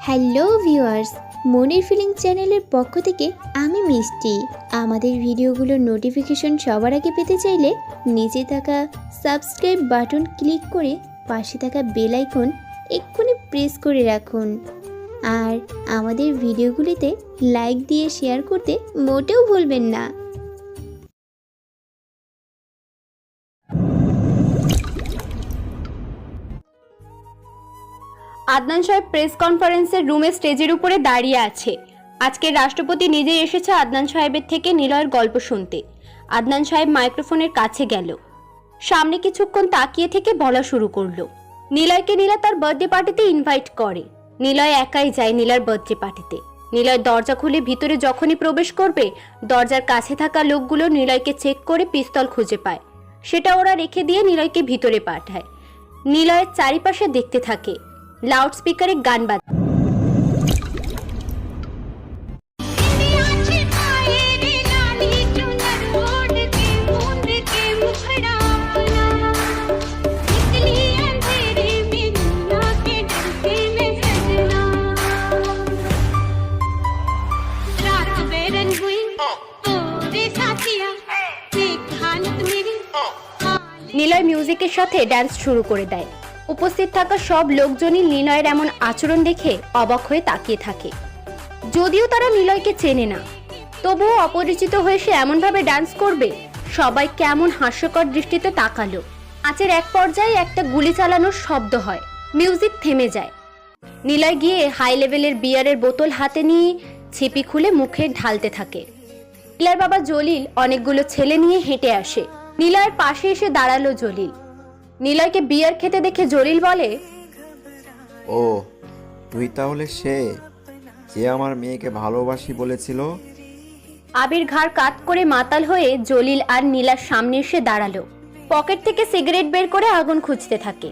Hello viewers, মনির feeling চ্যানেলের পক্ষ থেকে আমি মিষ্টি। আমাদের ভিডিওগুলোর নোটিফিকেশন সবার আগে পেতে চাইলে নিচে থাকা সাবস্ক্রাইব বাটন ক্লিক করে পাশে থাকা বেল আইকন এক্ষুনি প্রেস করে রাখুন। আর আমাদের ভিডিওগুলিতে লাইক দিয়ে শেয়ার করতে মোটেও ভুলবেন না। আদনান সাহেব প্রেস কনফারেন্সের রুমে স্টেজের উপরে দাঁড়িয়ে আছে। আজকের রাষ্ট্রপতি নিজেই এসেছে আদনান সাহেবের থেকে নিলয়ের গল্প শুনতে। আদনান সাহেব মাইক্রোফোনের কাছে গেল, সামনে কিছুক্ষণ তাকিয়ে থেকে বলা শুরু করলো। নিলয়কে নীলা তার বার্থডে পার্টিতে ইনভাইট করে। নিলয় একাই যায় নীলার বার্থডে পার্টিতে। নিলয় দরজা খুলে ভিতরে যখনই প্রবেশ করবে, দরজার কাছে থাকা লোকগুলো নিলয়কে চেক করে পিস্তল খুঁজে পায়। সেটা ওরা রেখে দিয়ে নিলয়কে ভিতরে পাঠায়। নিলয়ের চারিপাশে দেখতে থাকে। লাউড স্পিকারে গান বাজে। নিলয় মিউজিকের সাথে ডান্স শুরু করে দেয়। উপস্থিত থাকা সব লোকজনই নিলয়ের এমন আচরণ দেখে অবাক হয়ে তাকিয়ে থাকে। যদিও তারা নিলয়কে চেনে না, তবুও অপরিচিত হয়ে সে এমনভাবে ডান্স করবে, সবাই কেমন হাস্যকর দৃষ্টিতে তাকালো। নাচের এক পর্যায়ে একটা গুলি চালানোর শব্দ হয়, মিউজিক থেমে যায়। নিলয় গিয়ে হাই লেভেলের বিয়ারের বোতল হাতে নিয়ে ছিপি খুলে মুখে ঢালতে থাকে। নিলয়ের বাবা জলিল অনেকগুলো ছেলে নিয়ে হেঁটে আসে। নিলয়ের পাশে এসে দাঁড়ালো জলিল। নিলয়কে বিয়ার খেতে দেখে জলিল বলে, ও তুই তাহলে যে আমার মেয়েকে ভালোবাসি বলেছিল? আবির ঘাড় কাত করে মাতাল হয়ে জলিল আর নীলার সামনে এসে দাঁড়ালো। পকেট থেকে সিগারেট বের করে আগুন খুঁজতে থাকে,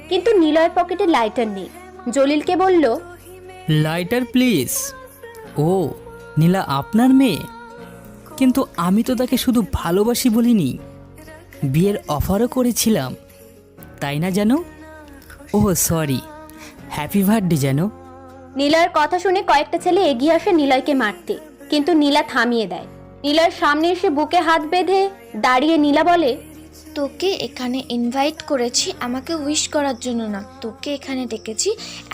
কিন্তু নিলয়ের পকেটে লাইটার নেই। জলিলকে বলল, লাইটার প্লিজ। ও নীলা আপনার মেয়ে? কিন্তু আমি তো তাকে শুধু ভালোবাসি বলিনি, বিয়ের অফারও করেছিলাম, তাই না জানো? ও সরি, হ্যাপি বার্থডে জানো। নিলয়ের কথা শুনে কয়েকটা ছেলে এগিয়ে আসে নিলয়কে মারতে, কিন্তু নীলা থামিয়ে দেয়। নিলয়ের সামনে এসে বুকে হাত বেঁধে দাঁড়িয়ে নীলা বলে, তোকে এখানে ইনভাইট করেছি আমাকে উইশ করার জন্য না, তোকে এখানে ডেকেছি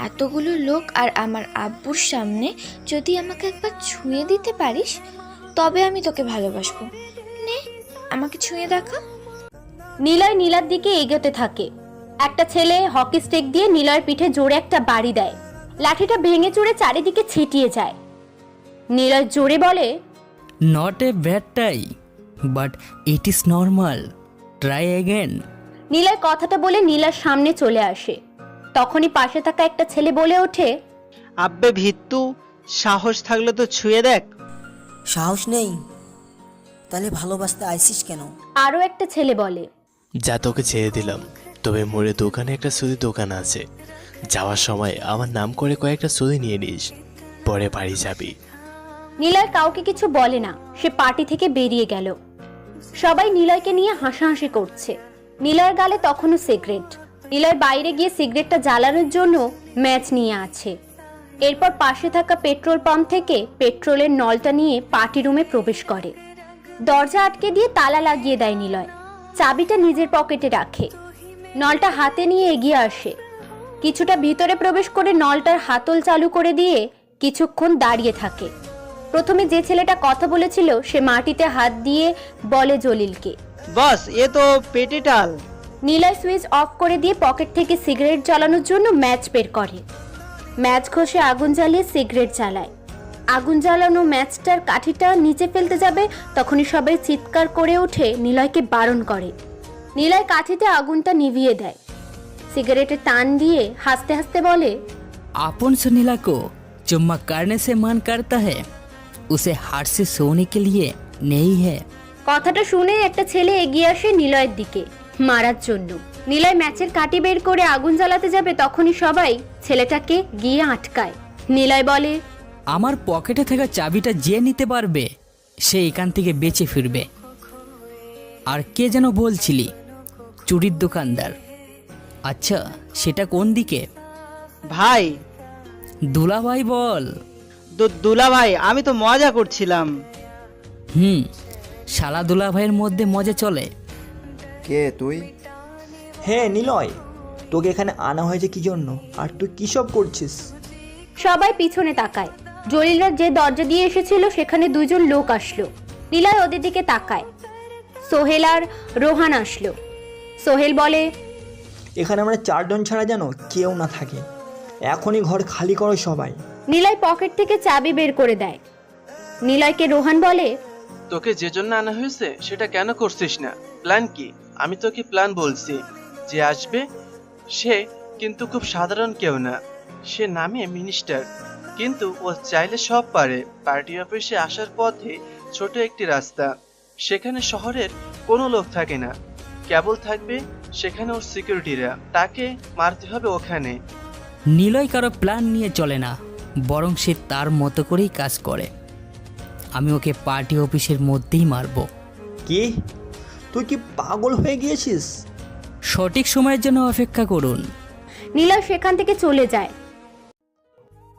এতগুলো লোক আর আমার আব্বুর সামনে যদি আমাকে একবার ছুঁয়ে দিতে পারিস তবে আমি তোকে ভালোবাসবো। নে আমাকে ছুঁয়ে দেখা। নিলয় নীলার দিকে এগোতে থাকে। একটা ছেলে হকি স্টিক দিয়ে নিলয়ের পিঠে জোরে একটা বাড়ি দেয়। লাঠিটা ভেঙে চুরে চারিদিকে ছিটিয়ে যায়। নিলয় জোরে বলে, not a bad try, but it is normal, try again. Niloy কথাটা বলে নীলার সামনে চলে আসে। তখনই পাশে থাকা একটা ছেলে বলে ওঠে, আব্বে ভিত্তু, সাহস থাকলে তো ছুঁয়ে দেখ। সাহস নেই? তাহলে ভালোবাসতে আইসিস কেন? আরো একটা ছেলে বলে, যা তোকে ছেড়ে দিলাম, তবে মোড়ে দোকানে একটা সুদি দোকান আছে, যাওয়ার সময় আমার নাম করে কয়েকটা সুদি নিয়ে নিস, পরে বাড়ি যাবি। নিলয় কাউকে কিছু বলে না, সে পার্টি থেকে বেরিয়ে গেল। সবাই নিলয়কে নিয়ে হাসাহাসি করছে। নিলয়ের গালে তখনও সিগারেট। নিলয় বাইরে গিয়ে সিগারেটটা জ্বালানোর জন্য ম্যাচ নিয়ে আছে। এরপর পাশে থাকা পেট্রোল পাম্প থেকে পেট্রোলের নলটা নিয়ে পার্টি রুমে প্রবেশ করে। দরজা আটকে দিয়ে তালা লাগিয়ে দেয় নিলয়। চাবিটা নিজের পকেটে রাখে। নলটা হাতে নিয়ে এগিয়ে আসে। কিছুটা ভিতরে প্রবেশ করে নলটার হাতল চালু করে দিয়ে কিছুক্ষণ দাঁড়িয়ে থাকে। প্রথমে যে ছেলেটা কথা বলেছিল সে মাটিতে হাত দিয়ে বলে জলিলকে, বস এ তো পেটিটাল। নিলয় সুইচ অফ করে দিয়ে পকেট থেকে সিগারেট জ্বালানোর জন্য ম্যাচ বের করে। ম্যাচ ঘষে আগুন জ্বালিয়ে সিগারেট জ্বালায়। আগুন জ্বালানো ম্যাচটার কাঠিটা নিচে ফেলতে যাবে, তখনই সবাই চিৎকার করে উঠে নিলয়কে বারণ করে। নিলয় কাঠিতে আগুনটা নিভিয়ে দেয়। সিগারেটে টান দিয়ে হাসতে হাসতে বলে, अपन से नीला को चुम्मा करने से मन करता है, उसे हाथ से सोने के लिए नहीं है। কথাটা শুনে একটা ছেলে এগিয়ে আসে নিলয়ের দিকে মারার জন্য। নিলয় ম্যাচের কাঠি বের করে আগুন জ্বালাতে যাবে, তখনই সবাই ছেলেটাকে গিয়ে আটকায়। নিলয় বলে, আমার পকেটে থাকা চাবিটা যে নিতে পারবে সে এখান থেকে বেঁচে ফিরবে। আর কে যেন বলছিলি? চুরির দোকানদার। আচ্ছা সেটা কোন দিকে? ভাই দুলাভাই বল। দুলা ভাই, আমি তো মজা করছিলাম। শালা দুলাভাইয়ের মধ্যে মজা চলে। কে তুই? হ্যাঁ নিলয়, তোকে এখানে আনা হয়েছে কি জন্য, আর তুই কী সব করছিস? সবাই পিছনে তাকায়। জলিলরা যে দরজা দিয়ে এসেছিল সেখানে দুইজন লোক আসলো। নিলয় ওদের দিকে তাকায়। সোহেল আর রোহান আসলো। সোহেল বলে, এখানে আমরা 4 জন ছাড়া যেন কেউ না থাকে, এখনই ঘর খালি করো সবাই। নিলয় পকেট থেকে চাবি বের করে দেয়। নিলয়কে রোহান বলে, তোকে যে জন্য আনা হয়েছে সেটা কেন করছিস না? প্ল্যান কি? আমি তোকে প্ল্যান বলছি। যে আসবে সে কিন্তু খুব সাধারণ কেউ না, সে নামে মিনিস্টার, কিন্তু ও চাইলে সব পারে। পার্টি অফিসে আসার পথে ছোট একটি রাস্তা, সেখানে শহরের কোনো লোক থাকে না, কেবল থাকবে সেখানে ওর সিকিউরিটিরা। তাকে মারতে হবে ওখানে। নিলয় কারো প্ল্যান নিয়ে চলে না, বরং সে তার মতো করেই কাজ করে। আমি ওকে পার্টি অফিসের মধ্যেই মারব। কি, তুই কি পাগল হয়ে গিয়েছিস? সঠিক সময়ের জন্য অপেক্ষা করুন। নিলয় সেখান থেকে চলে যায়।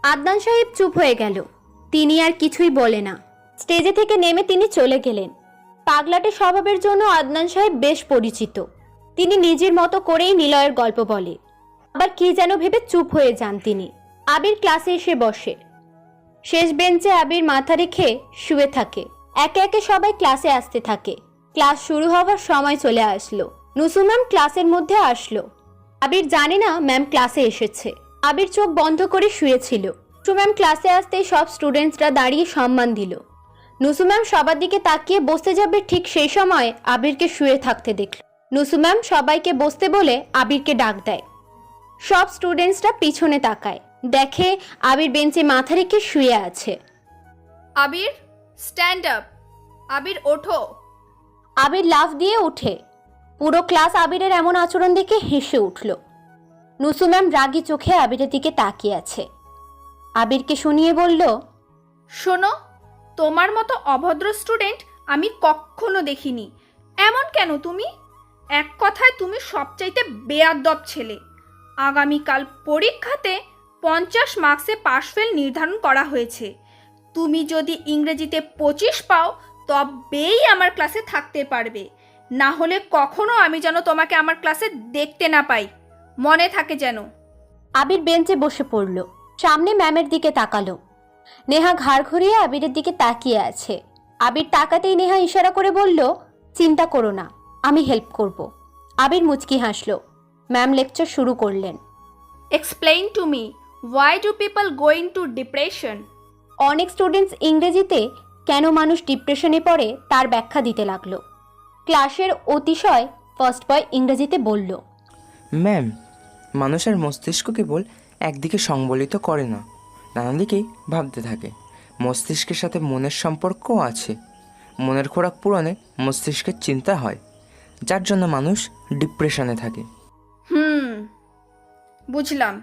আদনান সাহেব চুপ হয়ে গেল। তিনি আর কিছুই বলে না। স্টেজে থেকে নেমে তিনি চলে গেলেন। পাগলাটে স্বভাবের জন্য আদনান সাহেব বেশ পরিচিত। তিনি নিজের মতো করেই নিলয়ের গল্প বলে, আবার কি যেন ভেবে চুপ হয়ে যান তিনি। আবির ক্লাসে এসে বসে। শেষ বেঞ্চে আবির মাথা রেখে শুয়ে থাকে। একে একে সবাই ক্লাসে আসতে থাকে। ক্লাস শুরু হওয়ার সময় চলে আসলো। নুসু ম্যাম ক্লাসের মধ্যে আসলো। আবির জানে না ম্যাম ক্লাসে এসেছে। আবির চোখ বন্ধ করে শুয়েছিল। নুসু ম্যাম ক্লাসে আসতেই সব স্টুডেন্টসরা দাঁড়িয়ে সম্মান দিল। নুসু ম্যাম সবার দিকে তাকিয়ে বসতে যাবে, ঠিক সেই সময় আবিরকে শুয়ে থাকতে দেখল। নুসু ম্যাম সবাইকে বসতে বলে আবিরকে ডাক দেয়। সব স্টুডেন্টসরা পিছনে তাকায়, দেখে আবির বেঞ্চে মাথা রেখে শুয়ে আছে। আবির, স্ট্যান্ড আপ। আবির, ওঠো। আবির লাফ দিয়ে উঠে। পুরো ক্লাস আবিরের এমন আচরণ দেখে হেসে উঠল। নুসু ম্যাম রাগী চোখে আবিরের দিকে তাকিয়ে আছে। আবিরকে শুনিয়ে বলল, শোনো, তোমার মতো অভদ্র স্টুডেন্ট আমি কখনো দেখিনি। এমন কেন তুমি? এক কথায় তুমি সবচাইতে বেয়াদব ছেলে। আগামীকাল পরীক্ষাতে 50 মার্কসে পাশ ফেল নির্ধারণ করা হয়েছে। তুমি যদি ইংরেজিতে 25 পাও তবেই আমার ক্লাসে থাকতে পারবে, না হলে কখনো আমি যেন তোমাকে আমার ক্লাসে দেখতে না পাই, মনে থাকে যেন। আবির বেঞ্চে বসে পড়ল। সামনে ম্যামের দিকে তাকালো। নেহা ঘাড় ঘুরিয়ে আবিরের দিকে তাকিয়ে আছে। আবির তাকাতেই নেহা ইশারা করে বলল, চিন্তা করো না, আমি হেল্প করব। আবির মুচকি হাসলো। ম্যাম লেকচার শুরু করলেন। Explain to me, why do people going to depression? অনেক স্টুডেন্টস ইংরেজিতে কেন মানুষ ডিপ্রেশনে পড়ে তার ব্যাখ্যা দিতে লাগলো। ক্লাসের অতিশয় ফার্স্ট বয় ইংরেজিতে বলল, ম্যাম, মানুষের মস্তিষ্ক কেবল একদিকে সংবলিত করে না, নানা দিকেই ভাবতে থাকে। মস্তিষ্কের সাথে মনের সম্পর্কও আছে। মনের খোরাক পূরণে মস্তিষ্কের চিন্তা হয়, যার জন্য মানুষ ডিপ্রেশনে থাকে। বুঝলাম,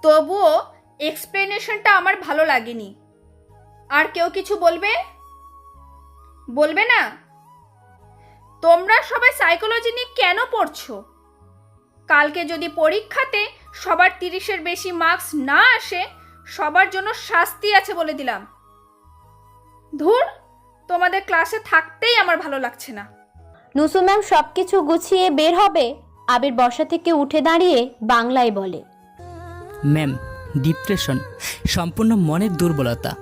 তবুও এক্সপ্লেনেশনটা আমার ভালো লাগেনি। আর কেউ কিছু বলবে? বলবে না? তোমরা সবাই সাইকোলজি নিয়ে কেন পড়ছো? কালকে যদি পরীক্ষাতে সবার 30-এর বেশি মার্কস না আসে, সবার জন্য শাস্তি আছে বলে দিলাম। ধুর, তোমাদের ক্লাসে থাকতেই আমার ভালো লাগছে না। নুসু ম্যাম সবকিছু গুছিয়ে বের হবে। আবির বসা থেকে উঠে দাঁড়িয়ে বাংলায় বলে, ম্যাম, ডিপ্রেশন সম্পূর্ণ মনের দুর্বলতা।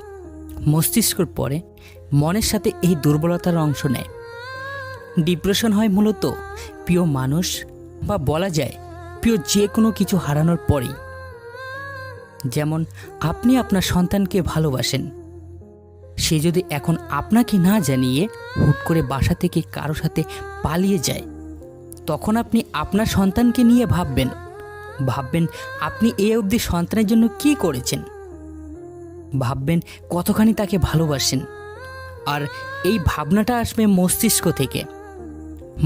মস্তিষ্কর পরে মনের সাথে এই দুর্বলতার অংশ নেয়। ডিপ্রেশন হয় মূলত প্রিয় মানুষ বা বলা যায় প্রিয় যে কোনো কিছু হারানোর পরেই। যেমন আপনি আপনার সন্তানকে ভালোবাসেন, সে যদি এখন আপনাকে না জানিয়ে হুট করে বাসা থেকে কারো সাথে পালিয়ে যায়, তখন আপনি আপনার সন্তানকে নিয়ে ভাববেন আপনি এই অবধি সন্তানের জন্য কি করেছেন, ভাববেন কতখানি তাকে ভালোবাসেন। আর এই ভাবনাটা আসবে মস্তিষ্ক থেকে।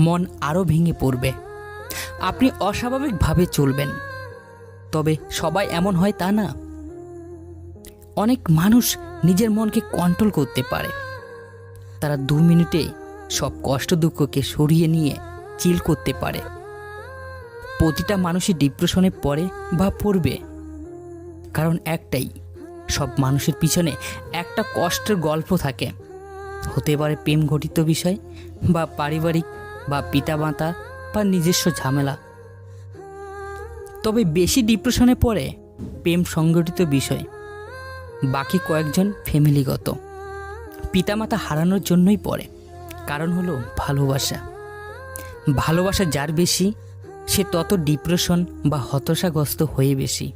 মন আরও ভেঙে পড়বে, আপনি অস্বাভাবিকভাবে চলবেন। তবে সবাই এমন হয় তা না। অনেক মানুষ নিজের মনকে কন্ট্রোল করতে পারে। তারা 2 মিনিটে সব কষ্ট দুঃখকে সরিয়ে নিয়ে চিল করতে পারে। প্রতিটা মানুষই ডিপ্রেশনে পড়ে বা পড়বে, কারণ একটাই, সব মানুষের পিছনে একটা কষ্টের গল্প থাকে। হতে পারে প্রেম ঘটিত বিষয়, বা পারিবারিক, বা পিতামাতা, বা নিজস্ব ঝামেলা। তবে বেশি ডিপ্রেশনে পড়ে প্রেম সংগঠিত বিষয়, বাকি কয়েকজন ফ্যামিলিগত। পিতামাতা হারানোর জন্যই পড়ে। কারণ হলো ভালোবাসা। ভালোবাসা যার বেশি, সে তত ডিপ্রেশন বা হতাশাগ্রস্ত হয়ে বেশি।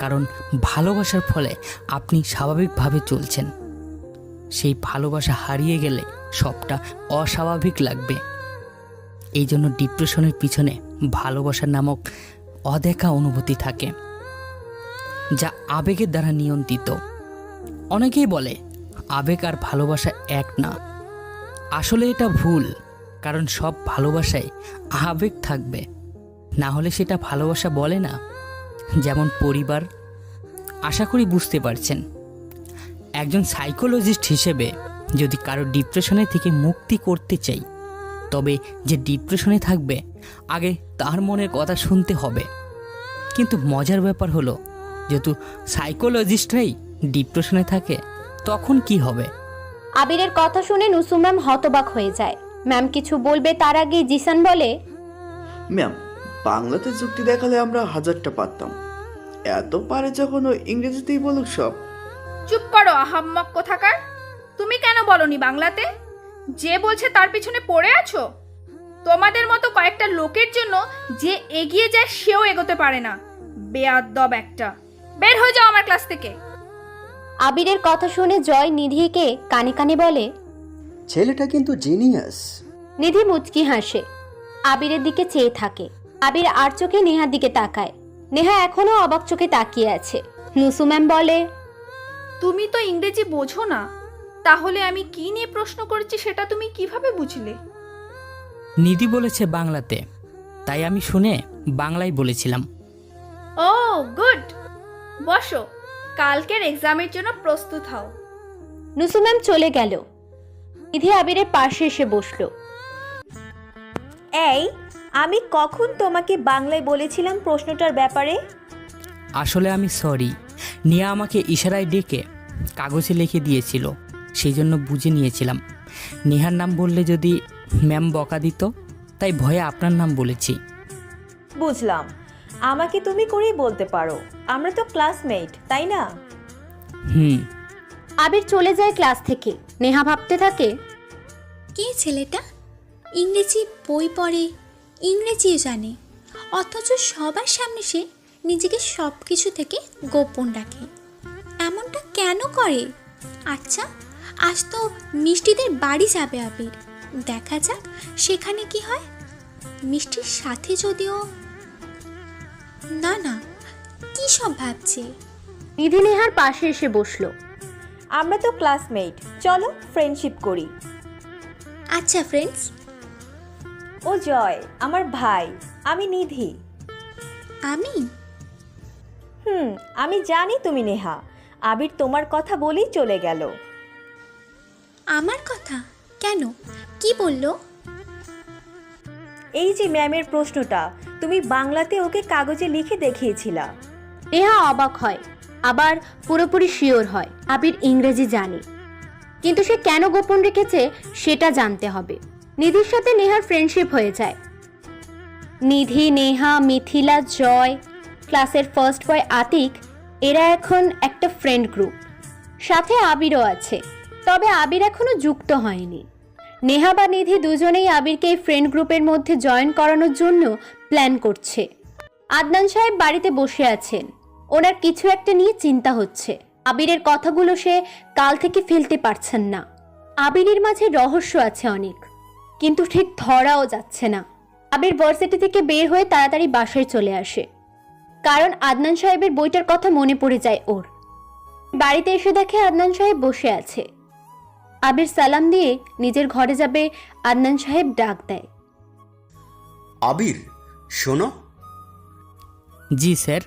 কারণ ভালোবাসার ফলে আপনি স্বাভাবিকভাবে চলছেন, সেই ভালোবাসা হারিয়ে গেলে সবটা অস্বাভাবিক লাগবে। এই জন্য ডিপ্রেশনের পিছনে ভালোবাসা নামক অদেখা অনুভূতি থাকে, যা আবেগের দ্বারা নিয়ন্ত্রিত। অনেকেই বলে আবেগ আর ভালোবাসা এক না। আসলে এটা ভুল, কারণ সব ভালোবাসায় আবেগ থাকবে, না হলে সেটা ভালোবাসা বলে না। যেমন পরিবার। আশা করি বুঝতে পারছেন। একজন সাইকোলজিস্ট হিসেবে যদি কারো ডিপ্রেশনের থেকে মুক্তি করতে চাই, তবে যে ডিপ্রেশনে থাকবে আগে তার মনের কথা শুনতে হবে। কিন্তু মজার ব্যাপার হলো, যেহেতু সাইকোলজিস্টরাই ডিপ্রেশনে থাকে, তখন কি হবে? আবিরের কথা শুনে নুসুম ম্যাম হতবাক হয়ে যায়। ম্যাম কিছু বলবে তার আগেই জিসান বলে, ম্যাম, বাংলাতে যুক্তি দেখালে আমরা হাজারটা পারতাম, এত পারে যখন ও ইংরেজিতেই বলুক সব। চুপ করো আহাম্মক কোথাকার। তুমি কেন বলনি বাংলাতে? যে বলছে তার পিছনে পড়ে আছো। তোমাদের মতো কয়েকটা লোকের জন্য যে এগিয়ে যায় সেও এগোতে পারে না। বেয়াদ্দব একটা। বের হয়ে যাও আমার ক্লাস থেকে। আবিরের কথা শুনে জয় নিধিকে কানে কানে বলে, ছেলেটা কিন্তু জিনিয়াস। নিধি মুচকি হাসে, আবিরের দিকে চেয়ে থাকে। আবির আর চোখে নেহার দিকে তাকায়। নেহা এখনো অবাক চোখে তাকিয়ে আছে। নুসুম ম্যাম বলে, তুমি তো ইংরেজি বোঝো না, তাহলে আমি কি নিয়ে প্রশ্ন করেছি সেটা তুমি কিভাবে বুঝলে? নিধি বলেছে বাংলাতে, তাই আমি শুনে বাংলায় বলেছিলাম। ও গুড, বসো, কালকের এক্সামের জন্য প্রস্তুত হও। নুসুম ম্যাম চলে গেল। নিধি আবিরের পাশে এসে বসলো। এই, আমি কখন তোমাকে বাংলায় বলেছিলাম প্রশ্নটার ব্যাপারে? আসলে আমি সরি, নিয়া আমাকে ইশারায় ডেকে কাগজে লিখে দিয়েছিল, সেই জন্য বুঝে নিয়েছিলাম। নেহার নাম বললে যদি ম্যাম বকা দিত, তাই ভয়ে আপনার নাম বলেছি। বুঝলাম, আমাকে তুমি করেই বলতে পারো, আমরা তো ক্লাসমেট, তাই না? আবির চলে যায় ক্লাস থেকে। নেহা ভাবতে থাকে, কে ছেলেটা? ইংরেজি বই পড়ে, ইংরেজিও জানে, অথচ সবার সামনে সে নিজেকে সব কিছু থেকে গোপন রাখে। এমনটা কেন করে? আচ্ছা, আজ তো মিষ্টিদের বাড়ি যাবে আবির, দেখা যাক সেখানে কি হয়। মিষ্টির সাথে যদিও না, না, কি সব ভাবছে। নিধি নেহার পাশে এসে বসলো। আমরা তো ক্লাসমেট, চলো ফ্রেন্ডশিপ করি। আচ্ছা ফ্রেন্ডস। ও জয় আমার ভাই, আমি নিধি। আমি আমি জানি তুমি নেহা। আবির তোমার কথা বলেই চলে গেল। আমার কথা কেন? কি বললো? এই যে ম্যামের প্রশ্নটা, তুমি বাংলাতে ওকে কাগজে লিখে দেখিয়েছিলা। নেহা অবাক হয়, আবার পুরোপুরি শিওর হয় আবির ইংরেজি জানে। কিন্তু সে কেন গোপন রেখেছে সেটা জানতে হবে। নিধির সাথে নেহার ফ্রেন্ডশিপ হয়ে যায়। নিধি, নেহা, মিথিলা, জয়, ক্লাসের ফার্স্ট বয় আতিক, এরা এখন একটা ফ্রেন্ড গ্রুপ। সাথে আবিরও আছে, তবে আবির এখনো যুক্ত হয়নি। নেহা বা নিধি দুজনেই আবিরকে এই ফ্রেন্ড গ্রুপের মধ্যে জয়েন করানোর জন্য প্ল্যান করছে। আদনান সাহেব বাড়িতে বসে আছেন, ওনার কিছু একটা নিয়ে চিন্তা হচ্ছে। আবিরের কথাগুলো সে কাল থেকে ফেলতে পারছেন না। আবিরের মাঝে রহস্য আছে অনেক, কিন্তু ঠিক ধরাও যাচ্ছে না। আবির ভার্সিটি থেকে বের হয়ে তাড়াতাড়ি বাসায় চলে আসে, কারণ আদনান সাহেবের বইটার কথা মনে পড়ে যায় ওর। বাড়িতে এসে দেখে আদনান সাহেব বসে আছে। আবির সালাম দিয়ে নিজের ঘরে যাবে, আদনান সাহেব ডাক দেয়, আবির শোনো। জি স্যার।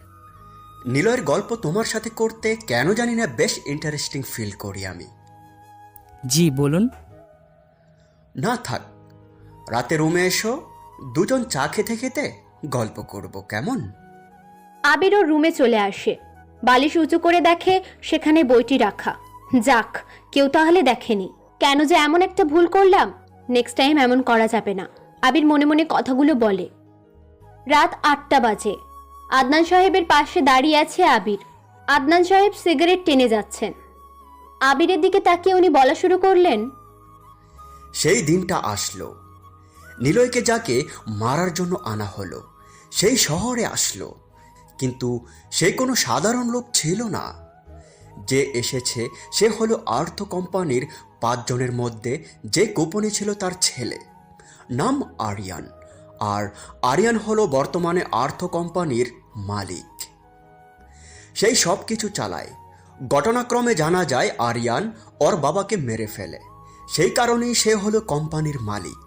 নিলয়ের গল্প তোমার সাথে করতে কেন জানি না বেশ ইন্টারেস্টিং ফিল করি আমি। জি বলুন। না থাক, রাতে রুমে এসো, দুজন চা খেতে খেতে গল্প করব, কেমন? আবির ওর রুমে চলে আসে। বালিশ উঁচু করে দেখে সেখানে বইটি রাখা। যাক, কেউ তাহলে দেখেনি। কেন যে এমন একটা ভুল করলাম, নেক্সট টাইম এমন করা যাবে না। আবির মনে মনে কথাগুলো বলে। রাত 8টা বাজে। আদনান সাহেবের পাশে দাঁড়িয়ে আছে আবির। আদনান সাহেব সিগারেট টেনে যাচ্ছেন। আবিরের দিকে তাকিয়ে উনি বলা শুরু করলেন, সেই দিনটা আসলো, নিলয়কে যাকে মারার জন্য আনা হলো সেই শহরে আসলো, কিন্তু সে কোনো সাধারণ লোক ছিল না। যে এসেছে সে হলো আর্থ কোম্পানির 5 জনের মধ্যে যে গোপনে ছিল তার ছেলে, নাম আরিয়ান। আর আরিয়ান হলো বর্তমানে আর্থ কোম্পানির মালিক, সেই সব কিছু চালায়। ঘটনাক্রমে জানা যায় আরিয়ান ওর বাবাকে মেরে ফেলে, সেই কারণেই সে হলো কোম্পানির মালিক।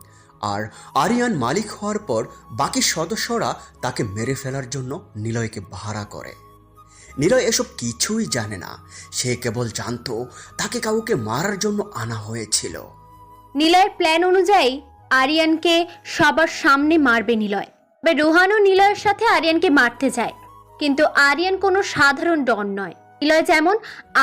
আর আরিয়ান মালিক হওয়ার পর বাকি সদস্যরা তাকে মেরে ফেলার জন্য নিলয়কে ভাড়া করে। নিলয় এসব কিছুই জানে না, সে কেবল জানতো তাকে কাউকে মারার জন্য আনা হয়েছিল। নিলয়ের প্ল্যান অনুযায়ী আরিয়ানকে সবার সামনে মারবে নিলয়। রোহানও নিলয়ের সাথে আরিয়ানকে মারতে যায়, কিন্তু আরিয়ান কোনো সাধারণ ডন নয়। নিলয় যেমন,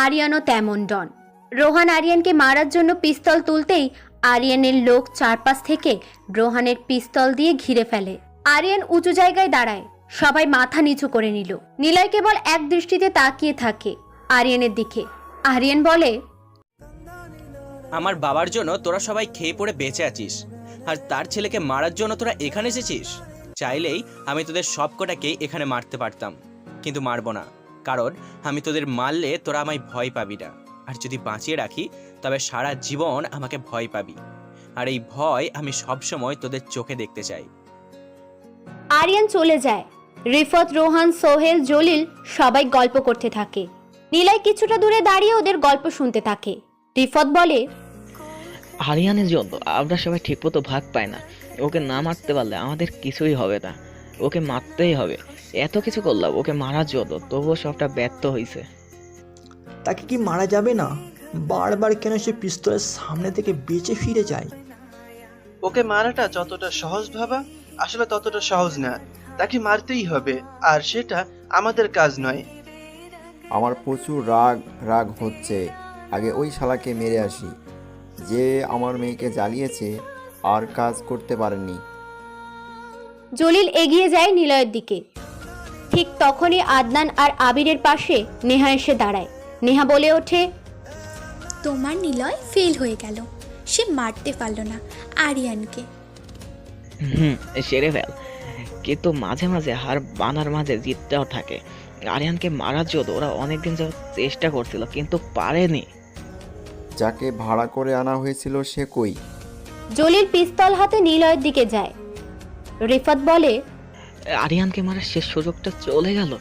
আরিয়ানও তেমন ডন। রোহান আরিয়ানকে মারার জন্য পিস্তল তুলতেই আরিয়ানের লোক চারপাশ থেকে রোহানের পিস্তল দিয়ে ঘিরে ফেলে। আরিয়ান উঁচু জায়গায় দাঁড়ায়, সবাই মাথা নিচু করে নিল। নিলয় কেবল এক দৃষ্টিতে তাকিয়ে থাকে আরিয়ানের দিকে। আরিয়ান বলে, আমার বাবার জন্য তোরা সবাই খেয়ে পড়ে বেঁচে আছিস, আর তার ছেলেকে মারার জন্য তোরা এখানে এসেছিস। চাইলেই আমি তোদের সবকটাকে এখানে মারতে পারতাম, কিন্তু মারবো না, কারণ আমি তোদের মারলে তোরা আমায় ভয় পাবি না, আর যদি বাঁচিয়ে রাখি তবে সারা জীবন আমাকে ভয় পাবি, আর এই ভয় আমি সবসময় তোদের চোখে দেখতে চাই। আরিয়ান চলে যায়। রিফত, রোহান, সোহেল, জলিল সবাই গল্প করতে থাকে। নিলয় কিছুটা দূরে দাঁড়িয়ে ওদের গল্প শুনতে থাকে। রিফত বলে, আরিয়ানের জন্য আমরা সবাই ঠিকমতো ভাগ পাই না। ওকে না মারতে পারলে আমাদের কিছুই হবে না, ওকে মারতেই হবে। এত কিছু করলাম ওকে মারার জন্য, তবুও সবটা ব্যর্থ হয়েছে। তাকে কি মারা যাবে না? বারবার কেন সে পিস্তলের সামনে থেকে বেঁচে ফিরে যায়? ওকে মারাটা যতটা সহজ ভাবা, আসলে ততটা সহজ না। তাকে মারতেই হবে, আর সেটা আমাদের কাজ নয়। আমার প্রচুর রাগ হচ্ছে। আগে ওই শালাকে মেরে আসি, যে আমার মেয়েকে জ্বালিয়েছে আর কাজ করতে পারেনি। জলিল এগিয়ে যায় নিলয়ের দিকে। ঠিক তখনই আদনান আর আবিরের পাশে নেহা এসে দাঁড়ায়। নেহা বলে ওঠে, তোমার নিলয় ফেল হয়ে গেল, সে মারতে পারলো না আরিয়ানকে। সেরে ফেল, কিন্তু মাঝে মাঝে হার বানার মাঝে জিতটাও থাকে। আরিয়ানকে মারার জন্য ওরা অনেকদিন যাবত চেষ্টা করছিল, কিন্তু পারেনি। যাকে ভাড়া করে আনা হয়েছিল সে কই? জলিল পিস্তল হাতে নিলয়ের দিকে যায়। রিফাত বলে, আরিয়ানকে মারার শেষ সুযোগটা চলে গেল।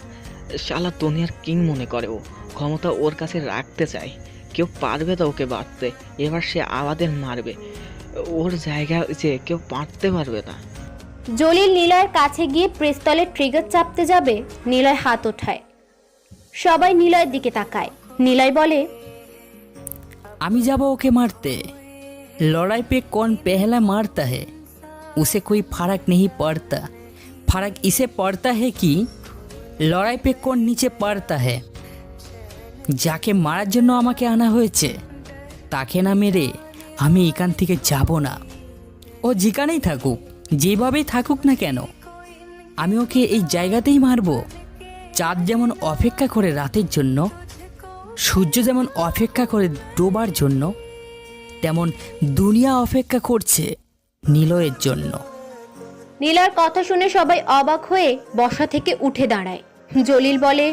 শালা দুনিয়ার কিং মনে করে, ও ক্ষমতা ওর কাছে রাখতে চায়। কেউ পারবে তো ওকে বাঁধতে। এবার সে আমাদের মারবে, ওর জায়গায় যে কেউ পারতে পারবে না। জলিল নিলয়ের কাছে গিয়ে পিস্তলের ট্রিগার চাপতে যাবে, নিলয় হাত ওঠায়। সবাই নিলয়ের দিকে তাকায়। নিলয় বলে, আমি যাব ওকে मारते। लड़ाई पे कौन पहला मारता है उसे कोई फर्क नहीं पड़ता। फर्क इसे पड़ता है कि लड़ाई पे कौन नीचे पड़ता है। যাকে মারার জন্য আমাকে আনা হয়েছে তাকে না মেরে আমি এখান থেকে যাব না। ও যেখানেই থাকুক, যেভাবেই থাকুক না কেন, আমি ওকে এই জায়গাতেই মারব। চাঁদ যেমন অপেক্ষা করে রাতের জন্য, সূর্য যেমন অপেক্ষা করে ডোবার জন্য, তেমন দুনিয়া অপেক্ষা করছে নিলয়ের জন্য। নিলয়ের কথা শুনে সবাই অবাক হয়ে বসা থেকে উঠে দাঁড়ায়। জলিল বলে,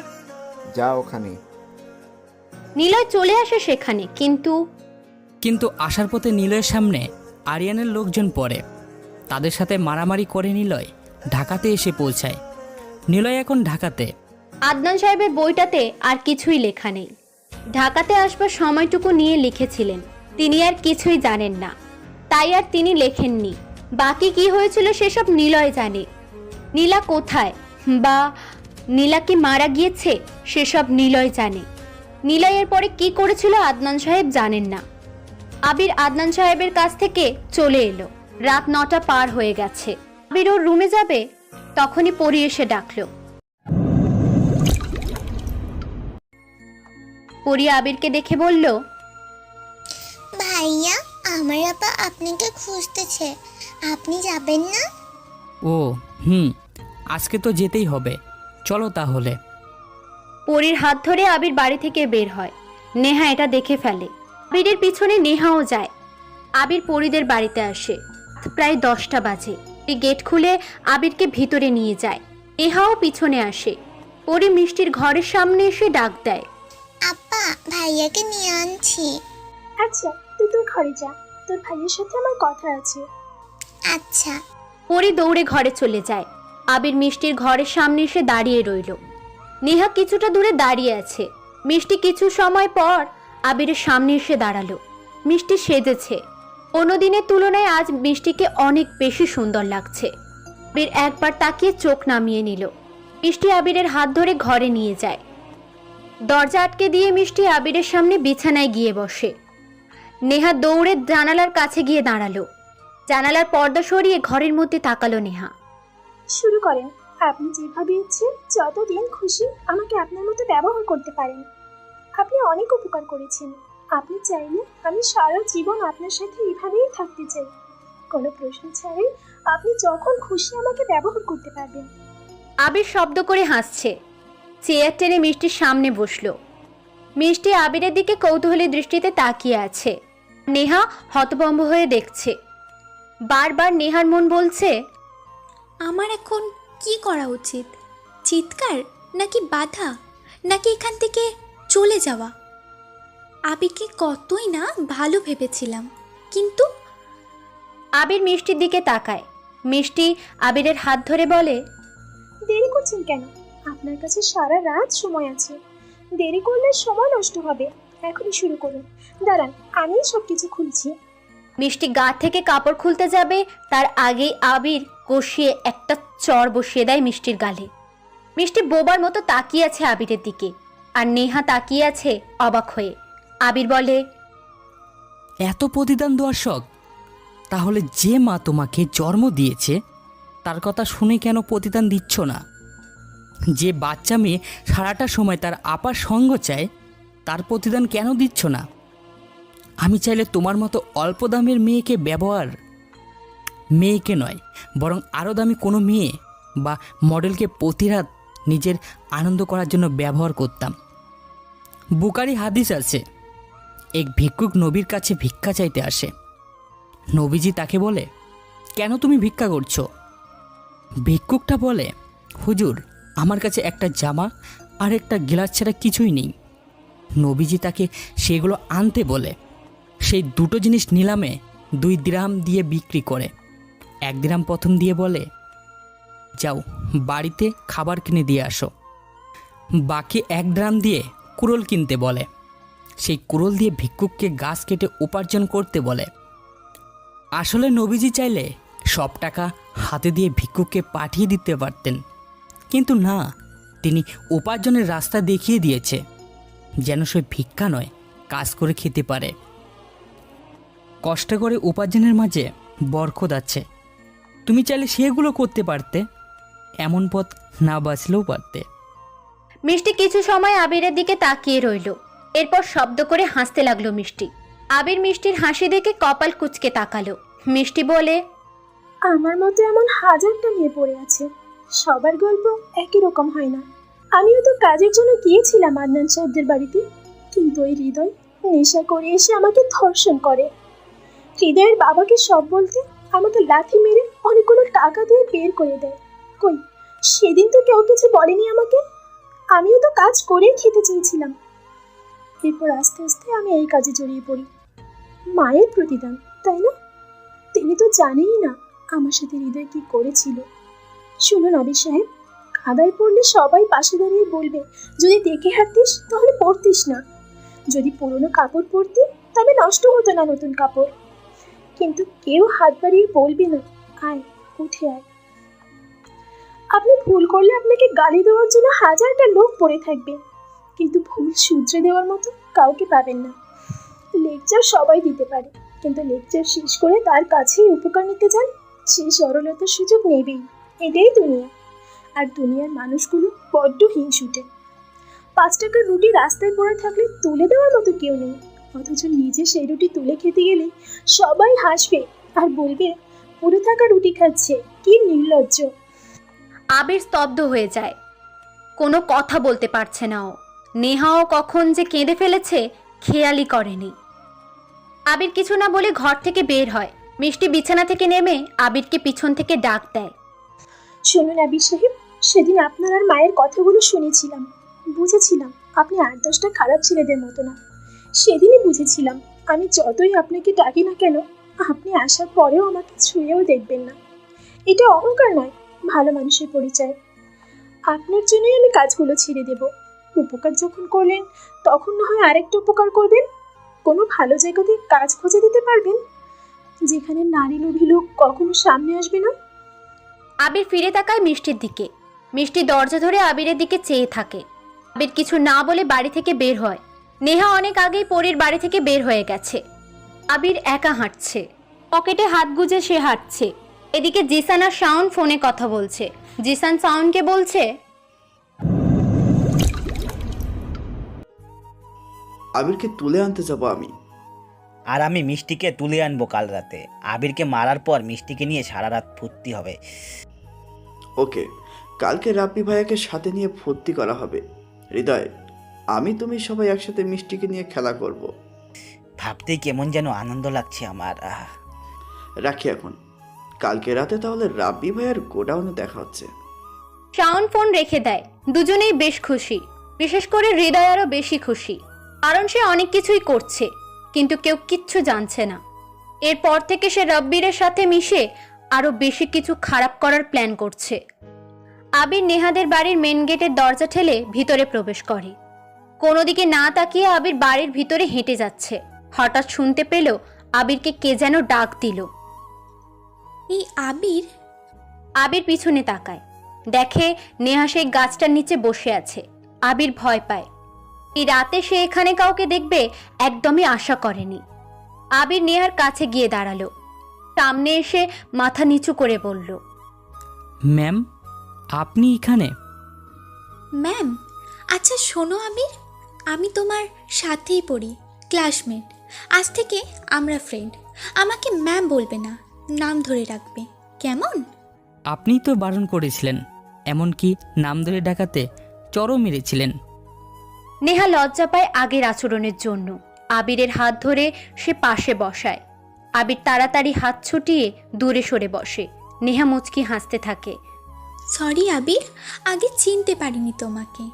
যা ওখানে। নিলয় চলে আসে সেখানে, কিন্তু আসার পথে নিলয়ের সামনে আরিয়ানের লোকজন পড়ে। তাদের সাথে মারামারি করে নিলয় ঢাকাতে এসে পৌঁছায়। নিলয় এখন ঢাকাতে। আদনান সাহেবের বইটাতে আর কিছুই লেখা নেই। ঢাকাতে আসবার সময়টুকু নিয়ে লিখেছিলেন। তিনি আর কিছুই জানেন না, তাই আর তিনি লেখেননি। বাকি কি হয়েছিল সেসব নিলয় জানে। নীলা কোথায় বা নীলা কি মারা গিয়েছে সেসব নিলয় জানে। নিলয়ের পরে কি করেছিল আদনান সাহেব জানেন না। আবির আদনান সাহেবের কাছ থেকে চলে এলো। রাত 9টা পার হয়ে গেছে। আবির ওর রুমে যাবে, তখনই পরি এসে ডাকলো। পরি আবিরকে দেখে বলল, ভাইয়া আমার আপা আপনাকে খুঁজতেছে, আপনি যাবেন না? ও আজকে তো যেতেই হবে, চলো তাহলে। পরির হাত ধরে আবির বাড়ি থেকে বের হয়। নেহা এটা দেখে ফেলে। আবিরের পিছনে নেহাও যায়। আবির পরিদের বাড়িতে আসে। প্রায় 10টা বাজে। গেট খুলে আবিরকে ভিতরে নিয়ে যায়। নেহাও পিছনে আসে। পরি মিষ্টির ঘরের সামনে এসে ডাক দেয়, আপা ভাইয়াকে নিয়ে আনছি। আচ্ছা তুই তোর ঘরে যা, তোর ভাইয়ের সাথে আমার কথা আছে। আচ্ছা। পরি দৌড়ে ঘরে চলে যায়। আবির মিষ্টির ঘরের সামনে এসে দাঁড়িয়ে রইল। নেহা কিছুটা দূরে দাঁড়িয়ে আছে। মিষ্টি কিছু সময় পর আবিরের সামনে এসে দাঁড়ালো। মিষ্টি সেজেছে। অন্যদিনের তুলনায় আজ মিষ্টিকে অনেক বেশি সুন্দর লাগছে। আবির একবার তাকিয়ে চোখ নামিয়ে নিল। মিষ্টি আবিরের হাত ধরে ঘরে নিয়ে যায়। দরজা আটকে দিয়ে মিষ্টি আবিরের সামনে বিছানায় গিয়ে বসে। নেহা দৌড়ে জানালার কাছে গিয়ে দাঁড়ালো। জানালার পর্দা সরিয়ে ঘরের মধ্যে তাকালো নেহা। শুরু করেন, আপনি যেভাবে ইচ্ছে যতদিন খুশি আমাকে আপনার মতো ব্যবহার করতে পারেন। আপনি অনেক উপকার করেছেন। আপনি চাইলে আমি সারা জীবন আপনার সাথে এইভাবেই থাকতে চাই। কোনো প্রশ্ন ছাড়াই আপনি যখন খুশি আমাকে ব্যবহার করতে পারবেন। আবির শব্দ করে হাসছে। চেয়ার টেনে মিষ্টির সামনে বসলো। মিষ্টি আবিরের দিকে কৌতূহলী দৃষ্টিতে তাকিয়ে আছে। নেহা হতভম্ব হয়ে দেখছে। বারবার নেহার মন বলছে, আমার এখন কি করা উচিত? চিৎকার নাকি বাধা নাকি এখান থেকে চলে যাওয়া? আবিরকে কতই না ভালো ভেবেছিলাম, কিন্তু আবির মিষ্টির দিকে তাকায়। মিষ্টি আবিরের হাত ধরে বলে, দেরি করছেন কেন? আপনার কাছে সারা রাত সময় আছে। দেরি করলে সময় নষ্ট হবে। এখনই শুরু করুন। দাঁড়ান, আমি সবকিছু খুলছি। মিষ্টি গা থেকে কাপড় খুলতে যাবে তার আগেই আবির কষিয়ে একটা চড় বসিয়ে দেয় মিষ্টির গালে। মিষ্টি বোবার মতো তাকিয়ে আছে আবিরের দিকে, আর নেহা তাকিয়ে আছে অবাক হয়ে। আবির বলে, এত প্রতিদান দেওয়ার শখ? তাহলে যে মা তোমাকে জন্ম দিয়েছে তার কথা শুনে কেন প্রতিদান দিচ্ছ না? যে বাচ্চা মেয়ে সারাটা সময় তার আপার সঙ্গ চায় তার প্রতিদান কেন দিচ্ছ না? আমি চাইলে তোমার মতো অল্প দামের মেয়েকে নয় বরং আরও দামি কোনো মেয়ে বা মডেলকে প্রতি রাত নিজের আনন্দ করার জন্য ব্যবহার করতাম। বুকারি হাদিস আছে, এক ভিক্ষুক নবীর কাছে ভিক্ষা চাইতে আসে। নবীজি তাকে বলে, কেন তুমি ভিক্ষা করছো? ভিক্ষুকটা বলে, হুজুর আমার কাছে একটা জামা আর একটা গিলাস ছাড়া কিছুই নেই। নবীজি তাকে সেগুলো আনতে বলে। সেই দুটো জিনিস নিলামে 2 দিরহাম দিয়ে বিক্রি করে। 1 দিরহাম প্রথম দিয়ে বলে, যাও বাড়িতে খাবার কিনে দিয়ে আসো। বাকি 1 দিরহাম দিয়ে কুড়োল কিনতে বলে। সেই কুড়োল দিয়ে ভিক্ষুককে গাছ কেটে উপার্জন করতে বলে। আসলে নবীজি চাইলে সব টাকা হাতে দিয়ে ভিক্ষুককে পাঠিয়ে দিতে পারতেন, কিন্তু না, তিনি উপার্জনের রাস্তা দেখিয়ে দিয়েছে যেন সে ভিক্ষা নয় কাজ করে খেতে পারে। কষ্ট করে উপার্জনের মাঝে বরকত আছে। তুমি চাইলে সেগুলো করতে পারতে, এমন পথ না বাঁচলেও পারতে। মিষ্টি কিছু সময় আবিরের দিকে তাকিয়ে রইল। এরপর শব্দ করে হাসতে লাগলো মিষ্টি। আবির মিষ্টির হাসি দেখে কপাল কুঁচকে তাকালো। মিষ্টি বলে, আমার মতো এমন হাজারটা মেয়ে পড়ে আছে, সবার গল্প একই রকম হয় না। আমিও তো কাজের জন্য গিয়েছিলাম আদনান সাহেবদের বাড়িতে, কিন্তু ওই হৃদয় নেশা করে এসে আমাকে ধর্ষণ করে। হৃদয়ের বাবাকে সব বলতে আমাকে লাথি মেরে অনেকগুলো টাকা দিয়ে বের করে দেয়। কই, সেদিন তো কেউ কিছু বলেনি আমাকে। আমিও তো কাজ করেই খেতে চেয়েছিলাম। এরপর আস্তে আস্তে আমি এই কাজে জড়িয়ে পড়ি। মায়ের প্রতিদান, তাই না? তিনি তো জানেই না আমার সাথে হৃদয় কি করেছিল। শুনুন আবির সাহেব, কাদায় পড়লে সবাই পাশে দাঁড়িয়ে বলবে, যদি দেখে হাঁটতিস তাহলে পড়তিস না, যদি পুরনো কাপড় পরতি তবে নষ্ট হতো না নতুন কাপড়। কিন্তু কেউ হাত বাড়িয়ে বলবে না, আয় উঠে আয়। আপনি ভুল করলে আপনাকে গালি দেওয়ার জন্য হাজারটা লোক পড়ে থাকবে, কিন্তু ভুল শুধরে দেওয়ার মতো কাউকে পাবেন না। লেকচার সবাই দিতে পারে, কিন্তু লেকচার শেষ করে তার কাছেই উপকার নিতে যান, সেই সরলতার সুযোগ নেবেই। এটাই দুনিয়া। আর দুনিয়ার মানুষগুলো বড্ড হিংসুটে। 5 টাকার রুটি রাস্তায় পড়ে থাকলে তুলে দেওয়ার মতো কেউ নেই, অথচ নিজে সেই রুটি তুলে খেতে গেলে সবাই হাসবে আর বলবে পড়ে থাকা রুটি খাচ্ছে, কি নির্লজ্জ। আবির স্তব্ধ হয়ে যায়, কোনো কথা বলতে পারছে না ও। নেহাও কখন যে কেঁদে ফেলেছে খেয়ালই করেনি। আবির কিছু না বলে ঘর থেকে বের হয়। মিষ্টি বিছানা থেকে নেমে আবিরকে পিছন থেকে ডাক দেয়। শুনুন আবির সাহেব, সেদিন আপনার আর মায়ের কথাগুলো শুনেছিলাম, বুঝেছিলাম আপনি 8-10টা খারাপ ছেলেদের মতো না। সেদিনই বুঝেছিলাম আমি যতই আপনাকে ডাকি না কেন আপনি আসার পরেও আমাকে ছুঁয়েও দেখবেন না। এটা অহংকার নয়, ভালো মানুষের পরিচয়। আপনার জন্যই আমি কাজগুলো ছেড়ে দেব। উপকার যখন করলেন তখন না হয় আরেকটা উপকার করবেন, কোনো ভালো জায়গাতে কাজ খুঁজে দিতে পারবেন যেখানে নারী লোভী লোক কখনো সামনে আসবে না। আবির ফিরে তাকায় মিষ্টির দিকে। মিষ্টি দরজা ধরে আবিরের দিকে চেয়ে থাকে। আবির কিছু না বলে বাড়ি থেকে বের হয়। নেহা অনেক আগেই পরীর বাড়ি থেকে বের হয়ে গেছে। আবির একা হাঁটছে, পকেটে হাত গুজে সে হাঁটছে। এদিকে জিসান আর শাওন ফোনে কথা বলছে। জিসান শাওনকে বলছে, আবিরকে তুলে আনতে যাব আমি। আর আমি মিষ্টিকে তুলে আনবো কাল রাতে। আবিরকে মারার পর মিষ্টিকে নিয়ে সারা রাত ফুর্তি হবে। ওকে, কালকে রাব্বি ভাইয়াকে সাথে নিয়ে ফুর্তি করা হবে। হৃদয়, আমি তুমি সবাই একসাথে মিষ্টিকে নিয়ে খেলা করব। ভাবতেই কেমন যেন আনন্দ লাগছে আমার। রাখি এখন, কালকে রাতে তাহলে রাব্বি ভাইয়ার গোডাউনে দেখা হচ্ছে। শাওন ফোন রেখে দেয়। দুজনেই বেশ খুশি, বিশেষ করে হৃদয় আরো বেশি খুশি, কারণ সে অনেক কিছুই করছে কিন্তু কেউ কিচ্ছু জানছে না। এরপর থেকে সে রব্বিরের সাথে মিশে আরো বেশি কিছু খারাপ করার প্ল্যান করছে। আবির নেহাদের বাড়ির মেন গেটের দরজা ঠেলে ভিতরে প্রবেশ করে। কোনো দিকে না তাকিয়ে আবির বাড়ির ভিতরে হেঁটে যাচ্ছে। হঠাৎ শুনতে পেল আবিরকে কে যেন ডাক দিল। এই আবির। আবির পিছনে তাকায়, দেখে নেহা সেই গাছটার নিচে বসে আছে। আবির ভয় পায়। এই রাতে সে এখানে কাউকে দেখবে একদমই আশা করেনি। আবির নেহার কাছে গিয়ে দাঁড়ালো। সামনে এসে মাথা নিচু করে বলল, ম্যাম আপনি এখানে? ম্যাম, আচ্ছা শোনো আবির, আমি তোমার সাথেই পড়ি, ক্লাসমেট। আজ থেকে আমরা ফ্রেন্ড। আমাকে ম্যাম বলবে না, নাম ধরে রাখবে, কেমন? আপনিই তো বারণ করেছিলেন, এমনকি নাম ধরে ডাকাতে চরও মেরেছিলেন। নেহা লজ্জা পায় আগের আচরণের জন্য। আবিরের হাত ধরে সে পাশে বসায়। আবির তাড়াতাড়ি হাত ছুটিয়ে দূরে সরে বসে। নেহা মুচকি হাসতে থাকে। সরি আবির, আগে চিনতে পারিনি তোমাকে।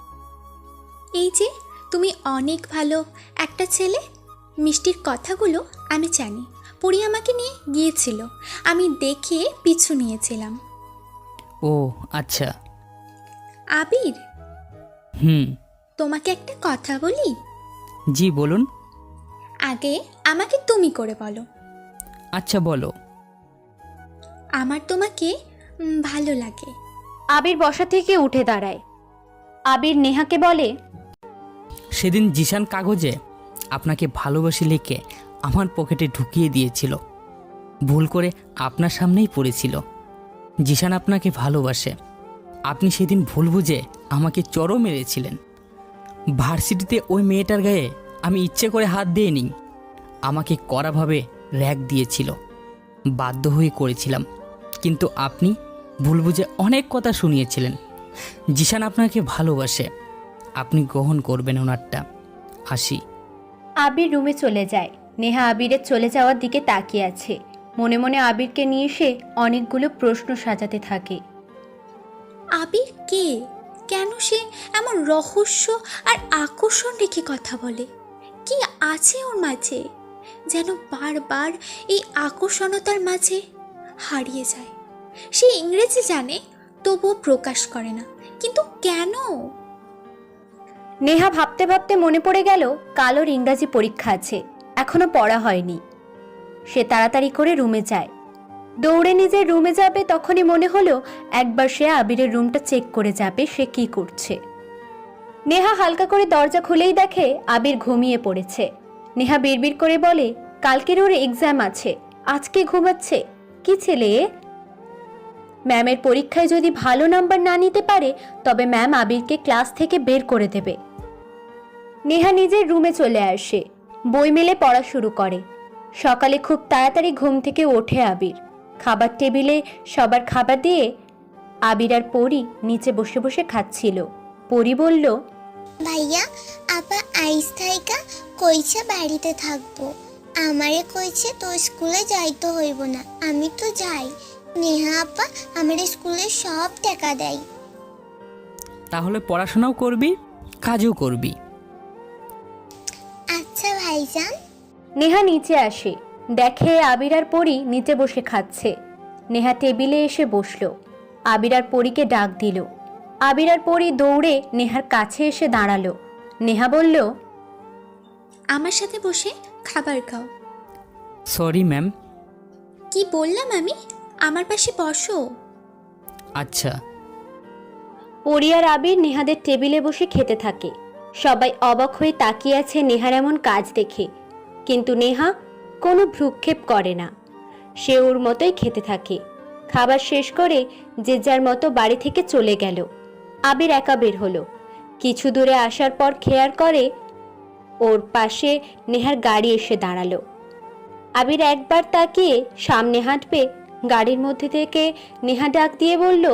এই যে তুমি অনেক ভালো একটা ছেলে। মিষ্টির কথাগুলো আমি জানি, পরি আমাকে নিয়ে গিয়েছিল, আমি দেখে পিছু নিয়েছিলাম। ও আচ্ছা। আবির, তোমাকে একটা কথা বলি? জি বলুন। আগে আমাকে তুমি করে বলো। আচ্ছা বলো। আমার তোমাকে ভালো লাগে। আবির বসা থেকে উঠে দাঁড়ায়। আবির নেহাকে বলে, সেদিন জিসান কাগজে আপনাকে ভালোবাসি লিখে আমার পকেটে ঢুকিয়ে দিয়েছিল। ভুল করে আপনার সামনেই পড়েছিল। জিসান আপনাকে ভালোবাসে। আপনি সেদিন ভুল বুঝে আমাকে চরও মেরেছিলেন। ভার্সিটিতে ওই মেয়েটার গায়ে আমি ইচ্ছে করে হাত দিইনি। আমাকে কড়াভাবে র‍্যাগ দিয়েছিল, বাধ্য হয়ে করেছিলাম। কিন্তু আপনি ভুল বুঝে অনেক কথা শুনিয়েছিলেন। জিসান আপনাকে ভালোবাসে, আপনি গ্রহণ করবেন ওনারটা। আসি। আবির রুমে চলে যায়। নেহা আবিরের চলে যাওয়ার দিকে তাকিয়ে আছে। মনে মনে আবিরকে নিয়ে সে অনেকগুলো প্রশ্ন সাজাতে থাকে। আবির কে? কেন সে এমন রহস্য আর আকর্ষণ রেখে কথা বলে? কি আছে ওর মাঝে যেন বারবার এই আকর্ষণতার মাঝে হারিয়ে যায়? সে ইংরেজি জানে তবুও প্রকাশ করে না, কিন্তু কেন? নেহা ভাবতে ভাবতে মনে পড়ে গেল কালোর ইংরাজি পরীক্ষা আছে, এখনো পড়া হয়নি। সে তাড়াতাড়ি করে রুমে যায়। দৌড়ে নিজের রুমে যাবে তখনই মনে হলো একবার সে আবিরের রুমটা চেক করে যাবে সে কি করছে। নেহা হালকা করে দরজা খুলেই দেখে আবির ঘুমিয়ে পড়েছে। নেহা বিড়বিড় করে বলে, কালকের ওর এক্সাম আছে, আজকে ঘুমাচ্ছে। কি ছেলে? ম্যামের পরীক্ষায় যদি ভালো নাম্বার না নিতে পারে তবে ম্যাম আবিরকে ক্লাস থেকে বের করে দেবে। নেহা নিজের রুমে চলে আসে, বই মেলে পড়া শুরু করে। সকালে খুব তাড়াতাড়ি ঘুম থেকে ওঠে আবির। খাবার টেবিলে সবার খাবার দিয়ে আবির আর পরি নিচে বসে বসে খাচ্ছিল। পরি বলল, ভাইয়া আপা আইস থাইকা কইছে বাড়িতে থাকবো, আমারে কইছে তো স্কুলে যাইতে হইব না, আমি তো যাই। নেহা আপা আমার স্কুলে সব টাকা দেয়। তাহলে পড়াশোনাও করবি, কাজও করবি। আচ্ছা ভাইজান। নেহা নিচে আসে, দেখে আবির আর পরি নিচে বসে খাচ্ছে। নেহা টেবিলে এসে বসলো। আবির আর পরিকে ডাক দিল। আবির আর পরি দৌড়ে নেহার কাছে এসে দাঁড়ালো। নেহা বলল, আমার সাথে বসে খাবার খাও। Sorry ma'am. কি বললাম আমি? আমার পাশে বসো। আচ্ছা। পরি আর আবির নেহাদের টেবিলে বসে খেতে থাকে। সবাই অবাক হয়ে তাকিয়ে আছে নেহার এমন কাজ দেখে, কিন্তু নেহা কোনো ভ্রুক্ষেপ করে না। সে ওর মতোই খেতে থাকে। খাবার শেষ করে যে যার মতো বাড়ি থেকে চলে গেল। আবির একা বের হলো। কিছু দূরে আসার পর খেয়াল করে ওর পাশে নেহার গাড়ি এসে দাঁড়ালো। আবির একবার তাকিয়ে সামনে হাঁটবে, গাড়ির মধ্যে থেকে নেহা ডাক দিয়ে বলল,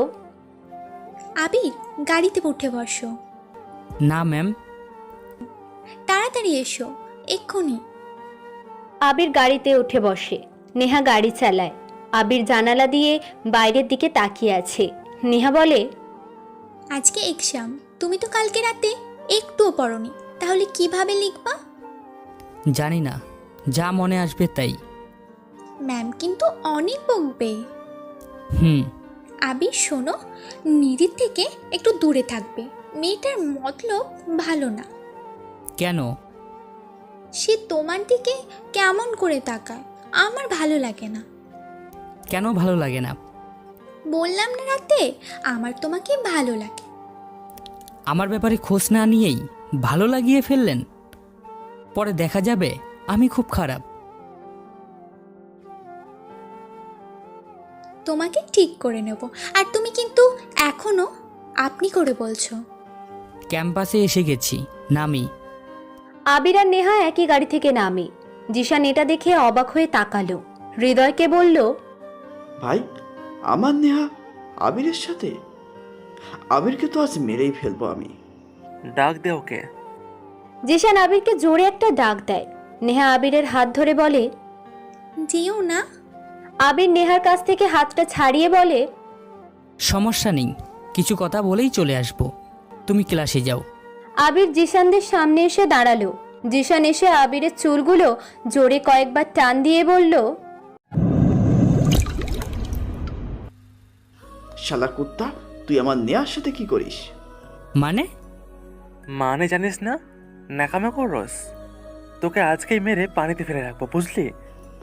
আবির গাড়িতে উঠে বসো। না ম্যাম। তাড়াতাড়ি এসো, এক্ষুনি। আবির গাড়িতে উঠে বসে। নেহা গাড়ি চালায়। আবির জানালা দিয়ে বাইরের দিকে তাকিয়ে আছে। নেহা বলে, আজকে এক্সাম, তুমি তো কালকে রাতে একটুও পড়োনি, তাহলে কিভাবে লিখবা? জানি না, যা মনে আসবে তাই। ম্যাম কিন্তু অনেক বকবে। হুম। আবির শোনো, নিধির থেকে একটু দূরে থাকবে। মেয়েটার মতলব ভালো না। কেন? সে তোমার দিকে কেমন করে তাকায়, আমার ভালো লাগে না। কেন ভালো লাগে না? বললাম না রাতে, আমার তোমাকে ভালো লাগে। আমার ব্যাপারে খোঁজ না নিয়েই ভালো লাগিয়ে ফেললেন। পরে দেখা যাবে আমি খুব খারাপ। তোমাকে ঠিক করে নেব। আর তুমি কিন্তু এখনো আপনি করে বলছো। ক্যাম্পাসে এসে গেছি, নামি। আবির আর নেহা একই গাড়ি থেকে নামে। জিশান এটা দেখে অবাক হয়ে তাকালো। হৃদয়কে বলল, ভাই আমার নেহা আবিরের সাথে? আবিরকে তো আজ মেরেই ফেলবো আমি। ডাক দে ওকে। জিশান আবিরকে জোরে একটা ডাক দেয়। নেহা আবিরের হাত ধরে বলে, যেও না। আবির নেহার কাছ থেকে হাতটা ছাড়িয়ে বলে, সমস্যা নেই, কিছু কথা বলেই চলে আসবো, তুমি ক্লাসে যাও। আবির জিশানদের সামনে এসে দাঁড়ালো। জিশান এসে আবিরের চুলগুলো জোরে কয়েকবার টান দিয়ে বলল, শালা কুত্তা, তুই আমার নেহার সাথে কি করিস? মানে জানিস না, নাকামে করস। তোকে আজকেই মেরে পানিতে ফেলে রাখবো, বুঝলি?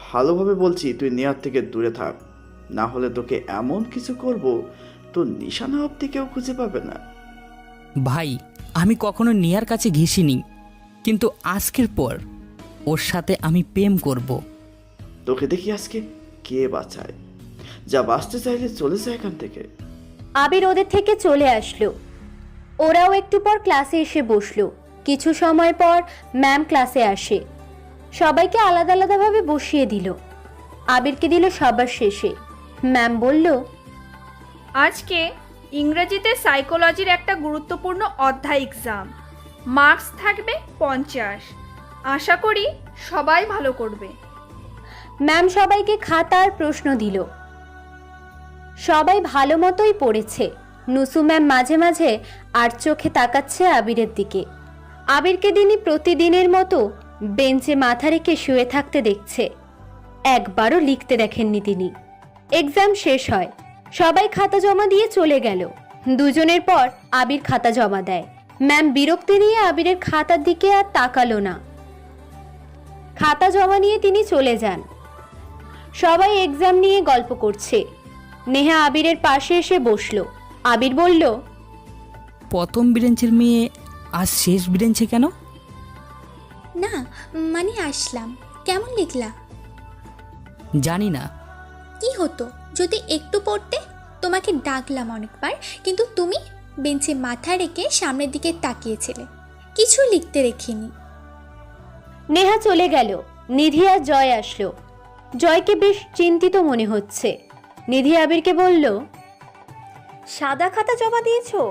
ভালোভাবে বলছি, তুই নেহার থেকে দূরে থাক, না হলে তোকে এমন কিছু করব তোর নিশানা অব্দি কেউ খুঁজে পাবে না। ভাই, আমি কখনো নেহার কাছে ঘেঁষিনি, কিন্তু আজকের পর ওর সাথে আমি প্রেম করব। তোকে দেখি আজকে কে বাঁচায়। যা বাঁচতে চাইলে চলে যায় এখান থেকে। আবির ওদের থেকে চলে আসলো। ওরাও একটু পর ক্লাসে এসে বসলো। কিছু সময় পর ম্যাম ক্লাসে আসে। সবাইকে আলাদা আলাদাভাবে বসিয়ে দিল। আবিরকে দিল সবার শেষে। ম্যাম বলল, আজকে ইংরেজিতে সাইকোলজির একটা গুরুত্বপূর্ণ অধ্যায় এক্সাম, মার্কস থাকবে 50। আশা করি সবাই ভালো করবে। ম্যাম সবাইকে খাতা আর প্রশ্ন দিল। সবাই ভালো মতোই পড়েছে। নুসু ম্যাম মাঝে মাঝে আর চোখে তাকাচ্ছে আবিরের দিকে। আবিরকে তিনি প্রতিদিনের মতো বেঞ্চে মাথা রেখে শুয়ে থাকতে দেখছে। একবারও লিখতে দেখেননি তিনি। এক্সাম শেষ হয়, সবাই খাতা জমা দিয়ে চলে গেল। দুজনের পর আবির খাতা জমা দেয়। ম্যাম বিরক্তি নিয়ে আবিরের খাতার দিকে আর তাকালো না। খাতা জমা নিয়ে তিনি চলে যান। সবাই এক্সাম নিয়ে গল্প করছে। নেহা আবিরের পাশে এসে বসলো। আবির বলল, প্রথম বেঞ্চের মেয়ে আজ শেষ বেঞ্চে কেন? না মানে আসলাম। কেমন লিখলা? জানি না। কি হতো যদি একটু পড়তে? তোমাকে ডাকলাম অনেকবার, কিন্তু তুমি বেঞ্চে মাথা রেখে সামনের দিকে তাকিয়েছিলে। কিছু লিখতে রেখিনি। নেহা চলে গেল। নিধি আর জয় আসলো। জয়কে বেশ চিন্তিত মনে হচ্ছে। নিধি আবিরকে বলল, সাদা খাতা জমা দিয়েছো?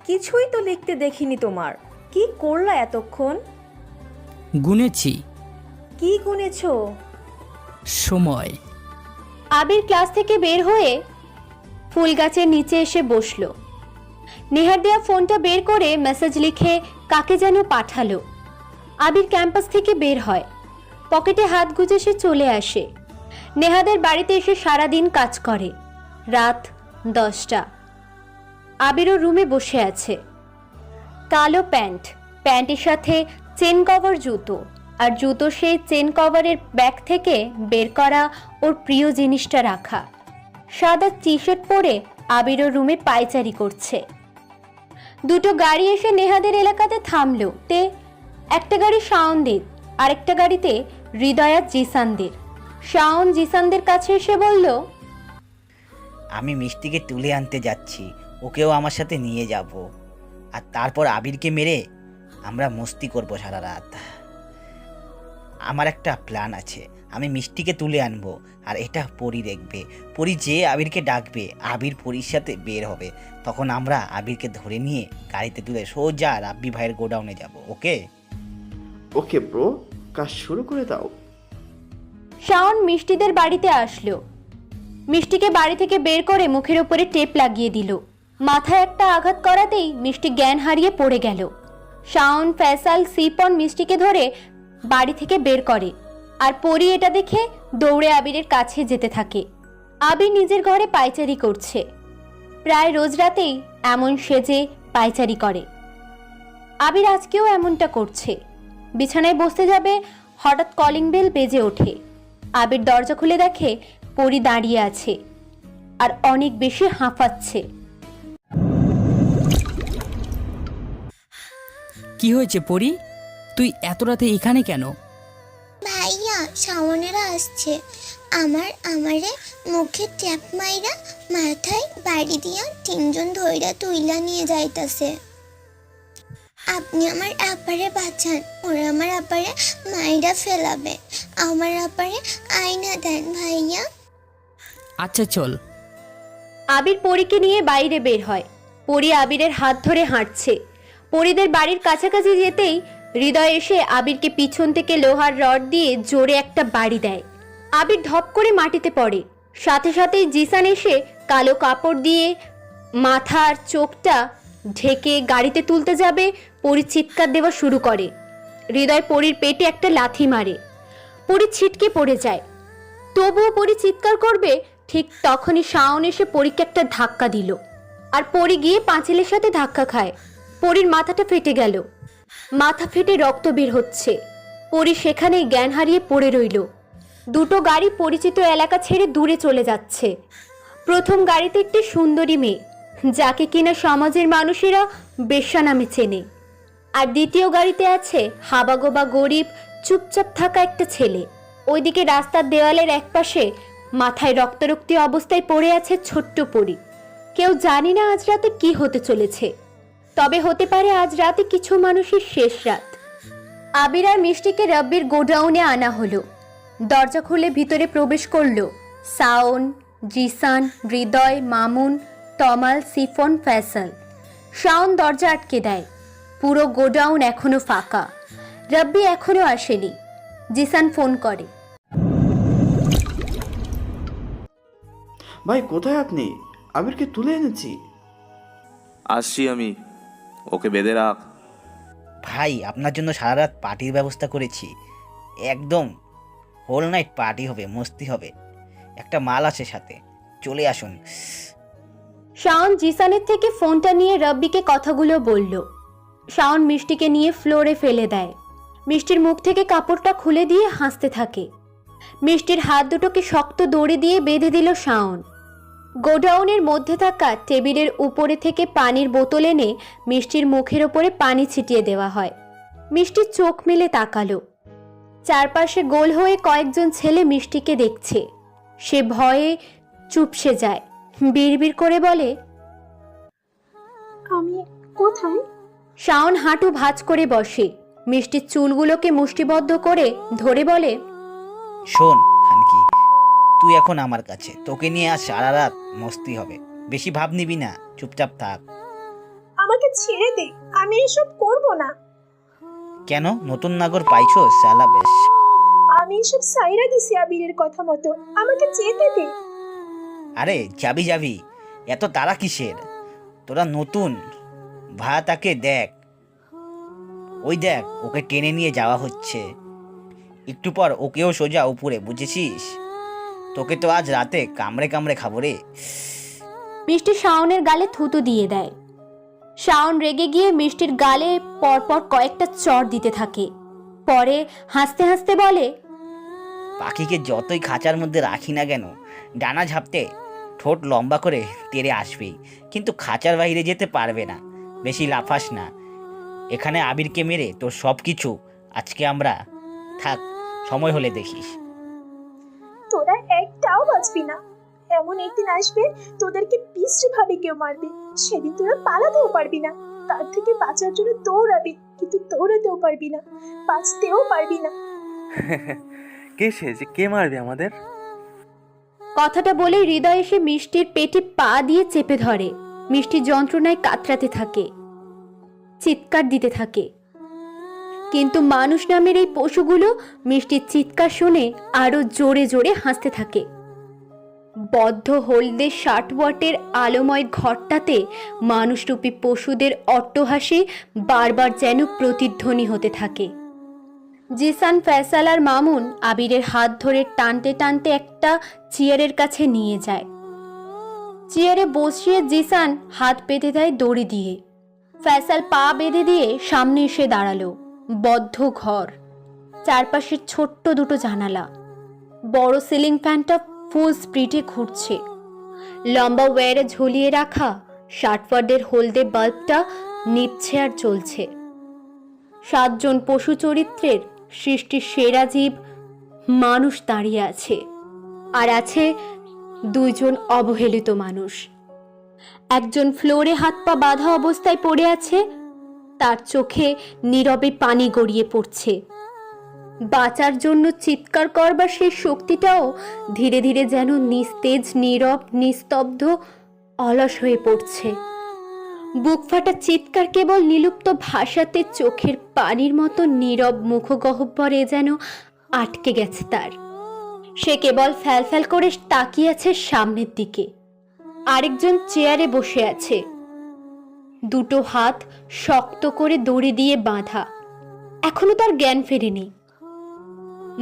কিছুই তো লিখতে দেখিনি তোমার। কি করলা এতক্ষণ? গুনেছি। কি গুনেছো? সময়। আবির ক্লাস থেকে বের হয়ে ফুল গাছের নিচে এসে বসলো। নেহার দেয়া ফোনটা বের করে মেসেজ লিখে কাকে যেন পাঠালো। আবির ক্যাম্পাস থেকে বের হয়। পকেটে হাত গুজে সে চলে আসে। নেহাদের বাড়িতে এসে সারাদিন কাজ করে। রাত 10টা। আবিরও রুমে বসে আছে। কালো প্যান্ট, প্যান্টের সাথে চেন কভার জুতো, আর জুতো সেই চেন কভারের ব্যাগ থেকে বের করা ওর প্রিয় জিনিসটা রাখা। সাদা টি শার্ট পরে আবিরও রুমে পায়চারি করছে। দুটো গাড়ি এসে নেহাদের এলাকাতে থামলো। একটা গাড়ি শাওনদের, আরেকটা গাড়িতে হৃদয়া জিসানদের। শাওন জিসানদের কাছে এসে বলল, আমি মিষ্টিকে তুলে আনতে যাচ্ছি, ওকেও আমার সাথে নিয়ে যাব, আর তারপর আবিরকে মেরে আমরা মস্তি করব সারা রাত। আমার একটা প্ল্যান আছে, আমি মিষ্টিকে তুলে আনবো, আর এটা পরি দেখবে। পরি যে আবিরকে ডাকবে, আবির পরির সাথে বের হবে। তখন আমরা আবিরকে ধরে নিয়ে গাড়িতে তুলে সোজা রাব্বি ভাইয়ের গোডাউনে যাব। ওকে? ওকে ব্রো, কাজ শুরু করে দাও। শাওন মিষ্টিদের বাড়িতে আসলো। মিষ্টিকে বাড়ি থেকে বের করে মুখের উপরে টেপ লাগিয়ে দিল। মাথায় একটা আঘাত করাতেই মিষ্টি জ্ঞান হারিয়ে পড়ে গেল। শাওন, ফয়সাল, সিপন মিষ্টিকে ধরে বাড়ি থেকে বের করে, আর পরি এটা দেখে দৌড়ে আবিরের কাছে যেতে থাকে। আবির নিজের ঘরে পায়চারি করছে। প্রায় রোজ রাতেই এমন সেজে পায়চারি করে। আবির আজকেও এমনটা করছে। বিছানায় বসতে যাবে, হঠাৎ কলিং বেল বেজে ওঠে। আবির দরজা খুলে দেখে পরি দাঁড়িয়ে আছে আর অনেক বেশি হাঁফাচ্ছে। কি হয়েছে পরি? তুই এত রাতে এখানে কেন? ভাইয়া, শাওনেরা আসছে। আমারে মুখে ট্যাপ মাইরা মাথায় বাড়ি দিয়া 3 জন ধইরা তুইলা নিয়ে যাইতাছে। আপনি আমার আপারে বাঁচান, ওরা আমার আপারে মাইরা ফেলাবে। আমার আপারে আয়না দেন ভাইয়া। আচ্ছা চল। আবির পরীকে নিয়ে বাইরে বের হয়। পরি আবিরের হাত ধরে হাঁটছে। পরিদের বাড়ির কাছাকাছি যেতেই হৃদয় এসে আবিরকে পিছন থেকে লোহার রড দিয়ে জোরে একটা বাড়ি দেয়। আবির ধপ করে মাটিতে পড়ে। সাথে সাথেই জিসান এসে কালো কাপড় দিয়ে মাথা আর চোখটা ঢেকে গাড়িতে তুলতে যাবে। পরি চিৎকার দেওয়া শুরু করে। হৃদয় পরির পেটে একটা লাথি মারে। পরি ছিটকে পড়ে যায়। তবুও পরি চিৎকার করবে, ঠিক তখনই শাওন এসে পরীকে একটা ধাক্কা দিল, আর পরি গিয়ে পাঁচিলের সাথে ধাক্কা খায়। পরির মাথাটা ফেটে গেল। মাথা ফেটে রক্ত বের হচ্ছে। পরি সেখানেই জ্ঞান হারিয়ে পড়ে রইল। দুটো গাড়ি পরিচিত এলাকা ছেড়ে দূরে চলে যাচ্ছে। প্রথম গাড়িতে একটি সুন্দরী মেয়ে, যাকে কিনা সমাজের মানুষেরা বেশ্যা নামে চেনে। আর দ্বিতীয় গাড়িতে আছে হাবাগোবা গরিব চুপচাপ থাকা একটা ছেলে। ওইদিকে রাস্তার দেওয়ালের একপাশে মাথায় রক্তারক্তি অবস্থায় পড়ে আছে ছোট্ট পরি। কেউ জানি না আজ রাতে কি হতে চলেছে, তবে হতে পারে আজ রাতে কিছু মানুষের শেষ রাত। আবির আর মিষ্টিকে রাব্বির গোডাউনে আনা হলো। দরজা খুলে ভিতরে প্রবেশ করলো শাওন, জিসান, হৃদয়, মামুন, তমাল, সিফন, ফয়সাল। শাওন দরজা আটকে দেয়। পুরো গোডাউন এখনো ফাঁকা। রাব্বি এখনো আসেনি। জিসান ফোন করে, ভাই কোথায় আপনি? আবিরকে তুলে এনেছি। আসছি আমি, ওকে বেঁধে রাখ। ভাই, আপনার জন্য সারা রাত পার্টির ব্যবস্থা করেছি। একদম হোল নাইট পার্টি হবে, মস্তি হবে। একটা মাল আছে সাথে, চলে আসুন। শাওন জিসানের থেকে ফোনটা নিয়ে রাব্বিকে কথাগুলো বলল। শাওন মিষ্টিকে নিয়ে ফ্লোরে ফেলে দেয়। মিষ্টির মুখ থেকে কাপড়টা খুলে দিয়ে হাসতে থাকে। মিষ্টির হাত দুটোকে শক্ত দড়ি দিয়ে বেঁধে দিল শাওন। গোডাউনের মধ্যে থাকা টেবিলের উপরে থেকে পানির বোতল এনে মিষ্টির মুখের ওপরে পানি ছিটিয়ে দেওয়া হয়। মিষ্টি চোখ মেলে তাকালো। চারপাশে গোল হয়ে কয়েকজন ছেলে মিষ্টিকে দেখছে। সে ভয়ে চুপসে যায়। বিড়বিড় করে বলে, আমি কোথায়? শাওন হাঁটু ভাঁজ করে বসে, মিষ্টির চুলগুলোকে মুষ্টিবদ্ধ করে ধরে বলে, শোন খানকি, তুই এখন আমার কাছে, তোকে নিয়ে আজ সারা রাত মস্তি হবে। বেশি ভাব নিবি না, চুপচাপ থাক। আমাকে ছেড়ে দে, আমি এসব করব না। কেন, নতুন নাগর পাইছো? সালা বেশ। আমি এসব সাইরা দিছি আবিরের কথা মতো, আমাকে যেতে দে। আরে যাবি যাবি, এত তারা কিসের? তোরা নতুন ভাতাকে দেখ, ওই দেখ ওকে টেনে নিয়ে যাওয়া হচ্ছে। একটু পর ওকেও সোজা উপরে, বুঝেছিস? তোকে তো আজ রাতে কামড়ে কামড়ে খাবো রে। মিষ্টি শাওনের গালে থুতু দিয়ে দেয়। শাওন রেগে গিয়ে মিষ্টির গালে পরপর কয়েকটা চড় দিতে থাকে। পরে হাসতে হাসতে বলে, পাখিকে যতই খাঁচার মধ্যে রাখি না কেন, ডানা ঝাপতে ঠোঁট লম্বা করে তেড়ে আসবেই, কিন্তু খাঁচার বাইরে যেতে পারবে না। বেশি লাফাস না। এখানে আবিরকে মেরে তোর সব কিছু আজকে আমরা, থাক, সময় হলে দেখিস। তোরা একটাও বাঁচবি না। এমন একদিন আসবে তোদেরকে বিশ্রী ভাবে কেউ মারবে, সেদিন তোরা পালাতেও পারবি না। তার থেকে বাঁচার জন্য দৌড়াবি, কিন্তু দৌড়াতেও পারবি না, বাঁচতেও পারবি না। কে সে যে কে মারবে আমাদের? কথাটা বলে হৃদয় এসে মিষ্টির পেটে পা দিয়ে চেপে ধরে। মিষ্টি যন্ত্রণায় কাতরাতে থাকে, চিৎকার দিতে থাকে। কিন্তু মানুষ নামের এই পশুগুলো মিষ্টির চিৎকার শুনে আরো জোরে জোরে হাসতে থাকে। বদ্ধ হলদে 60 ওয়াটের আলোময় ঘরটাতে মানুষরূপী পশুদের অট্টহাসি বারবার যেন প্রতিধ্বনি হতে থাকে। জিসান, ফয়সাল আর মামুন আবিরের হাত ধরে টানতে টানতে একটা চেয়ারের কাছে নিয়ে যায়। চেয়ারে বসিয়ে জিসান হাত বেঁধে দেয় দড়ি দিয়ে। ফয়সাল পা বেঁধে দিয়ে সামনে এসে দাঁড়ালো। বদ্ধ ঘর, চারপাশে ছোট্ট দুটো জানালা, বড় সিলিং ফ্যানটা ফুল স্পিডে ঘুরছে। লম্বা ওয়্যারে ঝুলিয়ে রাখা 60 ওয়াটের হলদে বাল্বটা নিভছে আর চলছে। 7 জন পশু চরিত্রের সৃষ্টির সেরা জীব মানুষ দাঁড়িয়ে আছে, আর আছে 2 জন অবহেলিত মানুষ। একজন ফ্লোরে হাত পা বাঁধা অবস্থায় পড়ে আছে, তার চোখে নীরবে পানি গড়িয়ে পড়ছে। বাঁচার জন্য চিৎকার করবার সেই শক্তিটাও ধীরে ধীরে যেন নিস্তেজ, নীরব, নিস্তব্ধ, অলস হয়ে পড়ছে। বুক ফাটা চিৎকার কেবল নিলুপ্ত ভাষাতে চোখের পানির মতো নীরব মুখগহ্বরে যেন আটকে গেছে তার। সে কেবল ফ্যালফ্যাল করে তাকিয়ে আছে সামনের দিকে। আরেকজন চেয়ারে বসে আছে, দুটো হাত শক্ত করে দড়ি দিয়ে বাঁধা। এখনো তার জ্ঞান ফেরেনি।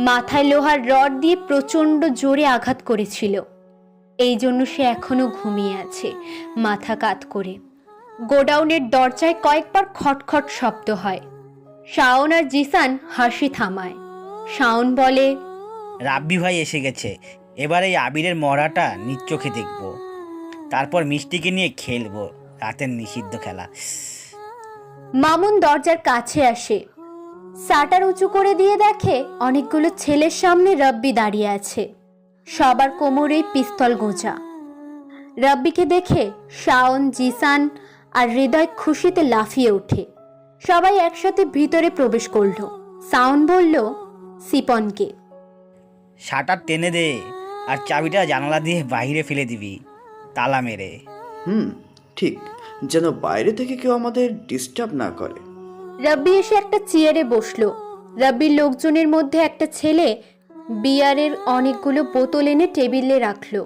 মাথায় লোহার রড দিয়ে প্রচণ্ড জোরে আঘাত করেছিল, এই জন্য সে এখনো ঘুমিয়ে আছে মাথা কাত করে। গোডাউনের দরজায় কয়েকবার খটখট শব্দ হয়। শাওন আর জিসান হাসি থামায়। শাওন বলে, রাব্বি ভাই এসে গেছে, এবার এই আবিরের মরাটা নিজ চোখে দেখব, তারপর মিষ্টিকে নিয়ে খেলবো রাতের নিষিদ্ধ খেলা। মামুন দরজার কাছে আসে, শাটার উঁচু করে দিয়ে দেখে অনেকগুলো ছেলের সামনে রাব্বি দাঁড়িয়ে আছে, সবার কোমরেই পিস্তল গোঁজা। রাব্বিকে দেখে শাওন, জিসান আর হৃদয় খুশিতে লাফিয়ে ওঠে। সবাই একসাথে ভিতরে প্রবেশ করলো। শাওন বলল সিপনকে, শাটার টেনে দে আর চাবিটা জানালা দিয়ে বাইরে ফেলে দিবি, তালা মেরে। ঠিক, যেন বাইরে থেকে কেউ আমাদের ডিস্টার্ব না করে। রাব্বি এসে একটা চেয়ারে বসলো। রাব্বির লোকজনের মধ্যে একটা ছেলে বিয়ারের অনেকগুলো বোতল এনে টেবিলে রাখলো।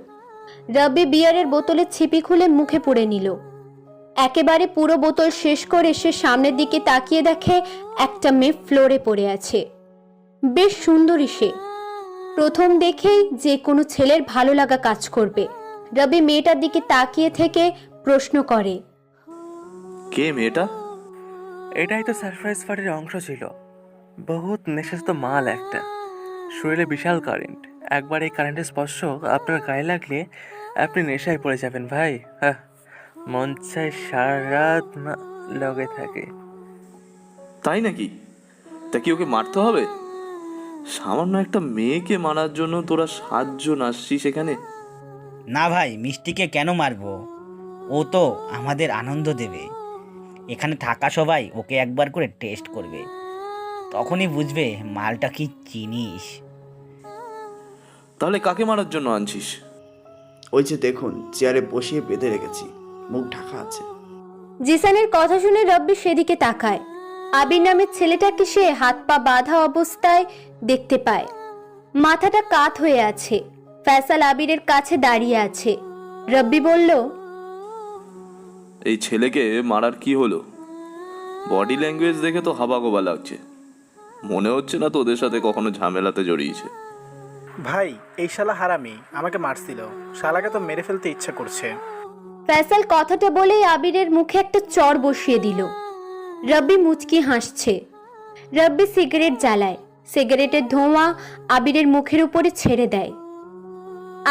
রাব্বি বিয়ারের বোতলের ছিপি খুলে মুখে পুরে নিল। একেবারে পুরো বোতল শেষ করে সে সামনের দিকে তাকিয়ে দেখে একটা মেয়ে ফ্লোরে পড়ে আছে। বেশ সুন্দরী সে। প্রথম দেখেই যে কোনো ছেলের ভালো লাগা কাজ করবে। রাব্বি মেয়েটার দিকে তাকিয়ে থেকে প্রশ্ন করে, কে মেয়েটা? এটাই তো সারপ্রাইজ পার্টির অংশ ছিল। বহুত নেশাস্ত মাল একটা, শরীরে বিশাল কারেন্ট। একবার এই কারেন্টের স্পর্শ আপনার গায়ে লাগলে আপনি নেশায় পড়ে যাবেন ভাই। হ্যাঁ, মন চায় সারা রাত লগে থাকে। তাই নাকি? তা কি ওকে মারতে হবে? সামান্য একটা মেয়েকে মারার জন্য তোরা 7 জন আসছিস এখানে? না ভাই, মিষ্টিকে কেন মারবো? ও তো আমাদের আনন্দ দেবে। এখানে থাকা সবাই ওকে একবার করে টেস্ট করবে, তখনই বুঝবে মালটা কি জিনিস। তাহলে কাকে মারার জন্য আনছিস? ওই যে দেখুন, চেয়ারে বসিয়ে বেঁধে রেখেছি, মুখ ঢাকা আছে। জিসানের কথা শুনে রব্বি সেদিকে তাকায়। আবির নামের ছেলেটাকে সে হাত পা বাঁধা অবস্থায় দেখতে পায়। মাথাটা কাত হয়ে আছে। ফয়সাল আবিরের কাছে দাঁড়িয়ে আছে। রব্বি বলল, এই ছেলেকে মারার কি হলো? বডি ল্যাঙ্গুয়েজ দেখে তো হাবাগোবা লাগছে, মনে হচ্ছে না তোদের সাথে কখনো ঝামেলাতে জড়িয়েছে। ভাই, এই শালা হারামি আমাকে মারছিল, শালাকে তো মেরে ফেলতে ইচ্ছা করছে। ফয়সাল কথাটা বলেই আবিরের মুখে একটা চড় বসিয়ে দিল। রব্বি মুচকি হাসছে। রব্বি সিগারেট জ্বালায়। সিগারেটের ধোঁয়া আবিরের মুখের উপরে ছেড়ে দেয়।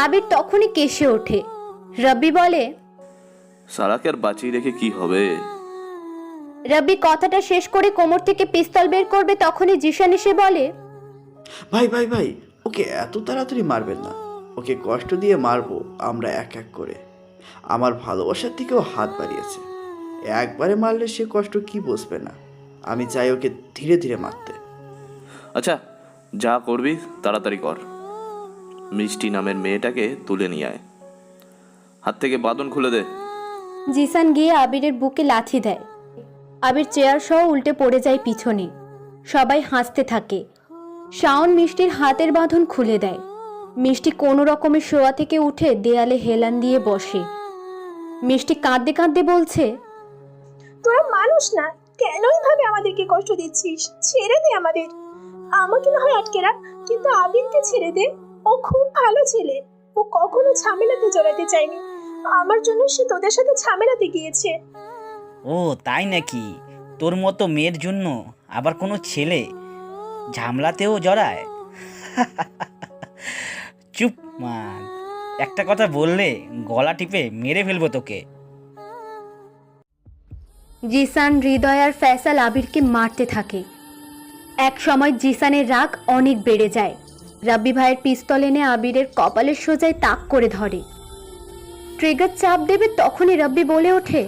আবির তখনই কেশে ওঠে। রব্বি বলে, সারাকে আর বাঁচিয়ে রেখে কি হবে? রব্বি কথাটা শেষ করে কোমর থেকে পিস্তল বের করবে, তখনই জিশান এসে বলে, ভাই ভাই ভাই, ওকে এত তাড়াতাড়ি মারবেন না, ওকে কষ্ট দিয়ে মারবো আমরা এক এক করে। আমার ভালোবাসার থেকেও হাত বাড়িয়েছে, একবারে মারলে সে কষ্ট কি বুঝবে না। আমি চাই ওকে ধীরে ধীরে মারতে। আচ্ছা, যা করবি তাড়াতাড়ি কর। মিষ্টি নামের মেয়েটাকে তুলে নিয়ে আয়, হাত থেকে বাঁধন খুলে দে। জিসান গিয়ে আবিরের বুকে লাথি দেয়। আবির চেয়ার সহ উল্টে পড়ে যায় পিছনে। সবাই হাসতে থাকে। শাওন মিষ্টির হাতের বাঁধন খুলে দেয়। মিষ্টি কোনো রকমের শোয়া থেকে উঠে দেয়ালে হেলান দিয়ে বসে। মিষ্টি কাঁদতে কাঁদতে বলছে, তোরা মানুষ না, কেন এইভাবে আমাদেরকে কষ্ট দিচ্ছিস? ছেড়ে দে আমাদের। আমাকে না হয় আটকে রাখ, কিন্তু আবিরকে ছেড়ে দে। ও খুব ভালো ছেলে, ও কখনো ঝামেলাতে জড়াতে চায়নি। আমার জন্য সে তোদের সাথে ঝামেলাতে গিয়েছে। ও তাই নাকি? তোর মতো মেয়ের জন্য আবার কোনো ছেলে ঝামলাতেও জড়ায়? চুপ মা, একটা কথা বললে গলা টিপে মেরে ফেলবো তোকে। জিসান, হৃদয় আর ফয়সাল আবিরকে মারতে থাকে। এক সময় জিসানের রাগ অনেক বেড়ে যায়। রাব্বি ভাইয়ের পিস্তল এনে আবিরের কপালের সোজায় তাক করে ধরে। ট্রিগার চাপ দেবে, তখনই রাব্বি বলে ওঠে,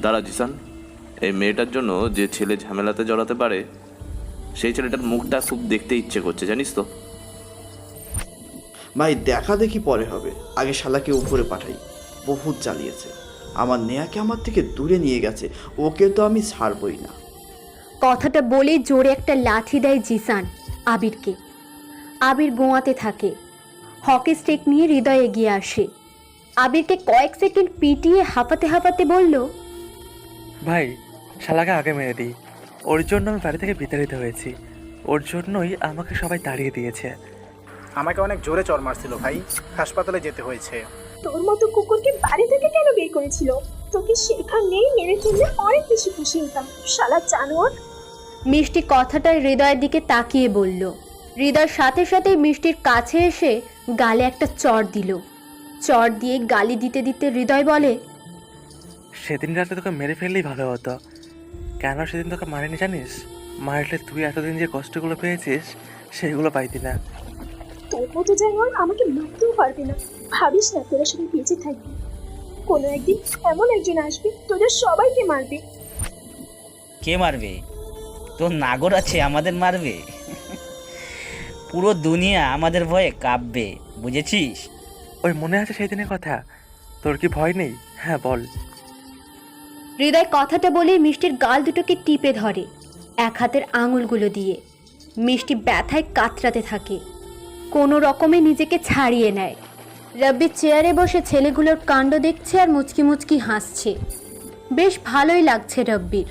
দাঁড়া জিসান, এই মেয়েটার জন্য যে ছেলে ঝামেলাতে জড়াতে পারে সেই ছেলেটার মুখটা খুব দেখতে ইচ্ছে করছে, জানিস তো? ভাই দেখা দেখি পরে হবে, আগে শালাকে উপরে পাঠাই। বহুত জ্বালিয়েছে, আমার নেয়াকে আমার থেকে দূরে নিয়ে গেছে, ওকে তো আমি ছাড়বই না। কথাটা বলে জোরে একটা লাথি দেয় জিসান আবিরকে। আবির গোয়াতে থাকে। হকি স্টিক নিয়ে হৃদয় এগিয়ে আসে। আবিরকে কয়েক সেকেন্ড পিটিয়ে হাঁপাতে হাঁপাতে বলল, ভাই, শালাকে আগে মেরে দিই। ওর জন্য আমি বাড়ি থেকে বিতাড়িত হয়েছি, ওর জন্যই আমাকে সবাই তাড়িয়ে দিয়েছে। আমাকে অনেক জোরে চড় মারছিল ভাই, হাসপাতালে যেতে হয়েছে। তোর মতো কুকুরকে বাড়ি থেকে কেন বের করেছিল? তোকে সেখানেই মেরে ফেললে অনেক বেশি খুশি হতাম, শালা জানোয়ার। মিষ্টি কথাটা হৃদয়ের দিকে তাকিয়ে বলল। হৃদয় সাথে সাথে মিষ্টির কাছে এসে গালে একটা চড় দিল। চড় দিয়ে গালি দিতে দিতে হৃদয় বলে, সেদিন রাতে তোকে মেরে ফেললেই ভালো হতো। কেন সেদিন তোকে মারেনি জানিস? মারলে তুই এতদিন যে কষ্টগুলো পেয়েছিস সেগুলো পাইতি না। তোর মতো জানোয়ার আমাকে মারতেও পারবে না। ভাবিস না তোরা সবাই বেঁচে থাকবি, কোনো একদিন এমন একজন আসবে তোদের সবাইকে মারবে। কে মারবে? তোর নাগর আছে আমাদের মারবে? পুরো দুনিয়া আমাদের ভয়ে কাঁপবে, বুঝেছিস? ওই মনে আছে সেই দিনের কথা? তোর কি ভয় নেই? হ্যাঁ বল। হৃদয় কথাটা বলে মিষ্টির গাল দুটোকে টিপে ধরে এক হাতের আঙুলগুলো দিয়ে। মিষ্টি ব্যথায় কাতরাতে থাকে, কোনো রকমে নিজেকে ছাড়িয়ে নেয়। রাব্বি চেয়ারে বসে ছেলেগুলোর কাণ্ড দেখছে আর মুচকি মুচকি হাসছে। বেশ ভালোই লাগছে রাব্বির।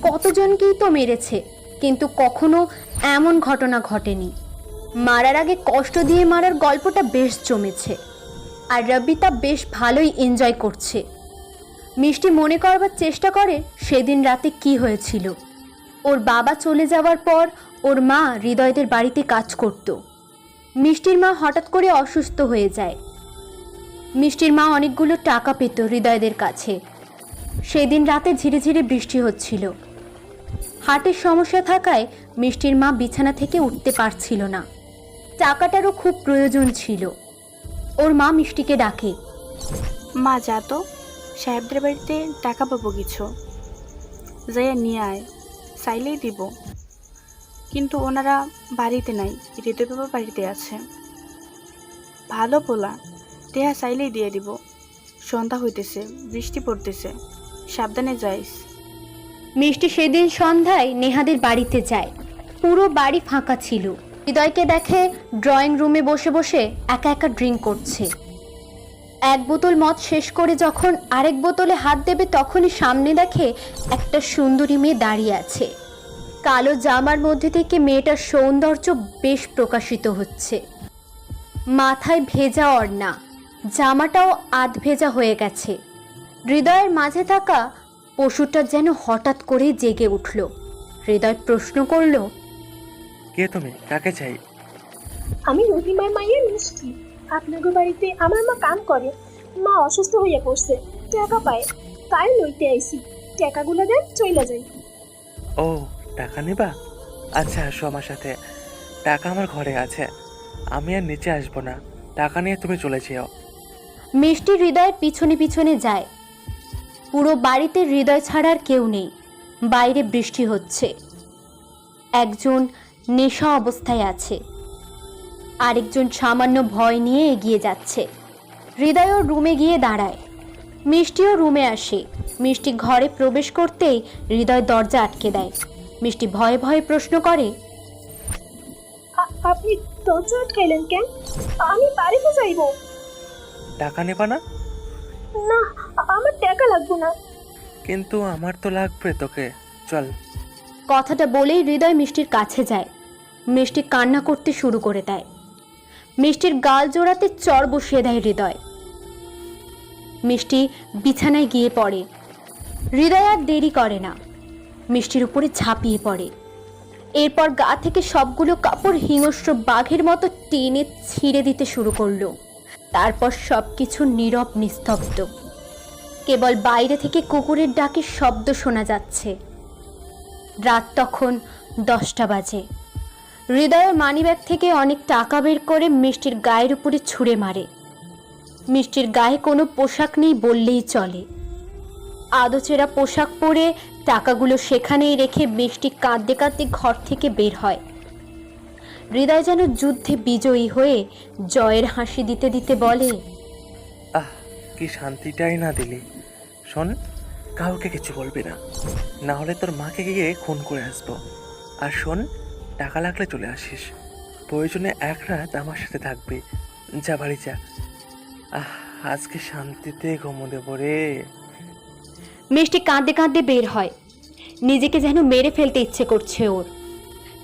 কতজনকেই তো মেরেছে, কিন্তু কখনো এমন ঘটনা ঘটেনি। মারার আগে কষ্ট দিয়ে মারার গল্পটা বেশ জমেছে, আর রাব্বি তা বেশ ভালোই এনজয় করছে। মিষ্টি মনে করবার চেষ্টা করে সেদিন রাতে কি হয়েছিল। ওর বাবা চলে যাওয়ার পর ওর মা হৃদয়দের বাড়িতে কাজ করত। মিষ্টির মা হঠাৎ করে অসুস্থ হয়ে যায়। মিষ্টির মা অনেকগুলো টাকা পেত হৃদয়দের কাছে। সেদিন রাতে ঝিরিঝিরি বৃষ্টি হচ্ছিল। হার্টের সমস্যা থাকায় মিষ্টির মা বিছানা থেকে উঠতে পারছিল না। টাকাটারও খুব প্রয়োজন ছিল। ওর মা মিষ্টিকে ডাকে, মা যা তো, সাহেবদের বাড়িতে টাকা পাবো কিছু, যাইয়া নিয়ে আয়, চাইলেই দিব। কিন্তু ওনারা বাড়িতে নাই, হৃদয় বাবা বাড়িতে আছে। ভালো পোলা, টেহা চাইলেই দিয়ে দিব। সন্ধ্যা হইতেছে, বৃষ্টি পড়তেছে, সাবধানে যাইস। মিষ্টি সেদিন সন্ধ্যায় নেহাদের বাড়িতে যায়। পুরো বাড়ি ফাঁকা ছিল। হৃদয়কে দেখে ড্রয়িং রুমে বসে বসে একা একা ড্রিঙ্ক করছে। এক বোতল মদ শেষ করে যখন আরেক বোতলে হাত দেবে তখনই সামনে দেখে একটা সুন্দরী মেয়ে দাঁড়িয়ে আছে। কালো জামার মধ্যে থেকে মেয়েটার সৌন্দর্য বেশ প্রকাশিত হচ্ছে। মাথায় ভেজা ওড়না, জামাটাও আধ ভেজা হয়ে গেছে। হৃদয়ের মাঝে থাকা পশুটা যেন হঠাৎ করে জেগে উঠল। হৃদয় প্রশ্ন করল, কে তুমি, কাকে চাই? আমি রহিমার মাইয়া মিষ্টি। আপনাদের বাড়িতে আমার মা কাম করে, মা অসুস্থ হইয়া পড়ছে, টাকা পায়, তাই লইতে আইছি। টাকাগুলো দেন, চইলা যাই। ও, টাকা নেবা? আচ্ছা, আসো আমার সাথে। টাকা আমার ঘরে আছে, আমি আর নিচে আসবো না। টাকা নিয়ে তুমি চলে যেও। মিষ্টি হৃদয়ের পিছনে পিছনে যায়। পুরো বাড়িতে হৃদয় ছাড়া আর কেউ নেই। বাইরে বৃষ্টি হচ্ছে। একজন নেশা অবস্থায় আছে, আরেকজন সামান্য ভয় নিয়ে এগিয়ে যাচ্ছে। হৃদয়ও রুমে গিয়ে দাঁড়ায়। মিষ্টিও রুমে আসে। মিষ্টি ঘরে প্রবেশ করতেই হৃদয় দরজা আটকে দেয়। মিষ্টি ভয়ে ভয়ে প্রশ্ন করে, আপনি দরজা আটকাইলেন কেন? আমি বাড়িতে যাইব। টাকা নেবা না? না, আমার টাকা লাগবে না। কিন্তু আমার তো লাগবে, তোকে চল। কথাটা বলেই হৃদয় মিষ্টির কাছে যায়। মিষ্টি কান্না করতে শুরু করে দেয়। মিষ্টির গাল জোড়াতে চর বসিয়ে দেয় হৃদয়। মিষ্টি বিছানায় গিয়ে পড়ে। হৃদয় আর দেরি করে না, মিষ্টির উপরে ঝাঁপিয়ে পড়ে। এরপর গা থেকে সবগুলো কাপড় হিংস্র বাঘের মতো টেনে ছিঁড়ে দিতে শুরু করলো। তারপর সবকিছু নীরব নিস্তব্ধ। কেবল বাইরে থেকে কুকুরের ডাকের শব্দ শোনা যাচ্ছে। রাত তখন 10টা বাজে। হৃদয়ের মানিব্যাগ থেকে অনেক টাকা বের করে মিষ্টির গায়ের উপরে ছুঁড়ে মারে। মিষ্টির গায়ে কোনো পোশাক নেই বললেই চলে। আদোচেরা পোশাক পরে টাকাগুলো সেখানেই রেখে মিষ্টি কাঁদতে কাঁদতে ঘর থেকে বের হয়। হৃদয় যেন যুদ্ধে বিজয়ী হয়ে জয়ের হাসি দিতে দিতে বলে, আহ, কি শান্তিটাই না দিলি। শোন, কাউকে কিছু বলবি না, না হলে তোর মাকে গিয়ে খুন করে আসবো। আর শোন, টাকা লাগলে চলে আসিস, প্রয়োজনে এক রাত আমার সাথে থাকবি। যা বাড়ি যা। আজকে শান্তিতে ঘুমো দেবো রে। মিষ্টি কাঁদতে কাঁদতে বের হয়। নিজেকে যেন মেরে ফেলতে ইচ্ছে করছে ওর,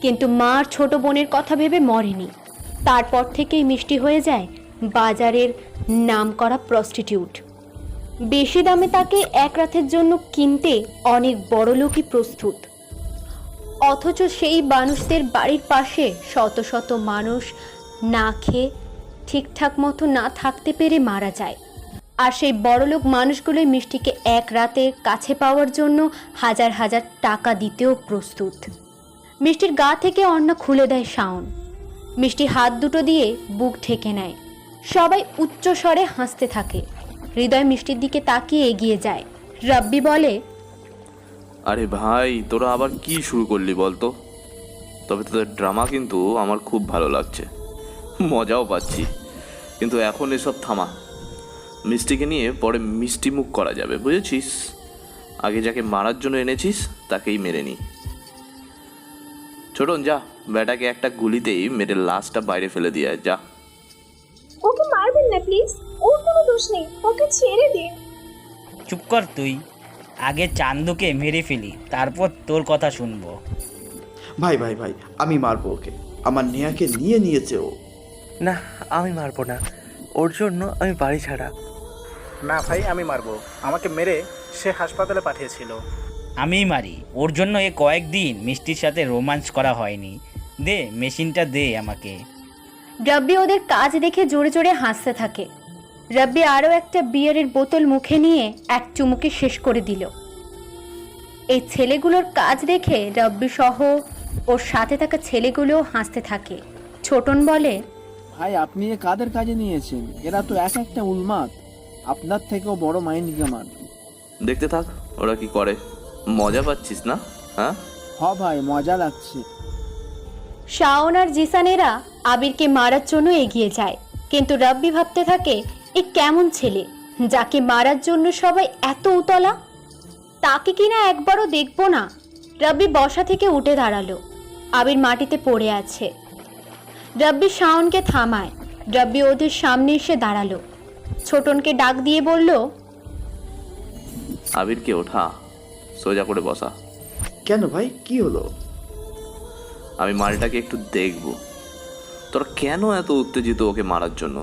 কিন্তু মার ছোট বোনের কথা ভেবে মরেনি। তারপর থেকেই মিষ্টি হয়ে যায় বাজারের নামকরা প্রস্টিটিউট। বেশি দামে তাকে এক রাতের জন্য কিনতে অনেক বড় লোকই প্রস্তুত। অথচ সেই মানুষদের বাড়ির পাশে শত শত মানুষ না খেয়ে ঠিকঠাক মতো না থাকতে পেরে মারা যায়। আর সেই বড়লোক মানুষগুলোই মিষ্টিকে এক রাতে কাছে পাওয়ার জন্য হাজার হাজার টাকা দিতেও প্রস্তুত। মিষ্টির গা থেকে ওড়না খুলে দেয় শাওন। মিষ্টি হাত দুটো দিয়ে বুক ঢেকে নেয়। সবাই উচ্চ স্বরে হাসতে থাকে। হৃদয় মিষ্টির দিকে তাকিয়ে এগিয়ে যায়। রাব্বি বলে, আরে ভাই, তোরা আবার কি শুরু করলি বলতো? তবে তোদের ড্রামা কিন্তু আমার খুব ভালো লাগছে, মজাও পাচ্ছি। কিন্তু এখন এসব থামা। মিষ্টিকে নিয়ে পরে মিষ্টি মুখ করা যাবে, বুঝেছিস? আগে যাকে মারার জন্য এনেছিস তাকেই মেরে নি। ছোটন, যা, বেটাকে একটা গুলিতেই মেরে লাশটা বাইরে ফেলে দিয়ে আয়, যা। ওকে মারবেন না প্লিজ, ওর কোনো দোষ নেই, ওকে ছেড়ে দিন। চুপ কর তুই, আগে চান্দুকে মেরে ফেলি, তারপর তোর কথা শুনবো। ভাই ভাই ভাই, আমি মারবো ওকে, আমার নেহাকে নিয়ে নিয়েছে ও। না, আমি মারবো না, ওর জন্য আমি বাড়ি ছাড়া। না ভাই, আমি মারবো, আমাকে মেরে সে হাসপাতালে পাঠিয়েছিল। আমিই মারি, ওর জন্য এ কয়েকদিন মিষ্টির সাথে রোমান্স করা হয়নি। দে মেশিনটা, দে আমাকে। রাব্বি ওদের কাজ দেখে জোরে জোরে হাসতে থাকে। রাব্বি আরও একটা বিয়ারের বোতল মুখে নিয়ে এক চুমুকে শেষ করে দিল। এই ছেলেগুলোর কাজ দেখে রাব্বি সহ ওর সাথে থাকা ছেলেগুলোও হাসতে থাকে। ছোটন বলে, ভাই আপনি কাদের কাজে নিয়েছেন? এরা তো এক একটা উন্মাদ, আপনার থেকেও বড় মাইন্ড গেমার। দেখতে থাক ওরা কি করে। মজা পাচ্ছিস না? হ্যাঁ ভাই মজা লাগছে। শাওন আর জিসানেরা আবিরকে মারার জন্য এগিয়ে যায়, কিন্তু রাব্বি ভাবতে থাকে এ কেমন ছেলে যাকে মারার জন্য সবাই এত উতলা, তাকে কিনা একবারও দেখবো না। রাব্বি বসা থেকে উঠে দাঁড়ালো। আবির মাটিতে পড়ে আছে। রাব্বি শাওনকে থামায়। রাব্বি ওদের সামনে এসে দাঁড়ালো, ছোটনকে ডাক দিয়ে বলল, আবিরকে ওঠা, সোজা করে বসা। কেন ভাই, কি হলো? আমি মালটাকে একটু দেখব। তোরা কেন এত উত্তেজিত ওকে মারার জন্য?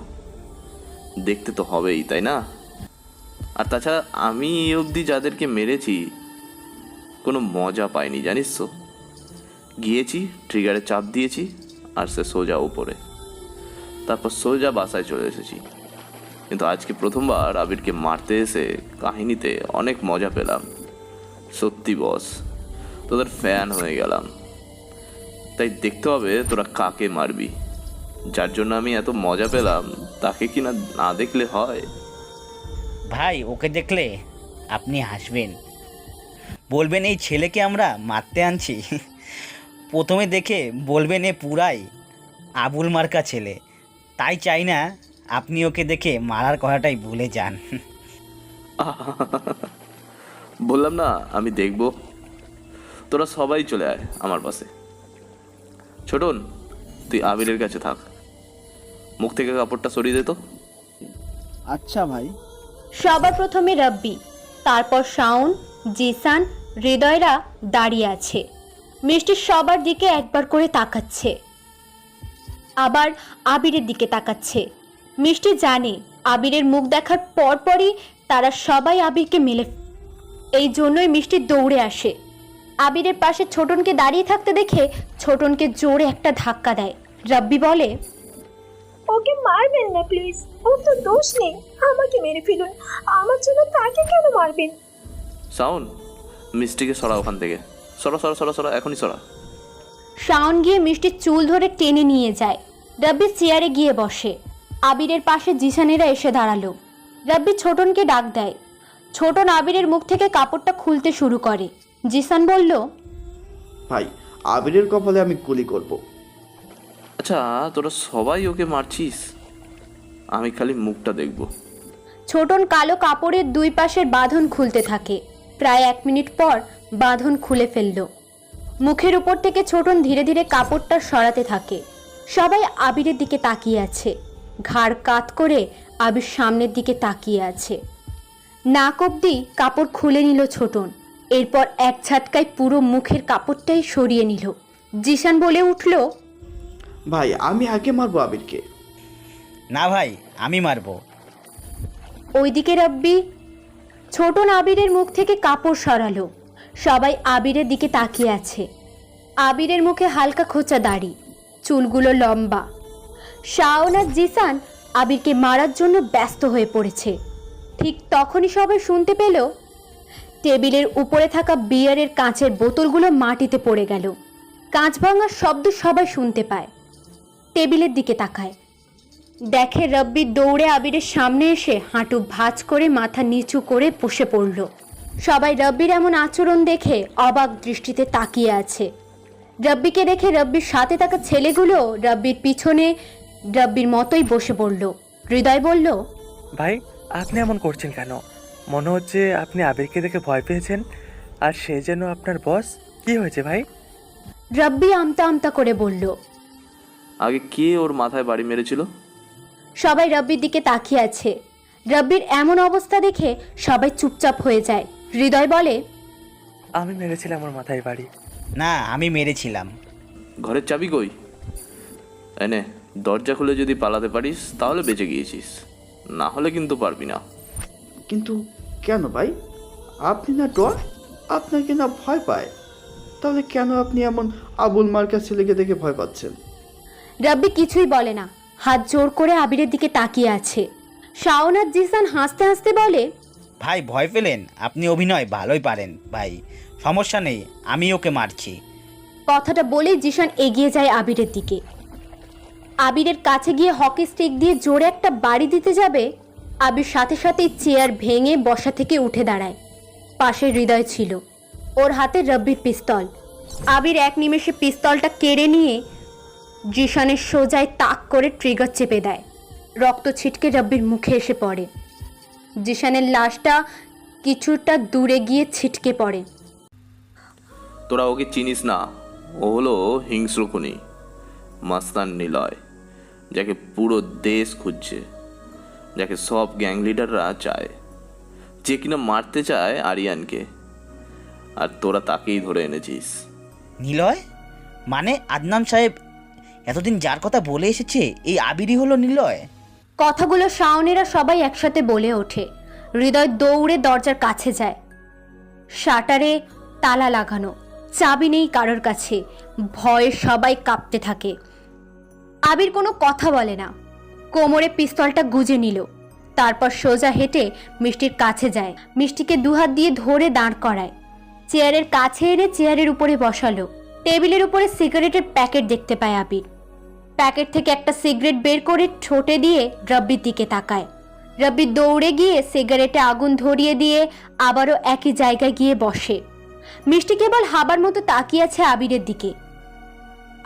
দেখতে তো হবেই, তাই না? আর তাছাড়া আমি এই অবধি যাদেরকে মেরেছি কোনো মজা পাইনি, জানিস তো। গিয়েছি, ট্রিগারে চাপ দিয়েছি, আর সে সোজা উপরে, তারপর সোজা বাসায় চলে এসেছি। কিন্তু আজকে প্রথমবার আবিরকে মারতে এসে কাহিনীতে অনেক মজা পেলাম। সত্যি বস, তোদের ফ্যান হয়ে গেলাম। তাই দেখতে হবে তোরা কাকে মারবি। যার জন্য আমি এত মজা পেলাম তাকে কি না দেখলে হয়? ভাই ওকে দেখলে আপনি হাসবেন, বলবেন এই ছেলেকে আমরা মারতে আনছি। প্রথমে দেখে বলবেন এ পুরাই আবুল মার্কা ছেলে। তাই চাই না আপনি ওকে দেখে মারার কথাটাই ভুলে যান। বললাম না আমি দেখব। তোরা সবাই চলে আয় আমার পাশে। ছোটন, তুই আবিরের কাছে থাক, মুখ থেকে কাপড়টা সরিয়ে দে তো। আচ্ছা ভাই। সবার প্রথমে রাব্বি, তারপর শাওন, জিসান, হৃদয়রা দাঁড়িয়ে আছে। মিষ্টি সবার দিকে একবার করে তাকাচ্ছে, আবার আবিরের দিকে তাকাচ্ছে। মিষ্টি জানে আবিরের মুখ দেখার পরপরই তারা সবাই আবিরকে মেলে, এই জন্যই মিষ্টি দৌড়ে আসে। আবিরের পাশে ছোটনকে দাঁড়িয়ে থাকতে দেখে ছোটনকে জোরে একটা ধাক্কা দেয়। রাব্বি বলে, ওকে মারবেন না প্লিজ, ওর তো দোষ নেই, আমাকে মেরে ফেলুন, আমার জন্য তাকে কেন মারবেন? শাওন, মিষ্টিকে সরা ওখান থেকে। সরা সরা সরা সরা, এখনই সরা। শাওন গিয়ে মিষ্টির চুল ধরে টেনে নিয়ে যায়। রাব্বি চেয়ারে গিয়ে বসে। আবিরের পাশে জিসানেরা এসে দাঁড়ালো। রাব্বি ছোটনকে ডাক দেয়। ছোটন আবিরের মুখ থেকে কাপড়টা খুলতে শুরু করে। জিসান বলল, ভাই আবিরের কপালে আমি গুলি করব। আচ্ছা, তোরা সবাই ওকে মারছিস, আমি খালি মুখটা দেখব। ছোটন কালো কাপড়ের দুই পাশের বাঁধন খুলতে থাকে। প্রায় 1 মিনিট পর বাঁধন খুলে ফেলল। মুখের উপর থেকে ছোটন ধীরে ধীরে কাপড়টা সরাতে থাকে। সবাই আবিরের দিকে তাকিয়ে আছে। ঘাড় কাত করে আবির সামনের দিকে তাকিয়ে আছে। নাক অব্দি কাপড় খুলে নিল ছোটন। এরপর এক ঝাটকায় পুরো মুখের কাপড়টাই সরিয়ে নিল। জিসান বলে উঠল, ভাই আমি আগে মারবো আবিরকে। না ভাই, আমি মারবো। ওইদিকে রাব্বি। ছোটন আবিরের মুখ থেকে কাপড় সরালো। সবাই আবিরের দিকে তাকিয়ে আছে। আবিরের মুখে হালকা খোঁচা দাড়ি, চুলগুলো লম্বা। শাওন আর জিসান আবিরকে মারার জন্য ব্যস্ত হয়ে পড়েছে। ঠিক তখনই সবাই শুনতে পেল টেবিলের উপরে থাকা বিয়ারের কাঁচের বোতলগুলো মাটিতে পড়ে গেল। কাঁচ ভাঙার শব্দ সবাই শুনতে পায়। টেবিলের দিকে তাকায়, দেখে রাব্বি দৌড়ে আবিরের সামনে এসে হাঁটু ভাঁজ করে মাথা নিচু করে বসে পড়ল। সবাই রাব্বির এমন আচরণ দেখে অবাক দৃষ্টিতে তাকিয়ে আছে। রাব্বিকে দেখে রাব্বির সাথে থাকা ছেলেগুলো রাব্বির পিছনে রাব্বির মতোই বসে পড়ল। হৃদয় বলল, ভাই আপনি এমন করছেন কেন? মনে হচ্ছে আপনি আবিরকে দেখে ভয় পেয়েছেন, আর সে যেন আপনার বস। কি হয়েছে ভাই? রাব্বি আমতা আমতা করে বলল, আগে কে ওর মাথায় বাড়ি মেরেছিল? সবাই রাব্বির দিকে তাকিয়ে আছে। রাব্বির এমন অবস্থা দেখে সবাই চুপচাপ হয়ে যায়। হৃদয় বলে, আমি মেরেছিলাম ওর মাথায় বাড়ি। না, আমি মেরেছিলাম। ঘরের চাবি কই? এনে, দরজা খুলে যদি পালাতে পারিস তাহলে বেঁচে গিয়েছিস, না হলে কিন্তু পারবি না। কিন্তু কেন ভাই, আপনি না ডর, আপনাকে না ভয় পায়, তাহলে কেন আপনি এমন আবুল মার্কা ছেলেকে দেখে ভয় পাচ্ছেন? রাব্বি কিছুই বলে না, হাত জোর করে আবিরের দিকে তাকিয়ে আছে। শাওন আর জিসান হাসতে হাসতে বলে, ভাই ভয় পেলেন? আপনি অভিনয় ভালোই পারেন ভাই, সমস্যা নেই, আমি ওকে মারছি। কথাটা বলেই জিসান এগিয়ে যায় আবিরের দিকে। আবিরের কাছে গিয়ে হকি স্টিক দিয়ে জোরে একটা বাড়ি দিতে যাবে, আবির সাথে সাথে চেয়ার ভেঙে বসা থেকে উঠে দাঁড়ায়। পাশে হৃদয় ছিল, ওর হাতে রব্বির পিস্তল। আবির এক নিমেষে পিস্তলটা কেড়ে নিয়ে জিশানের সোজায় তাক করে ট্রিগার চেপে দেয়। রক্ত ছিটকে রব্বির মুখে এসে পড়ে। জিশানের লাশটা কিছুটা দূরে গিয়ে ছিটকে পড়ে। তোরা ওকে চিনিস না, ও হলো হিংস্র খুনি মাস্তান নিলয়, যাকে পুরো দেশ খুঁজছে, যাকে সব গ্যাং লিডাররা চায়, যে কিনা মারতে চায় আরিয়ানকে, আর তোরা তাকেই ধরে এনেছিস। নিলয় মানে আদনান সাহেব এতদিন যার কথা বলে এসেছে এই আবিরই হলো নিলয়? কথাগুলো শাওনেরা সবাই একসাথে বলে ওঠে। হৃদয় দৌড়ে দরজার কাছে যায়। শাটারে তালা লাগানো, চাবি নেই কারোর কাছে। ভয়ে সবাই কাঁপতে থাকে। আবির কোনো কথা বলে না, কোমরে পিস্তলটা গুজে নিল। তারপর সোজা হেঁটে মিষ্টির কাছে যায়। মিষ্টিকে দুহাত দিয়ে ধরে দাঁড় করায়, চেয়ারের কাছে এনে চেয়ারের উপরে বসালো। টেবিলের উপরে সিগারেটের প্যাকেট দেখতে পায় আবির। প্যাকেট থেকে একটা সিগারেট বের করে ঠোঁটে দিয়ে রব্বির দিকে তাকায়। রব্বি দৌড়ে গিয়ে সিগারেটে আগুন ধরিয়ে দিয়ে আবারও একই জায়গায় গিয়ে বসে। মিষ্টি কেবল হাবার মতো তাকিয়ে আছে আবিরের দিকে।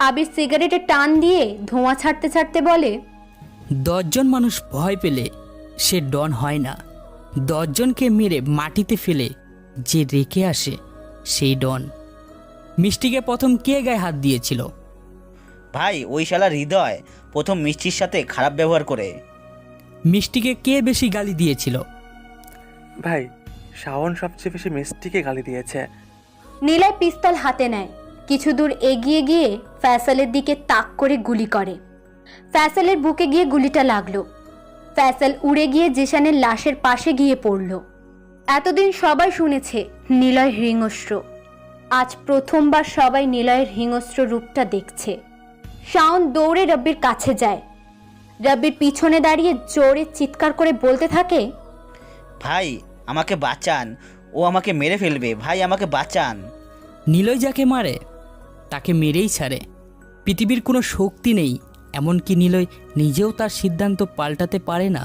আবির সিগারেটে টান দিয়ে ধোঁয়া ছাড়তে ছাড়তে বলে, 10 জন মানুষ ভয় পেলে সে ডন হয় না, 10 জনকে মেরে মাটিতে ফেলে যে রেখে আসে সেই ডন। মিষ্টিকে প্রথম কে গায়ে হাত দিয়েছিল? ভাই ওই শালা হৃদয় প্রথম মিষ্টির সাথে খারাপ ব্যবহার করে। মিষ্টিকে কে বেশি গালি দিয়েছিল? ভাই শাওন সবচেয়ে বেশি মিষ্টিকে গালি দিয়েছে। নিলয় পিস্তল হাতে নেয়। কিছু দূর এগিয়ে গিয়ে ফয়সালের দিকে তাক করে গুলি করে। ফয়সালের বুকে গিয়ে গুলিটা লাগলো। ফয়সাল উড়ে গিয়ে জিশানের লাশের পাশে গিয়ে পড়ল। এতদিন সবাই শুনেছে নিলয় হিংস্র, আজ প্রথমবার সবাই নিলয়ের হিংস্র রূপটা দেখছে। শাওন দৌড়ে রব্বির কাছে যায়। রব্বির পিছনে দাঁড়িয়ে জোরে চিৎকার করে বলতে থাকে, ভাই আমাকে বাঁচান, ও আমাকে মেরে ফেলবে, ভাই আমাকে বাঁচান। নিলয় যাকে মারে তাকে মেরেই ছাড়ে। পৃথিবীর কোনো শক্তি নেই, এমনকি নিলয় নিজেও তার সিদ্ধান্ত পাল্টাতে পারে না।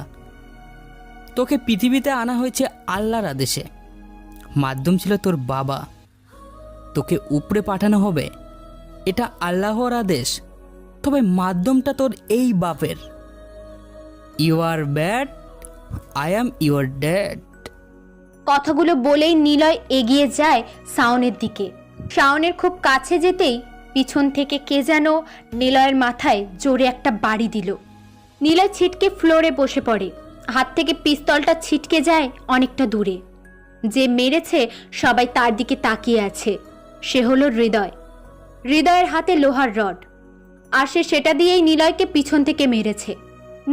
তোকে পৃথিবীতে আনা হয়েছে আল্লাহর আদেশে, মাধ্যম ছিল তোর বাবা। তোকে উপরে পাঠানো হবে, এটা আল্লাহর আদেশ, তবে মাধ্যমটা তোর এই বাপের। You are bad, I am your dad. কথাগুলো বলেই নিলয় এগিয়ে যায় শাওনের দিকে। শাওনের খুব কাছে যেতেই পিছন থেকে কে যেন নিলয়ের মাথায় জোরে একটা বাড়ি দিল। নিলয় ছিটকে ফ্লোরে বসে পড়ে। হাত থেকে পিস্তলটা ছিটকে যায় অনেকটা দূরে। যে মেরেছে সবাই তার দিকে তাকিয়ে আছে। সে হলো হৃদয়। হৃদয়ের হাতে লোহার রড, আর সে সেটা দিয়েই নিলয়কে পিছন থেকে মেরেছে।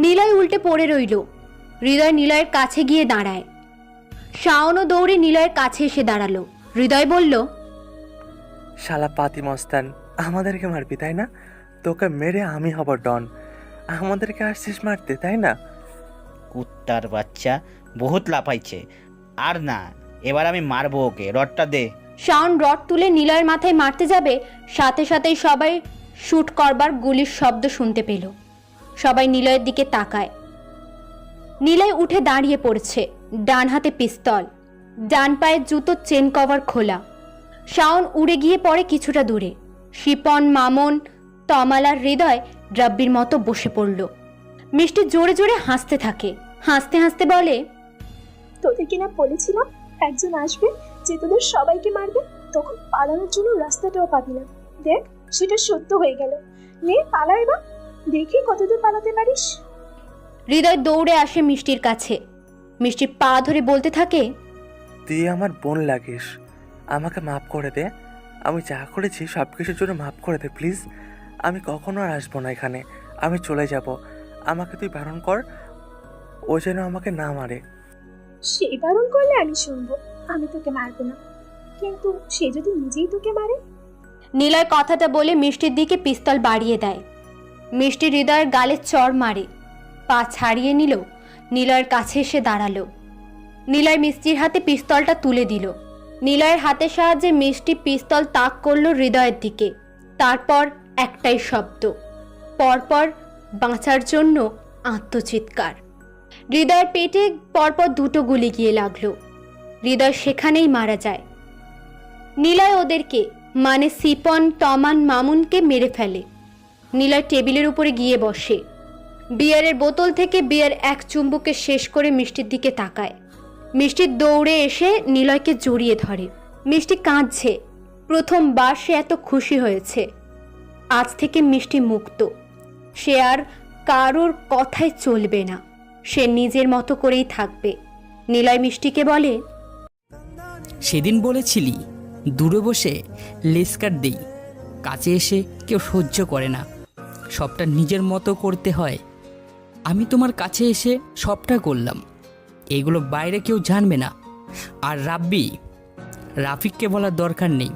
নিলয় উল্টে পড়ে রইল। হৃদয় নিলয়ের কাছে গিয়ে দাঁড়ায়। শাওনও দৌড়ে নিলয়ের কাছে এসে দাঁড়ালো। হৃদয় বলল, শালা পাতি মস্তান, আমাদেরকে মারবি তাই না? তোকে মেরে আমি হব ডন, আমাদেরকে আসছিস মারতে তাই না? কুত্তার বাচ্চা বহুত লাফাইছে, আর না, এবার আমি মারবো ওকে, রডটা দে। শাওন রড তুলে নিলয়ের মাথায় মারতে যাবে, সাথে সাথেই সবাই শুট করবার গুলির শব্দ শুনতে পেল। সবাই নিলয়ের দিকে তাকায়। নিলয় উঠে দাঁড়িয়ে পড়েছে, ডান হাতে পিস্তল, ডান পায়ের জুতোর চেন কভার খোলা। শাওন উড়ে গিয়ে পড়ে কিছুটা দূরে। শিপন, মামন, তমালার হৃদয় রব্বির মতো বসে পড়ল। মিষ্টি জোরে জোরে হাসতে থাকে। হাসতে হাসতে বলে, তোদের কিনা বলেছিলাম একজন আসবে যে তোদের সবাইকে মারবে, তখন পালানোর জন্য রাস্তাটাও পাবি না। দেখ সেটা সত্য হয়ে গেল। নে পালা এবার, দেখি কতদূর পালাতে পারিস। হৃদয় দৌড়ে আসে মিষ্টির কাছে। মিষ্টির পা ধরে বলতে থাকে, তুই আমার বোন লাগিস, আমাকে মাফ করে দে। আমি যা করেছি সব কিছুর জন্য মাফ করে দে প্লিজ। আমি কখনো আর আসবো না এখানে, আমি চলে যাব। আমাকে তুই বারণ কর, ও যেন আমাকে না মারে। সে বারণ করলে আমি শুনবো, আমি তোকে মারবো না, কিন্তু সে যদি নিজেই তোকে মারে। নিলয় কথাটা বলে মিষ্টির দিকে পিস্তল বাড়িয়ে দেয়। মিষ্টি হৃদয়ের গালে চড় মারে, পা ছাড়িয়ে নিল। নিলয়ের কাছে এসে দাঁড়ালো। নিলয় মিষ্টির হাতে পিস্তলটা তুলে দিল। নিলয়ের হাতের সাহায্যে মিষ্টি পিস্তল তাক করলো হৃদয়ের দিকে। তারপর একটাই শব্দ, পরপর বাঁচার জন্য আত্মচিৎকার। হৃদয়ের পেটে পরপর দুটো গুলি গিয়ে লাগলো। হৃদয় সেখানেই মারা যায়। নিলয় ওদেরকে মানে সিপন, তমান, মামুনকে মেরে ফেলে। নিলয় টেবিলের উপরে গিয়ে বসে, বিয়ারের বোতল থেকে বিয়ার এক চুম্বকে শেষ করে মিষ্টির দিকে তাকায়। মিষ্টি দৌড়ে এসে নিলয়কে জড়িয়ে ধরে। মিষ্টি কাঁদছে, প্রথমবার সে এত খুশি হয়েছে। আজ থেকে মিষ্টি মুক্ত, সে আর কারোর কথায় চলবে না, সে নিজের মতো করেই থাকবে। নিলয় মিষ্টিকে বলে, সেদিন বলেছিলি দূরে বসে লেস্কার দেই, কাছে এসে কেউ সহ্য করে না, সবটা নিজের মতো করতে হয়। আমি তোমার কাছে এসে সবটা করলাম, এগুলো বাইরে কেউ জানবে না। আর রাফিককে বলার দরকার নেই।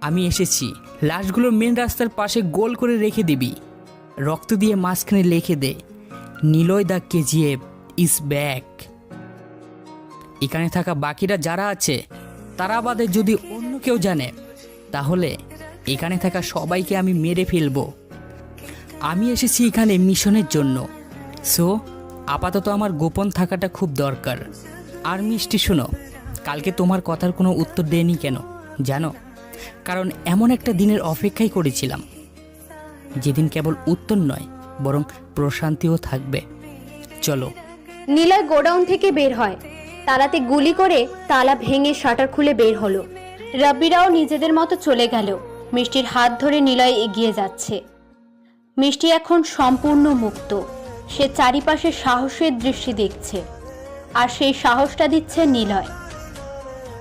আমি এসেছি, লাশগুলো মেন রাস্তার পাশে গোল করে রেখে দিবি, রক্ত দিয়ে মাঝখানে লিখে দে, নিলয় দা কেজিএফ ইজ ব্যাক। এখানে থাকা বাকিরা যারা আছে তারা বাদে যদি অন্য কেউ জানে তাহলে এখানে থাকা সবাইকে আমি মেরে ফেলবো। আমি এসেছি এখানে মিশনের জন্য, সো আপাতত আমার গোপন থাকাটা খুব দরকার। আর মিষ্টি শোনো, কালকে তোমার কথার কোনো উত্তর দেয়নি কেন জানো? কারণ এমন একটা দিনের অপেক্ষাই করেছিলাম যেদিন কেবল উত্তর নয় বরং প্রশান্তিও থাকবে। চলো। নিলয় গোডাউন থেকে বের হয়, তালাতে গুলি করে তালা ভেঙে শাটার খুলে বের হলো। রাব্বিরাও নিজেদের মতো চলে গেল। মিষ্টির হাত ধরে নিলয় এগিয়ে যাচ্ছে। মিষ্টি এখন সম্পূর্ণ মুক্ত, সে চারিপাশে সাহসের দৃষ্টি দেখছে, আর সেই সাহসটা দিচ্ছে নিলয়।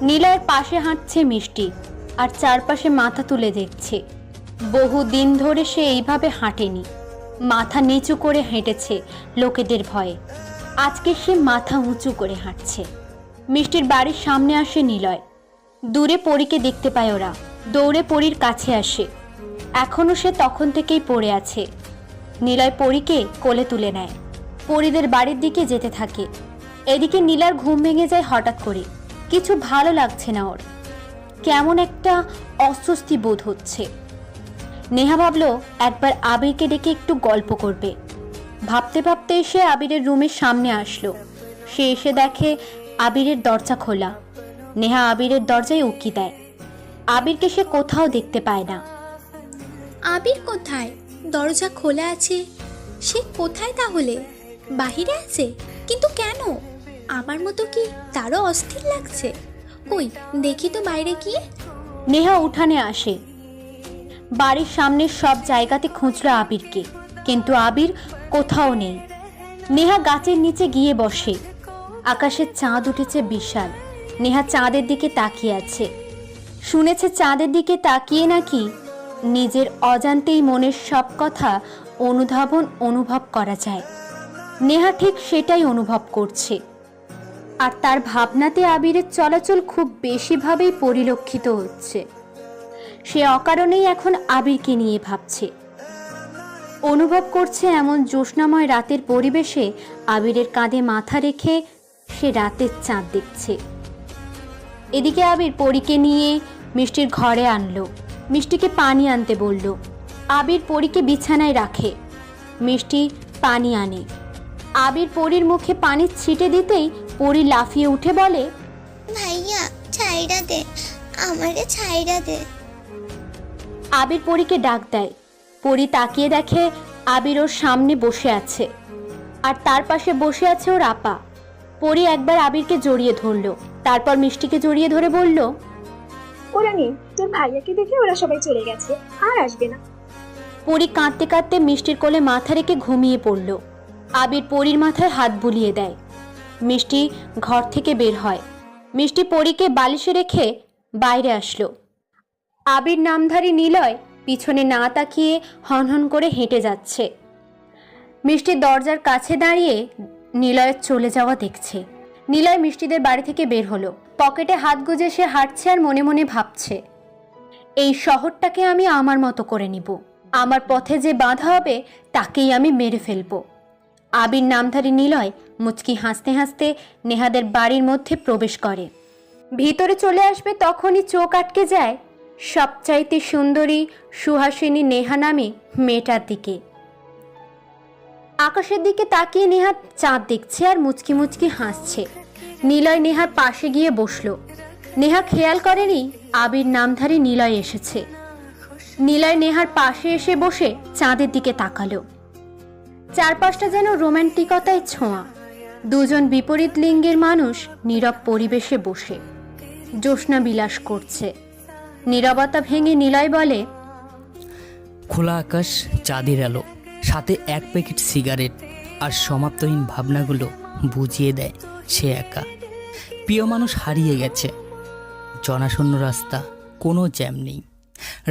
নিলয়ের পাশে হাঁটছে মিষ্টি, আর চারপাশে মাথা তুলে দেখছে। বহু দিন ধরে সে এইভাবে হাঁটেনি, মাথা নিচু করে হেঁটেছে লোকেদের ভয়ে। আজকে সে মাথা উঁচু করে হাঁটছে। মিষ্টির বাড়ির সামনে আসে নিলয়। দূরে পরীকে দেখতে পায় ওরা, দৌড়ে পরীর কাছে আসে। এখনো সে তখন থেকেই পড়ে আছে। নিলয় পরীকে কোলে তুলে নেয়, পরীদের বাড়ির দিকে যেতে থাকে। এদিকে নীলার ঘুম ভেঙে যায় হঠাৎ করে। কিছু ভালো লাগছে না ওর, কেমন একটা অস্বস্তি বোধ হচ্ছে। নেহা ভাবলো একবার আবিরকে ডেকে একটু গল্প করবে। ভাবতে ভাবতে এসে আবিরের রুমের সামনে আসলো। সে এসে দেখে আবিরের দরজা খোলা। নেহা আবিরের দরজায় উকি দেয়। আবিরকে সে কোথাও দেখতে পায় না। আবির কোথায়? দরজা খোলা আছে, সে কোথায় তাহলে? বাহিরে আছে? কিন্তু কেন? আমার মতো কি তারও অস্থির লাগছে? কই দেখি তো বাইরে গিয়ে। নেহা উঠানে আসে। বাড়ির সামনে সব জায়গাতে খুঁজলো আবিরকে, কিন্তু আবির কোথাও নেই। নেহা গাছের নিচে গিয়ে বসে। আকাশে চাঁদ উঠেছে বিশাল। নেহা চাঁদের দিকে তাকিয়ে আছে। শুনেছে চাঁদের দিকে তাকিয়ে নাকি নিজের অজান্তেই মনের সব কথা অনুভব করা যায়। নেহা ঠিক সেটাই অনুভব করছে, আর তার ভাবনাতে আবিরের চলাচল খুব বেশিভাবেই পরিলক্ষিত হচ্ছে। সে অকারণেই এখন আবিরকে নিয়ে ভাবছে, অনুভব করছে এমন জ্যোৎস্নাময় রাতের পরিবেশে আবিরের কাঁধে মাথা রেখে সে রাতের চাঁদ দেখছে। এদিকে আবির পরীকে নিয়ে মিষ্টির ঘরে আনলো। মিষ্টিকে পানি আনতে বলল। আবির পরীকে বিছানায় রাখে, মিষ্টি পানি আনে। আবির পরীর মুখে পানি ছিটে দিতেই পরী লাফিয়ে উঠে বলে, ভাইয়া ছাইড়া দে, আমারে ছাইড়া দে। আবির পরীকে ডাক দেয়। পরী তাকিয়ে দেখে আবির ওর সামনে বসে আছে, আর তার পাশে বসে আছে ওর আপা। পরী একবার আবিরকে জড়িয়ে ধরলো, তারপর মিষ্টিকে জড়িয়ে ধরে বলল, ওরা নেই, তোর ভাইয়াকে দেখে ওরা সবাই চলে গেছে, আর আসবে না। পরী কাঁদতে কাঁদতে মিষ্টির কোলে মাথা রেখে ঘুমিয়ে পড়ল। আবির পরীর মাথায় হাত বুলিয়ে দেয়। মিষ্টি ঘর থেকে বের হয়। মিষ্টি পরীকে বালিশে রেখে বাইরে আসলো। আবির নামধারী নিলয় পিছনে না তাকিয়ে হনহন করে হেঁটে যাচ্ছে। মিষ্টি দরজার কাছে দাঁড়িয়ে নিলয়ের চলে যাওয়া দেখছে। নিলয় মিষ্টিদের বাড়ি থেকে বের হলো। পকেটে হাত গুজে সে হাঁটছে আর মনে মনে ভাবছে, এই শহরটাকে আমি আমার মতো করে নিব। আমার পথে যে বাধা হবে তাকেই আমি মেরে ফেলবো। আবির নামধারী নিলয় মুচকি হাসতে হাসতে নেহাদের বাড়ির মধ্যে প্রবেশ করে। ভিতরে চলে আসবে তখনই চোখ আটকে যায় সবচাইতে সুন্দরী সুহাসিনী নেহা নামে মেয়েটার দিকে। আকাশের দিকে তাকিয়ে নেহা চাঁদ দেখছে আর মুচকি মুচকি হাসছে। নিলয় নেহার পাশে গিয়ে বসলো। নেহা খেয়াল করেনি আবির নামধারী নিলয় এসেছে। নিলয় নেহার পাশে এসে বসে চাঁদের দিকে তাকালো। চারপাশটা যেন রোমান্টিকতায় ছোঁয়া। দুজন বিপরীত লিঙ্গের মানুষ নীরব পরিবেশে বসে জ্যোৎস্না বিলাস করছে। নীরবতা ভেঙে নিলয় বলে, খোলা আকাশ, চাঁদের আলো, সাথে এক প্যাকেট সিগারেট আর সমাপ্তহীন ভাবনাগুলো বুঝিয়ে দেয় সে একা। প্রিয় মানুষ হারিয়ে গেছে। জনাশূন্য রাস্তা, কোনো জ্যাম নেই।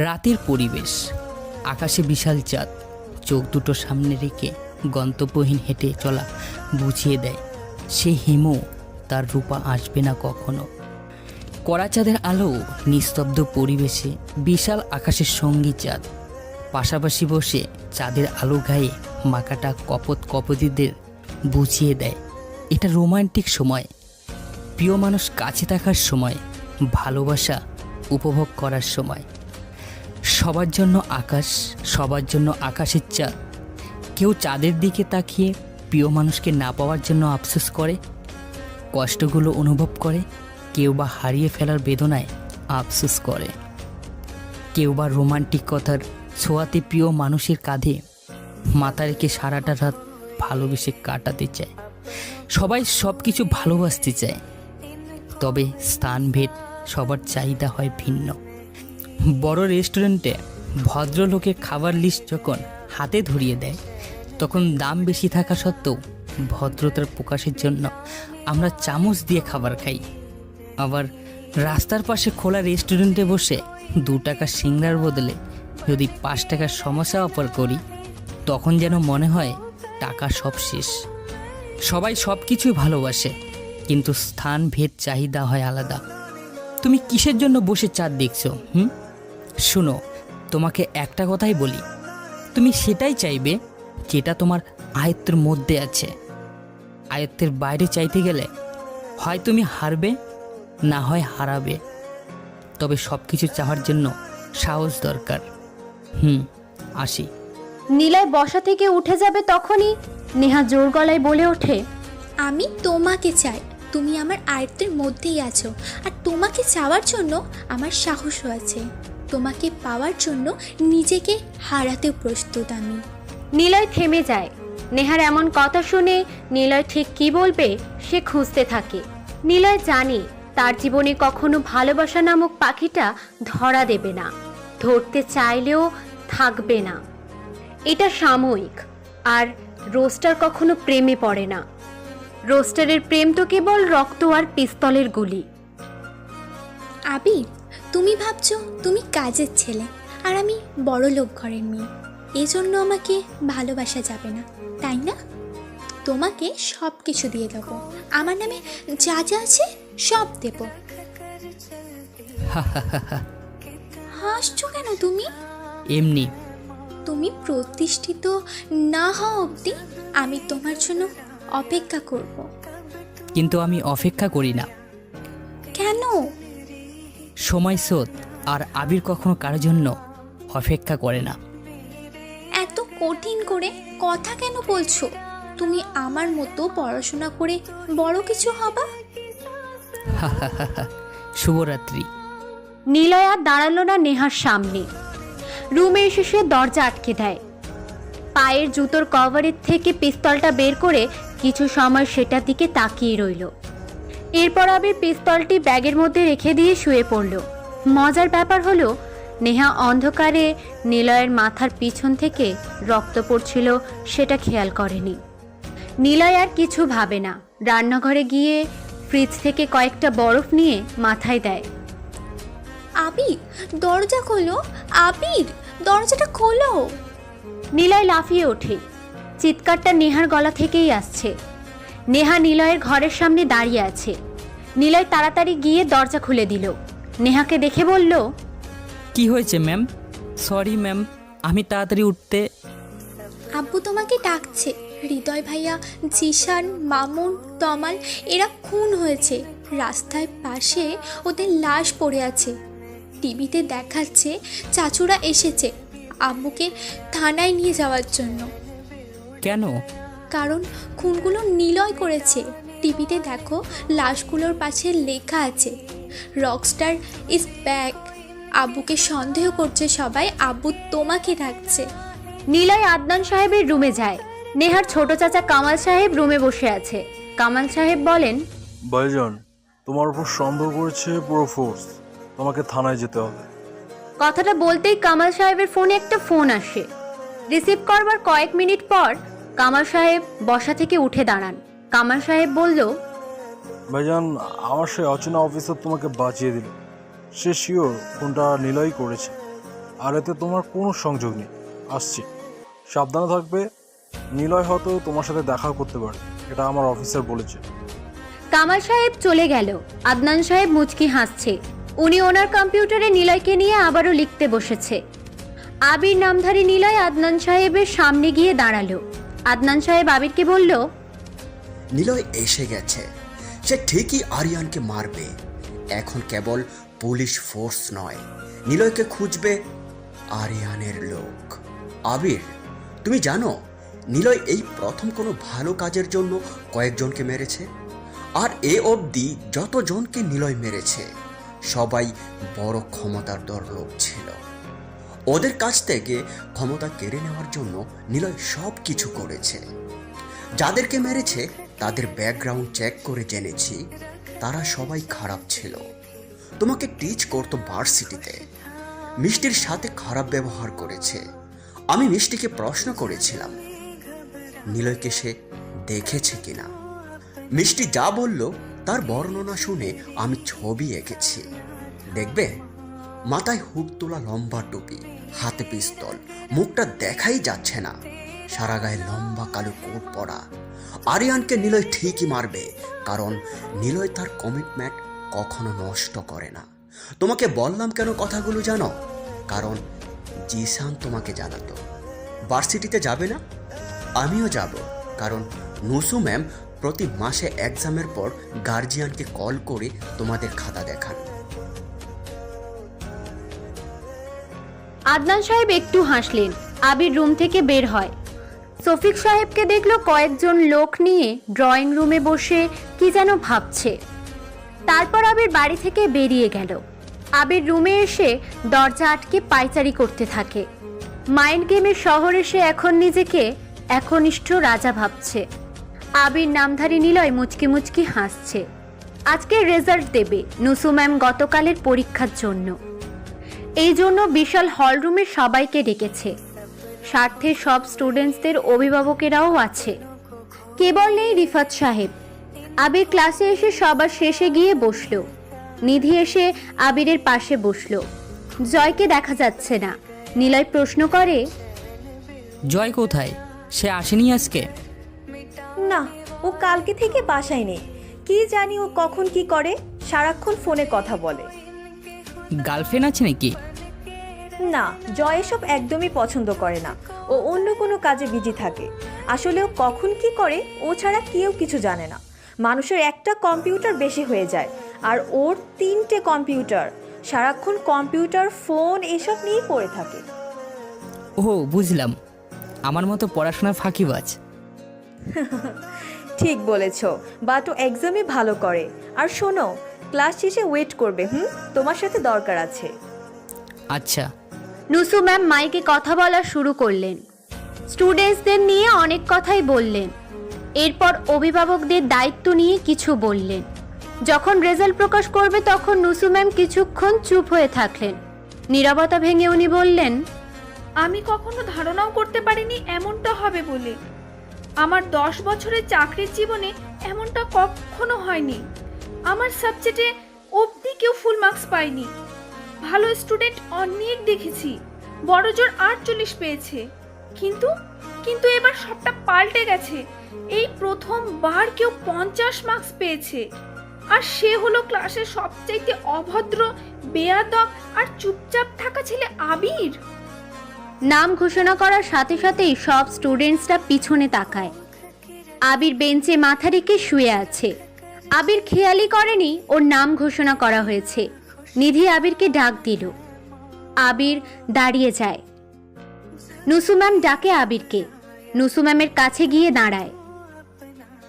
রাতের পরিবেশ, আকাশে বিশাল চাঁদ, চোখ দুটো সামনে রেখে গন্তব্যহীন হেঁটে চলা বুঝিয়ে দেয় সে হিমু তার রূপা আসবে না কখনো। কড়া চাঁদের আলো, নিস্তব্ধ পরিবেশে বিশাল আকাশের সঙ্গী চাঁদ, পাশাপাশি বসে চাঁদের আলো গায়ে মাকাটা কপতিদের বুঝিয়ে দেয় এটা রোমান্টিক সময়, প্রিয় মানুষ কাছে থাকার সময়, ভালোবাসা উপভোগ করার সময়। সবার জন্য আকাশ, সবার জন্য আকাশের চাঁদ। কেউ চাঁদের দিকে তাকিয়ে প্রিয় মানুষকে না পাওয়ার জন্য আফসোস করে, কষ্টগুলো অনুভব করে। কেউ বা হারিয়ে ফেলার বেদনায় আফসোস করে। কেউ বা রোমান্টিক কথার ছোঁয়াতে প্রিয় মানুষের কাঁধে মাথা রেখে সারাটা রাত ভালোবেসে কাটাতে চায়। সবাই সব কিছু ভালোবাসতে চায়, তবে স্থানভেদ, সবার চাহিদা হয় ভিন্ন। বড় রেস্টুরেন্টে ভদ্রলোকের খাবার লিস্ট যখন হাতে ধরিয়ে দেয়, তখন দাম বেশি থাকা সত্ত্বেও ভদ্রতার প্রকাশের জন্য আমরা চামচ দিয়ে খাবার খাই। আবার রাস্তার পাশে খোলা রেস্টুরেন্টে বসে 2 টাকা সিংড়ার বদলে যদি 5 টাকার সমস্যা অফার করি, তখন যেন মনে হয় টাকা সব শেষ। সবাই সব কিছুই ভালোবাসে, কিন্তু স্থান ভেদ, চাহিদা হয় আলাদা। তুমি কিসের জন্য বসে চাঁদ দেখছো? শুনো, তোমাকে একটা কথাই বলি, তুমি সেটাই চাইবে যেটা তোমার আয়ত্তের মধ্যে আছে। আয়ত্তের বাইরে চাইতে গেলে হয় তুমি হারবে, না হয় হারাবে। তবে সব কিছু চাওয়ার জন্য সাহস দরকার। আসি। নিলয় বসা থেকে উঠে যাবে তখনই নেহা জোর গলায় বলে ওঠে, আমি তোমাকে চাই। তুমি আমার আয়ত্তের মধ্যেই আছো, আর তোমাকে চাওয়ার জন্য আমার সাহসও আছে। তোমাকে পাওয়ার জন্য নিজেকে হারাতেও প্রস্তুত আমি। নিলয় থেমে যায়। নেহার এমন কথা শুনে নিলয় ঠিক কি বলবে সে খুঁজতে থাকে। নিলয় জানে তার জীবনে কখনো ভালোবাসা নামক পাখিটা ধরা দেবে না, ধরতে চাইলেও থাকবে না। এটা সাময়িক। আর রোস্টার কখনো প্রেমে পড়ে না। রোস্টারের প্রেম তো কেবল রক্ত আর পিস্তলের গুলি। আবির, তুমি ভাবছো তুমি কাজের ছেলে আর আমি বড় লোক ঘরের মেয়ে, এজন্য আমাকে ভালোবাসা যাবে না, তাই না? তোমাকে সব কিছু দিয়ে দেবো, আমার নামে যা যা আছে সব দেব। হাসছো কেন তুমি? এমনি। তুমি প্রতিষ্ঠিত না হওয়া অবধি আমি তোমার জন্য অপেক্ষা করব। কিন্তু আমি অপেক্ষা করি না। কেন? সময় স্রোত, আর আবির কখনো কারোর জন্য অপেক্ষা করে না। এত কঠিন করে কথা কেন বলছো? তুমি আমার মতো পড়াশোনা করে বড় কিছু হবা। শুভরাত্রি। নিলয় আর দাঁড়ালো না নেহার সামনে। রুমে এসে সে দরজা আটকে দেয়। পায়ের জুতোর কভারের থেকে পিস্তলটা বের করে কিছু সময় সেটার দিকে তাকিয়ে রইল। এরপর আবির পিস্তলটি ব্যাগের মধ্যে রেখে দিয়ে শুয়ে পড়ল। মজার ব্যাপার হলো, নেহা অন্ধকারে নিলয়ের মাথার পিছন থেকে রক্ত পড়ছিল সেটা খেয়াল করেনি। নিলয় আর কিছু ভাবে না, রান্নাঘরে গিয়ে ফ্রিজ থেকে কয়েকটা বরফ নিয়ে মাথায় দেয়। আবির, দরজা খোলো। আবির, দরজাটা খোলো। নিলয় লাফিয়ে ওঠে। চিৎকারটা নেহার গলা থেকেই আসছে। নেহা নিলয়ের ঘরের সামনে দাঁড়িয়ে আছে। নিলয় তাড়াতাড়ি গিয়ে দরজা খুলে দিল। নেহাকে দেখে বলল, কি হয়েছে ম্যাম? সরি ম্যাম, আমি তাড়াতাড়ি উঠতে। আব্বু তোমাকে ডাকছে। হৃদয় ভাইয়া, জিশান, মামুন, তমাল এরা খুন হয়েছে। রাস্তায় পাশে ওদের লাশ পড়ে আছে। টিভিতে দেখাচ্ছে চাচুরা এসেছে আব্বুকে থানায় নিয়ে যাওয়ার জন্য। কেন? কারণ খুনগুলো নিলয় করেছে। টিভিতে দেখো লাশগুলোর পাশে লেখা আছে রকস্টার ইজ ব্যাক। আব্বুকে সন্দেহ করছে সবাই, আব্বু তোমাকে ডাকছে। নিলয় আদনান সাহেবের রুমে যায়। নেহার ছোট চাচা কামাল সাহেব রুমে বসে আছে। কামাল সাহেব বলেন, ভাইজান তোমার উপর সন্দেহ করেছে পুরো ফোর্স, তোমাকে থানায় যেতে হবে। কথাটা বলতেই কামাল সাহেবের ফোনে একটা ফোন আসে। রিসিভ করবার কয়েক মিনিট পর কামাল সাহেব বসা থেকে উঠে দাঁড়ান। কামাল সাহেব বলল, ভাইজান আমার সেই অচেনা অফিসার তোমাকে বাঁচিয়ে দিল। সে শিওর ফোনটা নিলয় করেছে, আর এতে তোমার কোনো সংযোগ নেই। আসছি, সাবধানে থাকবে। নিলয় হয়তো তোমার সাথে দেখা করতে পারে, এটা আমার অফিসার বলেছে। কামাল সাহেব চলে গেল। আদনান সাহেব মুচকি হাসছে। উনি ওনার কম্পিউটারে নিলয়কে নিয়ে আবারও লিখতে বসেছে। আবির নামধারী নিলয় আদনান সাহেবের সামনে গিয়ে দাঁড়ালো। আদনান সাহেব আবিরকে বলল, নিলয় এসে গেছে, সে ঠিকই আরিয়ানকে মারবে। এখন কেবল পুলিশ ফোর্স নয়, নিলয়কে খুঁজবে আরিয়ানের লোক। আবির, তুমি জানো নিলয় এই প্রথম কোনো ভালো কাজের জন্য কয়েকজনকে মেরেছে, আর এ অবধি যতজনকে নিলয় মেরেছে সবাই বড় ক্ষমতার লোক ছিল। ওদের কাছ থেকে ক্ষমতা কেড়ে নেওয়ার জন্য নিলয় সব কিছু করেছে। যাদেরকে মেরেছে তাদের ব্যাকগ্রাউন্ড চেক করে জেনেছি তারা সবাই খারাপ ছিল। তোমাকে টিচ করতো ভার্সিটিতে, মিষ্টির সাথে খারাপ ব্যবহার করেছে। আমি মিষ্টিকে প্রশ্ন করেছিলাম নিলয়কে সে দেখেছে কিনা। মিষ্টি যা বলল তার বর্ণনা শুনে আমি ছবি এঁকেছি। দেখবে, মাথায় হুক তোলা লম্বা টুপি, হাতে পিস্তল, মুখটা দেখাই যাচ্ছে না, সারা গায়ে লম্বা কালো কোট পরা। আরিয়ানকে নিলয় ঠিকই মারবে, কারণ নিলয় তার কমিটমেন্ট কখনো নষ্ট করে না। তোমাকে বললাম কেন কথাগুলো জানো? কারণ জিসান তোমাকে জানাতো। ভার্সিটিতে যাবে না? আমিও যাব, কারণ নুসু ম্যাম প্রতি মাসে এক্সামের পর গার্জিয়ানকে কল করে তোমাদের খাতা দেখান। আদনান সাহেব একটু হাসলেন। আবির রুম থেকে বের হয়। শফিক সাহেবকে দেখলো কয়েকজন লোক নিয়ে ড্রয়িং রুমে বসে কি যেন ভাবছে। তারপর আবির বাড়ি থেকে বেরিয়ে গেল। আবির রুমে এসে দরজা আটকে পায়চারি করতে থাকে। মাইন্ড গেমের শহরে সে এখন নিজেকে একনিষ্ঠ রাজা ভাবছে। আবির নামধারী নিলয় মুচকি মুচকি হাসছে। আজকের রেজাল্ট দেবে নুসু ম্যাম গতকালের পরীক্ষার জন্য। এই জন্য বিশাল হলরুমে সবাইকে ডেকেছে। স্বার্থে সব স্টুডেন্টসদের অভিভাবকেরাও আছে, কেবল নেই রিফাত সাহেব। আবির ক্লাসে এসে সবার শেষে গিয়ে বসলো। নিধি এসে আবিরের পাশে বসলো। জয়কে দেখা যাচ্ছে না। নিলয় প্রশ্ন করে, জয় কোথায়? সে আসেনি আজকে? না, ও কালকে থেকে বাসায় নেই। কি জানি ও কখন কি করে, সারাক্ষণ ফোনে কথা বলে। গার্লফ্রেন্ড আছে নাকি? না, জয় এসব একদমই পছন্দ করে না। ও অন্য কোনো কাজে বিজি থাকে। আসলে ও কখন কি করে ও ছাড়া কেউ কিছু জানে না। মানুষের একটা কম্পিউটার বেশি হয়ে যায়, আর ওর 3টে কম্পিউটার। সারাক্ষণ কম্পিউটার, ফোন এসব নিয়েই পড়ে থাকে। ও বুঝলাম, আমার মতো পড়াশোনার ফাঁকিবাজ। ঠিক বলেছ, বাট ও এক্সামে ভালো করে। আর শোনো, ক্লাস শেষে ওয়েট করবে। তোমার সাথে দরকার আছে। আচ্ছা। নুসু ম্যাম মাইকে কথা বলা শুরু করলেন। স্টুডেন্টসদের নিয়ে অনেক কথাই বললেন। এরপর অভিভাবকদের দায়িত্ব নিয়ে কিছু বললেন। যখন রেজাল্ট প্রকাশ করবে তখন নুসু ম্যাম কিছুক্ষণ চুপ হয়ে থাকলেন। নীরবতা ভেঙে উনি বললেন, আমি কখনো ধারণাও করতে পারিনি এমনটা হবে বলে। আমার 10 বছরের চাকরির জীবনে এমনটা কখনো হয়নি। আমার সাবজেক্টে অবধি কেউ ফুল মার্কস পায়নি। ভালো স্টুডেন্ট অনেক দেখেছি, বড়জোর 48 পেয়েছে। কিন্তু এবার সবটা পাল্টে গেছে। এই প্রথমবার কেউ 50 মার্কস পেয়েছে, আর সে হলো ক্লাসের সবচাইতে অভদ্র, বেয়াদব আর চুপচাপ থাকা ছেলে আবির। নাম ঘোষণা করার সাথে সাথেই সব স্টুডেন্টসরা পিছনে তাকায়। আবির বেঞ্চে মাথা রেখে শুয়ে আছে। আবির খেয়ালই করেনি ওর নাম ঘোষণা করা হয়েছে। নিধি আবিরকে ডাক দিল। আবির দাঁড়িয়ে যায়। নুসু ম্যাম ডাকে আবিরকে। নুসু ম্যামের কাছে গিয়ে দাঁড়ায়।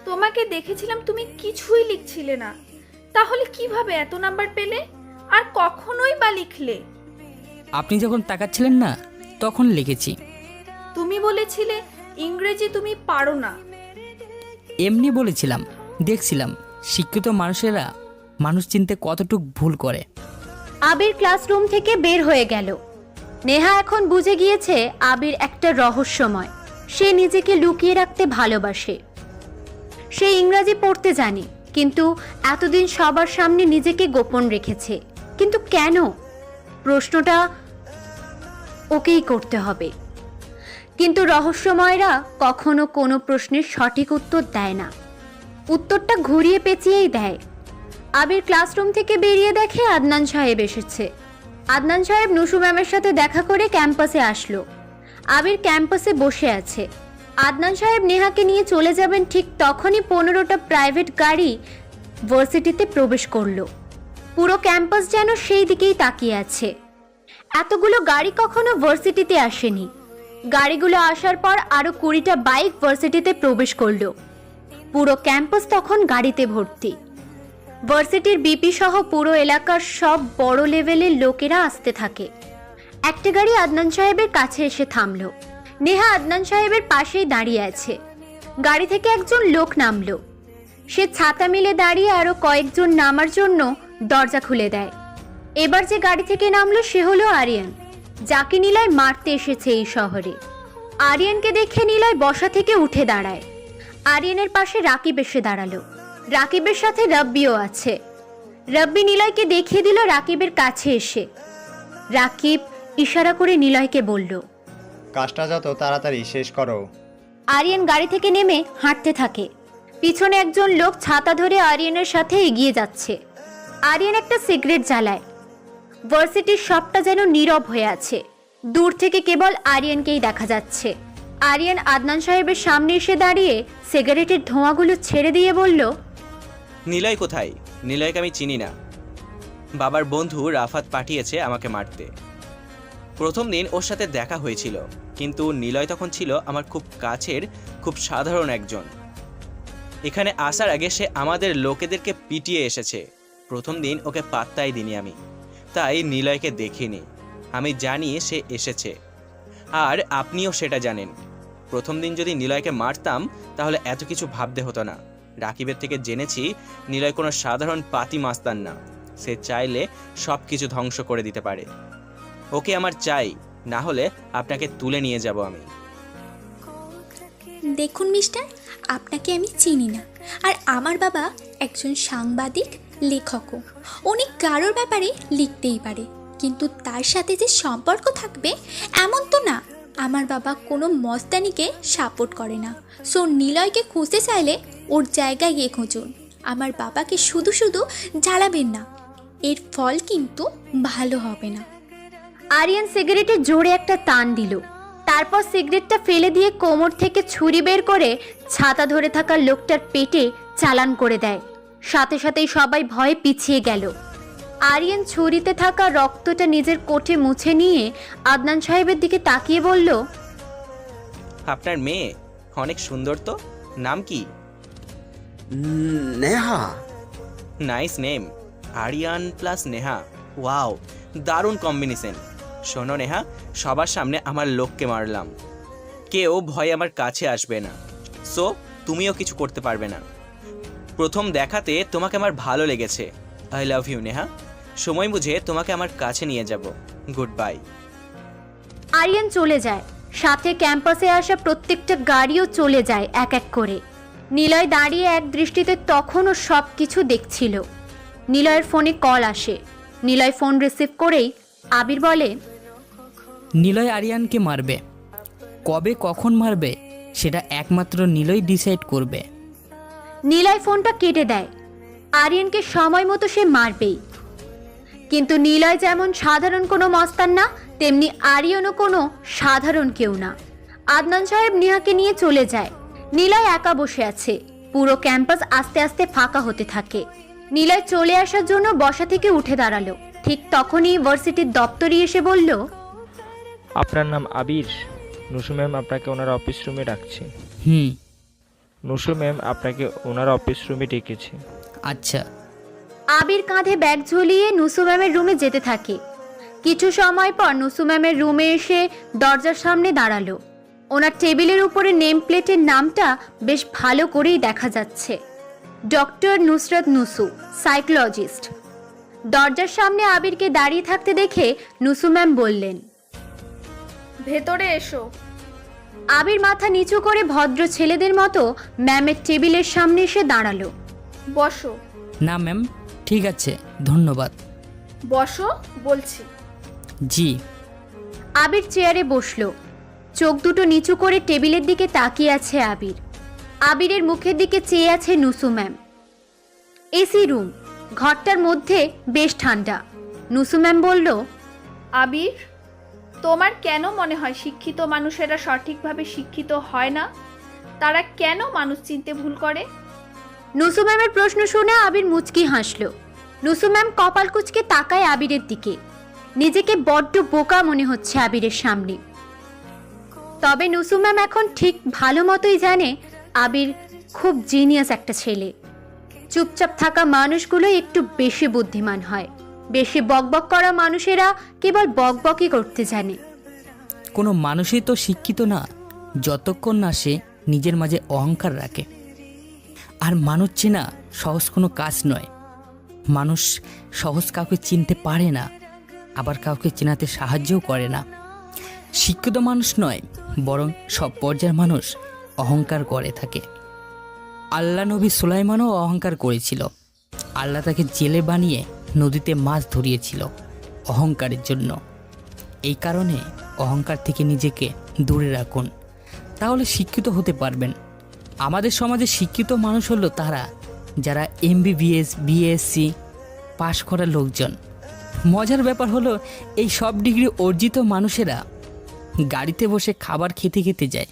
তোমাকে দেখেছিলাম তুমি কিছুই লিখছিলে না, তাহলে কিভাবে এত নাম্বার পেলে আর কখনোই বা লিখলে? আপনি যখন তাকাচ্ছিলেন না তখন লিখেছি। তুমি বলেছিলে ইংরেজি তুমি পারো না। এমনি বলেছিলাম, দেখছিলাম শিক্ষিত মানুষেরা মানুষ চিনতে কতটুক ভুল করে। আবির ক্লাসরুম থেকে বের হয়ে গেল। নেহা এখন বুঝে গিয়েছে আবির একটা রহস্যময়। সে নিজেকে লুকিয়ে রাখতে ভালোবাসে। সে ইংরেজি পড়তে জানে, কিন্তু এতদিন সবার সামনে নিজেকে গোপন রেখেছে। কিন্তু কেন? প্রশ্নটা ওকেই করতে হবে। কিন্তু রহস্যময়রা কখনো কোনো প্রশ্নের সঠিক উত্তর দেয় না, উত্তরটা ঘুরিয়ে পেঁচিয়েই দেয়। আবির ক্লাসরুম থেকে বেরিয়ে দেখে আদনান সাহেব এসেছে। আদনান সাহেব নুসু ম্যামের সাথে দেখা করে ক্যাম্পাসে আসলো। আবির ক্যাম্পাসে বসে আছে। আদনান সাহেব নেহাকে নিয়ে চলে যাবেন, ঠিক তখনই 15টা প্রাইভেট গাড়ি ভার্সিটিতে প্রবেশ করলো। পুরো ক্যাম্পাস যেন সেই দিকেই তাকিয়ে আছে। এতগুলো গাড়ি কখনো ভার্সিটিতে আসেনি। গাড়িগুলো আসার পর আরো 20টা বাইক ভার্সিটিতে প্রবেশ করলো। পুরো ক্যাম্পাস তখন গাড়িতে ভর্তি। ভার্সিটির বিপি সহ পুরো এলাকার সব বড় লেভেলের লোকেরা আসতে থাকে। একটা গাড়ি আদনান সাহেবের কাছে এসে থামলো। নেহা আদনান সাহেবের পাশেই দাঁড়িয়ে আছে। গাড়ি থেকে একজন লোক নামলো। সে ছাতা মিলে দাঁড়িয়ে আরো কয়েকজন নামার জন্য দরজা খুলে দেয়। এবার যে গাড়ি থেকে নামলো সে হলো আরিয়ান, যাকে নিলয় মারতে এসেছে এই শহরে। আরিয়ানকে দেখে নিলয় বসা থেকে উঠে দাঁড়ায়। আরিয়ানের পাশে রাকিব এসে দাঁড়ালো। রাকিবের সাথে রব্বিও আছে। রব্বি নিলয়কে দেখিয়ে দিল রাকিবের কাছে এসে। রাকিব ইশারা করে নিলয়কে বলল, কাজটা যত তাড়াতাড়ি শেষ করো। আরিয়ান গাড়ি থেকে নেমে হাঁটতে থাকে। পিছনে একজন লোক ছাতা ধরে আরিয়ানের সাথে এগিয়ে যাচ্ছে। আরিয়ান একটা সিগারেট জ্বালায়। ভার্সিটির সবটা যেন নীরব হয়ে আছে। দূর থেকে কেবল আরিয়ানকেই দেখা যাচ্ছে। আরিয়ান আদনান সাহেবের সামনে এসে দাঁড়িয়ে সিগারেটের ধোঁয়াগুলো ছেড়ে দিয়ে বলল, নিলয় কোথায়? নিলয়কে আমি চিনি না। বাবার বন্ধু রাফাত পাঠিয়েছে আমাকে মারতে। প্রথম দিন ওর সাথে দেখা হয়েছিল, কিন্তু নিলয় তখন ছিল আমার খুব কাছের, খুব সাধারণ একজন। এখানে আসার আগে সে আমাদের লোকেদেরকে পিটিয়ে এসেছে। প্রথম দিন ওকে পাত্তাই দিইনি আমি, তাই নিলয়কে দেখিনি। আমি জানি সে এসেছে, আর আপনিও সেটা জানেন। প্রথম দিন যদি নিলয়কে মারতাম তাহলে এত কিছু ভাবতে হতো না। রাকিবের থেকে জেনেছি নিলয় কোনো সাধারণ পাতি মাস্তান না। সে চাইলে সব কিছু ধ্বংস করে দিতে পারে। ওকে আমার চাই, না হলে আপনাকে তুলে নিয়ে যাব আমি। দেখুন মিস্টার, আপনাকে আমি চিনি না, আর আমার বাবা একজন সাংবাদিক, লেখকও। উনি কারোর ব্যাপারে লিখতেই পারে, কিন্তু তার সাথে যে সম্পর্ক থাকবে এমন তো না। আমার বাবা কোনো মস্তানিকে সাপোর্ট করে না। সো নিলয়কে খুঁজতে চাইলে ওর জায়গায় গিয়ে খুঁজুন। আমার বাবাকে শুধু শুধু জ্বালাবেন না, এর ফল কিন্তু ভালো হবে না। আরিয়ান সিগারেটে জোরে একটা টান দিল। তারপর সিগারেটটা ফেলে দিয়ে কোমর থেকে ছুরি বের করে ছাতা ধরে থাকা লোকটার পেটে চালান করে দেয়। সাথে সাথেই সবাই ভয়ে পিছিয়ে গেল। আরিয়ান ছুরিতে থাকা রক্তটা নিজের কোটে মুছে নিয়ে আদনান সাহেবের দিকে তাকিয়ে বলল, আপনার মেয়ে অনেক সুন্দর তো। নাম কি? Neha. Nice name, Aryan plus Neha. Wow, দারুণ কম্বিনেশন। শোনো নেহা, সবার সামনে আমার লোককে মারলাম। কেউ ভয়ে আমার কাছে আসবে না, সো তুমিও কিছু করতে পারবে না। প্রথম দেখাতে তোমাকে আমার ভালো লেগেছে। I love you Neha. সময় বুঝে তোমাকে আমার কাছে নিয়ে যাব। Good bye. আরিয়ান চলে যায়। সাথে ক্যাম্পাসে আসা প্রত্যেকটা গাড়িও চলে যায় এক এক করে। নিলয় দাঁড়িয়ে এক দৃষ্টিতে তখনও সব কিছু দেখছিল। নিলয়ের ফোনে কল আসে। নিলয় ফোন রিসিভ করেই আবির বলে, নিলয় আরিয়ানকে মারবে। কবে কখন মারবে সেটা একমাত্র নিলয় ডিসাইড করবে। নিলয় ফোনটা কেটে দেয়। আরিয়ানকে সময় মতো সে মারবেই। কিন্তু নিলয় যেমন সাধারণ কোনো মস্তান না, তেমনি আরিয়ানও কোনো সাধারণ কেউ না। আদনান সাহেব নেহাকে নিয়ে চলে যায়। নিলয় একা বসে আছে। পুরো ক্যাম্পাস আস্তে আস্তে ফাঁকা হতে থাকে। নিলয় চলে আসার জন্য বসা থেকে উঠে দাঁড়ালো। ঠিক তখনই ভার্সিটির দপ্তরি এসে বলল, আপনার নাম আবির? নুসু ম্যাম আপনাকে ওনার অফিস রুমে ডাকছে। নুসু ম্যাম আপনাকে ওনার অফিস রুমে ডেকেছে। আচ্ছা। আবির কাঁধে ব্যাগ ঝুলিয়ে নুসু ম্যামের রুমে যেতে থাকে। কিছু সময় পর নুসু ম্যামের রুমে এসে দরজার সামনে দাঁড়ালো। ওনার টেবিলের উপরে নেম প্লেটের নামটা বেশ ভালো করেই দেখা যাচ্ছে, ডক্টর নুসরত নুসু, সাইকোলজিস্ট। দরজার সামনে আবিরকে দাঁড়িয়ে থাকতে দেখে নুসু ম্যাম বললেন, ভেতরে এসো। আবির মাথা নিচু করে ভদ্র ছেলেদের মতো ম্যামের টেবিলের সামনে এসে দাঁড়ালো। বসো। না ম্যাম, ঠিক আছে, ধন্যবাদ। বসো বলছি। জি। আবির চেয়ারে বসলো। চোখ দুটো নিচু করে টেবিলের দিকে তাকিয়ে আছে আবির। আবিরের মুখের দিকে চেয়ে আছে নুসু ম্যাম। এসি রুম, ঘরটার মধ্যে বেশ ঠান্ডা। নুসু ম্যাম বলল, আবির, তোমার কেন মনে হয় শিক্ষিত মানুষেরা সঠিকভাবে শিক্ষিত হয় না? তারা কেন মানুষ চিনতে ভুল করে? নুসু ম্যামের প্রশ্ন শুনে আবির মুচকি হাসলো। নুসু ম্যাম কপাল কুঁচকে তাকায় আবিরের দিকে। নিজেকে বড্ড বোকা মনে হচ্ছে আবিরের সামনে। তবে নুসু ম্যাম এখন ঠিক ভালো মতোই জানে আবির খুব জিনিয়াস একটা ছেলে। চুপচাপ থাকা মানুষগুলো একটু বেশি বুদ্ধিমান হয়। বেশি বকবক করা মানুষেরা কেবল বকবকই করতে জানে। কোনো মানুষই তো শিক্ষিত না যতক্ষণ না সে নিজের মাঝে অহংকার রাখে। আর মানুষ চেনা সহজ কোনো কাজ নয়। মানুষ সহজ কাউকে চিনতে পারে না, আবার কাউকে চেনাতে সাহায্যও করে না। শিক্ষিত মানুষ নয়, বরং সব পর্যায়ের মানুষ অহংকার করে থাকে। আল্লাহ নবী সুলাইমানও অহংকার করেছিল। আল্লাহ তাকে জেলে বানিয়ে নদীতে মাছ ধরিয়েছিল অহংকারের জন্য। এই কারণে অহংকার থেকে নিজেকে দূরে রাখুন, তাহলে শিক্ষিত হতে পারবেন। আমাদের সমাজে শিক্ষিত মানুষ হলো তারা যারা MBBS BSc পাশ করা লোকজন। মজার ব্যাপার হলো এই সব ডিগ্রি অর্জিত মানুষেরা গাড়িতে বসে খাবার খেতে খেতে যায়,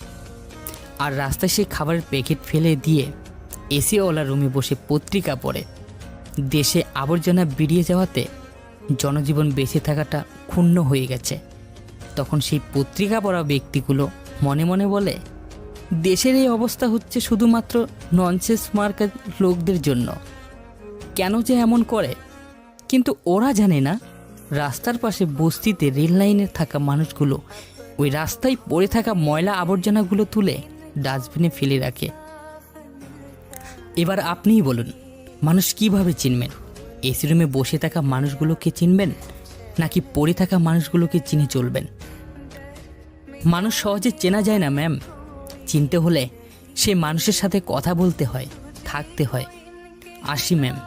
আর রাস্তায় সেই খাবারের প্যাকেট ফেলে দিয়ে এসিওয়ালা রুমে বসে পত্রিকা পড়ে। দেশে আবর্জনা বেরিয়ে যাওয়াতে জনজীবন বেঁচে থাকাটা ক্ষুণ্ণ হয়ে গেছে। তখন সেই পত্রিকা পড়া ব্যক্তিগুলো মনে মনে বলে, দেশের এই অবস্থা হচ্ছে শুধুমাত্র ননসেন্স মার্কেট লোকদের জন্য। কেন যে এমন করে? কিন্তু ওরা জানে না রাস্তার পাশে বস্তিতে রেল লাইনে থাকা মানুষগুলো ওই রাস্তায় পড়ে থাকা ময়লা আবর্জনাগুলো তুলে ডাস্টবিনে ফেলে রাখে। এবার আপনিই বলুন, মানুষ কিভাবে চিনবেন? এসি রুমে বসে থাকা মানুষগুলোকে চিনবেন, নাকি পড়ে থাকা মানুষগুলোকে চিনে চলবেন? মানুষ সহজে চেনা যায় না ম্যাম। চিনতে হলে সে মানুষের সাথে কথা বলতে হয়, থাকতে হয়। আসি ম্যাম।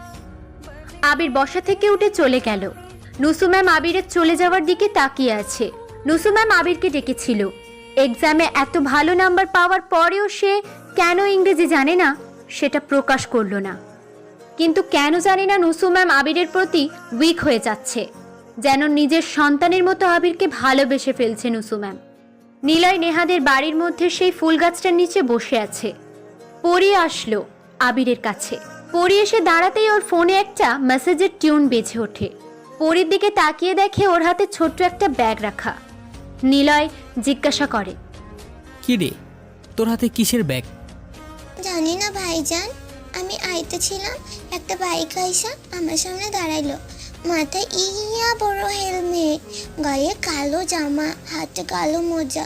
আবির বসা থেকে উঠে চলে গেল। নুসু ম্যাম আবিরের চলে যাওয়ার দিকে তাকিয়ে আছে। নুসু ম্যাম আবিরকে ডেকেছিল। এক্সামে এত ভালো নাম্বার পাওয়ার পরেও সে কেন ইংরেজি জানে না সেটা প্রকাশ করলো না। কিন্তু কেন জানি না নুসু ম্যাম আবিরের প্রতি উইক হয়ে যাচ্ছে, যেন নিজের সন্তানের মতো আবিরকে ভালোবেসে ফেলছে নুসু ম্যাম। নিলয় নেহাদের বাড়ির মধ্যে সেই ফুল গাছটার নিচে বসে আছে। পরি আসলো আবিরের কাছে। পরি এসে দাঁড়াতেই ওর ফোনে একটা মেসেজের টিউন বেজে ওঠে। পরির দিকে তাকিয়ে দেখে ওর হাতে ছোট্ট একটা ব্যাগ রাখা। নিলয় জিজ্ঞাসা করে, কি রে, তোর হাতে কিসের ব্যাগ? জানি না ভাইজান, আমি আইতেছিলাম, একটা বাইক আইসা আমার সামনে দাঁড়াইলো। মাথায় ইয়া বড় হেলমেট, গায়ে কালো জামা, হাতে কালো মোজা।